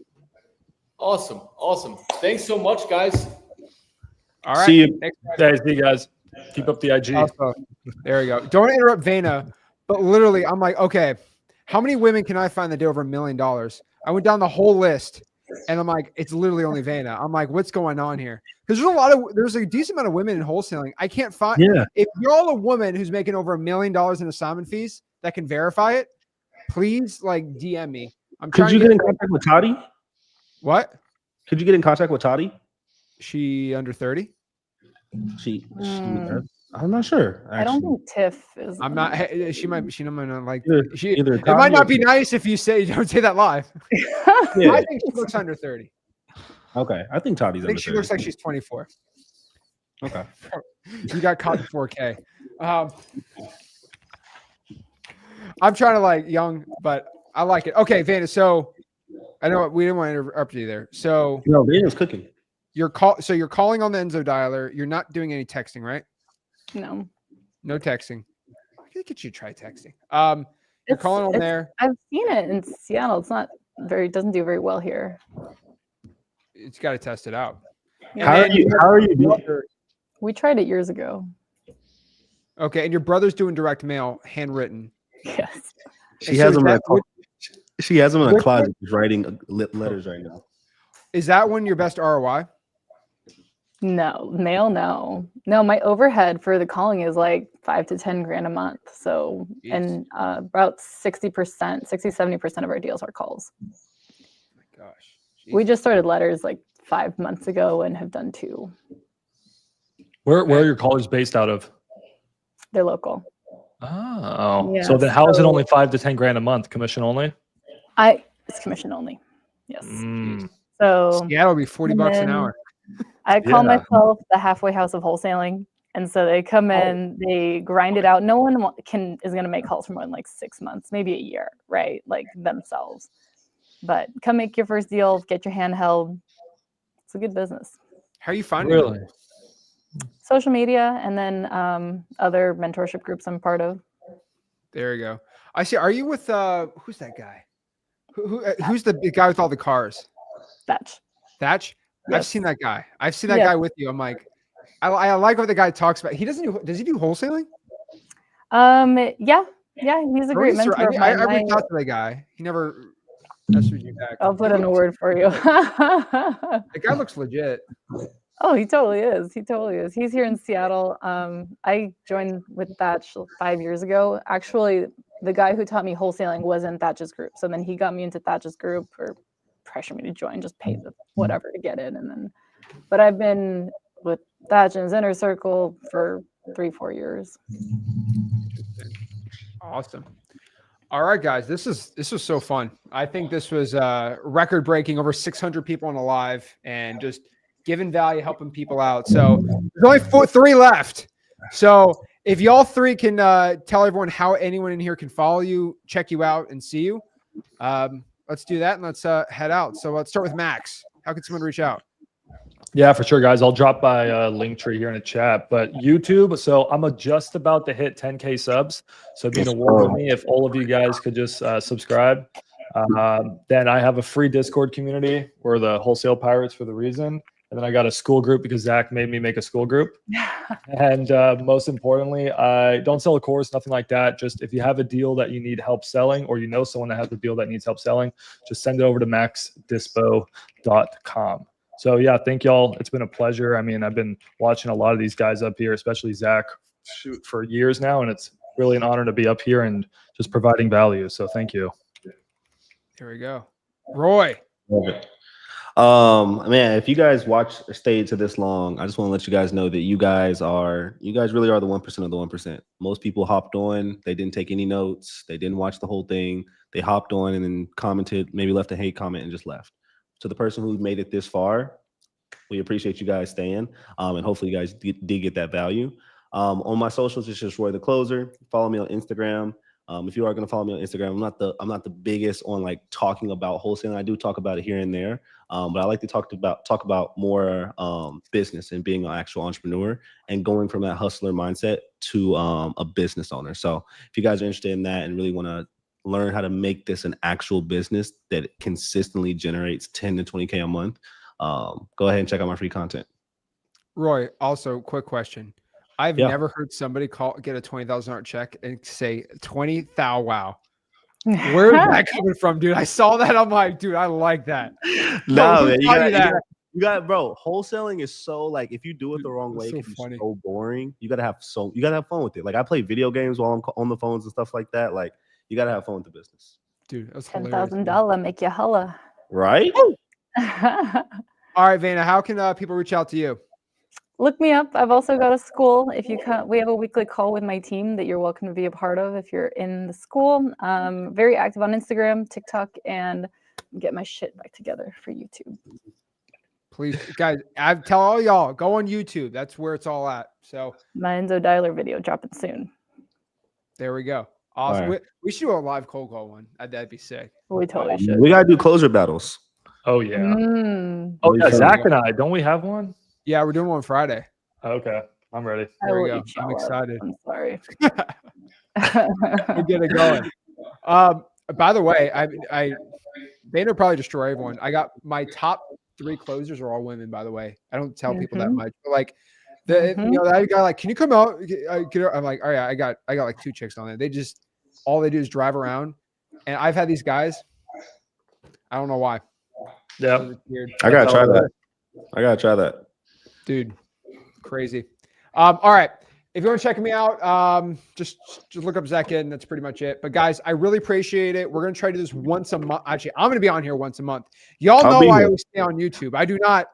Awesome. Thanks so much, guys. All right. See you. See you guys. Keep up the IG. Awesome. There we go. Don't interrupt Vayna, but literally I'm like, okay, how many women can I find that do over $1 million? I went down the whole list and I'm like, it's literally only Vayna. I'm like, what's going on here? Because there's a decent amount of women in wholesaling. I can't find, if you're all a woman who's making over $1 million in assignment fees that can verify it, please DM me. Could you get in contact with Toddy? What? Could you get in contact with Toddy? She under 30? I'm not sure. Actually. I don't think Tiff is. I'm not. She might not like. Either it might not be nice if you don't say that live. I think she looks under 30. Okay, I think Toddy's. I think she looks like she's 24. Okay, you got caught in 4K. I'm trying to young, but I like it. Okay, Vayna. So I know we didn't want to interrupt you there. So no, Vayna's cooking. You're calling on the Enzo dialer. You're not doing any texting, right? No. No texting. I can get you to try texting. You're calling on there. I've seen it in Seattle. It's not doesn't do very well here. It's got to test it out. How are you doing? We tried it years ago. Okay, and your brother's doing direct mail, handwritten. Yes. She has them in a closet. She's writing letters right now. Is that one your best ROI? No, mail, no. My overhead for the calling is like $5 to $10,000 a month. So, jeez. And about 60%, 70% of our deals are calls. Oh my gosh. Jeez. We just started letters 5 months ago and have done 2. Where are your callers based out of? They're local. Oh, yeah, so then how is it only $5 to $10,000 a month? Commission only? It's commission only. Yes. So Seattle will be $40 an hour. I call myself the halfway house of wholesaling. And so they come in, they grind it out. No one is going to make calls for more than 6 months, maybe a year, right? Themselves. But come make your first deal, get your hand held. It's a good business. How are you finding Really? it? Social media, and then other mentorship groups I'm part of. There you go. I see. Are you with who's that guy? Who's the big guy with all the cars? Thatch. Thatch? Yes. I've seen that guy. I've seen that guy with you. I'm like, I like what the guy talks about. He does he do wholesaling? Yeah, he's a great mentor of mine. I reached out to the guy. He never messaged you back. I'll put in a word for you. The guy looks legit. Oh, he totally is. He's here in Seattle. I joined with Thatch 5 years ago. Actually, the guy who taught me wholesaling was in Thatch's group. So then he got me into Thatch's group, or pressured me to join, just pay the whatever to get in. And then, but I've been with Thatch in his inner circle for 3-4 years. Awesome. All right, guys, this was so fun. I think this was record breaking, over 600 people on the live, and just giving value, helping people out. So there's only 3 left. So if y'all 3 can tell everyone how anyone in here can follow you, check you out, and see you, let's do that, and let's head out. So let's start with Max. How can someone reach out? Yeah, for sure, guys. I'll drop my link tree here in the chat. But YouTube, so I'm just about to hit 10K subs. So it'd be an award with me if all of you guys could just subscribe. Then I have a free Discord community. We're the Wholesale Pirates for the reason. And then I got a school group because Zach made me make a school group. And most importantly, I don't sell a course, nothing like that. Just if you have a deal that you need help selling, or you know someone that has a deal that needs help selling, just send it over to maxdispo.com. So yeah, thank y'all. It's been a pleasure. I mean, I've been watching a lot of these guys up here, especially Zach, for years now. And it's really an honor to be up here and just providing value. So thank you. There we go. Roy. Man, if you guys stayed to this long, I just want to let you guys know that you guys really are the 1% of the 1%. Most people hopped on, they didn't take any notes, they didn't watch the whole thing, they hopped on and then commented, maybe left a hate comment and just left. To the person who made it this far, we appreciate you guys staying, and hopefully you guys did get that value. On my socials, it's just Roy the Closer. Follow me on Instagram. If you are going to follow me on Instagram, I'm not the biggest on like talking about wholesaling. I do talk about it here and there, but I like to talk about more business and being an actual entrepreneur and going from that hustler mindset to a business owner. So if you guys are interested in that and really want to learn how to make this an actual business that consistently generates 10 to 20K a month, go ahead and check out my free content. Roy, also quick question. I've never heard somebody get a $20,000 check and say 20 thou wow. Where is that coming from, dude? I saw that. I'm like, dude, I like that. No, man, you got bro. Wholesaling is so like, if you do it the wrong way, it can be so boring. You gotta have fun with it. Like I play video games while I'm on the phones and stuff like that. Like you gotta have fun with the business. Dude, that's hilarious. $10,000 make you holla. Right? All right, Vayna, how can people reach out to you? Look me up. I've also got a school. If you can, we have a weekly call with my team that you're welcome to be a part of if you're in the school. Very active on Instagram, TikTok, and get my shit back together for YouTube. Please, guys, I tell all y'all, go on YouTube. That's where it's all at. So my Enzo Dialer video dropping soon. There we go. Awesome. Right. We should do a live cold call one. That'd be sick. We totally should. We gotta do closer battles. Oh yeah. Oh yeah, Zach and I. Don't we have one? Yeah, we're doing one Friday. Okay, I'm ready. There we go. I'm excited. I'm sorry. We'll get it going. By the way, Vayna probably destroy everyone. I got my top 3 closers are all women. By the way, I don't tell people that much. But like that guy, like, can you come out? I'm like, all right, I got like 2 chicks on there. All they do is drive around, and I've had these guys. I don't know why. Yeah, I gotta try that. Dude, crazy. All right. If you want to check me out, just look up Zach in. That's pretty much it. But guys, I really appreciate it. We're going to try to do this once a month. Actually, I'm going to be on here once a month. Y'all know I always stay on YouTube. I do not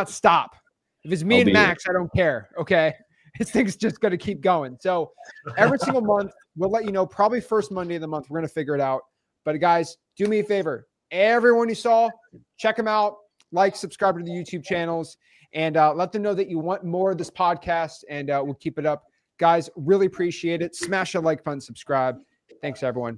stop. If it's me and Max, I don't care. Okay. This thing's just going to keep going. So every single month, we'll let you know, probably first Monday of the month. We're going to figure it out. But guys, do me a favor. Everyone you saw, check them out. Like, subscribe to the YouTube channels. And let them know that you want more of this podcast, and we'll keep it up. Guys, really appreciate it. Smash a like button, subscribe. Thanks, everyone.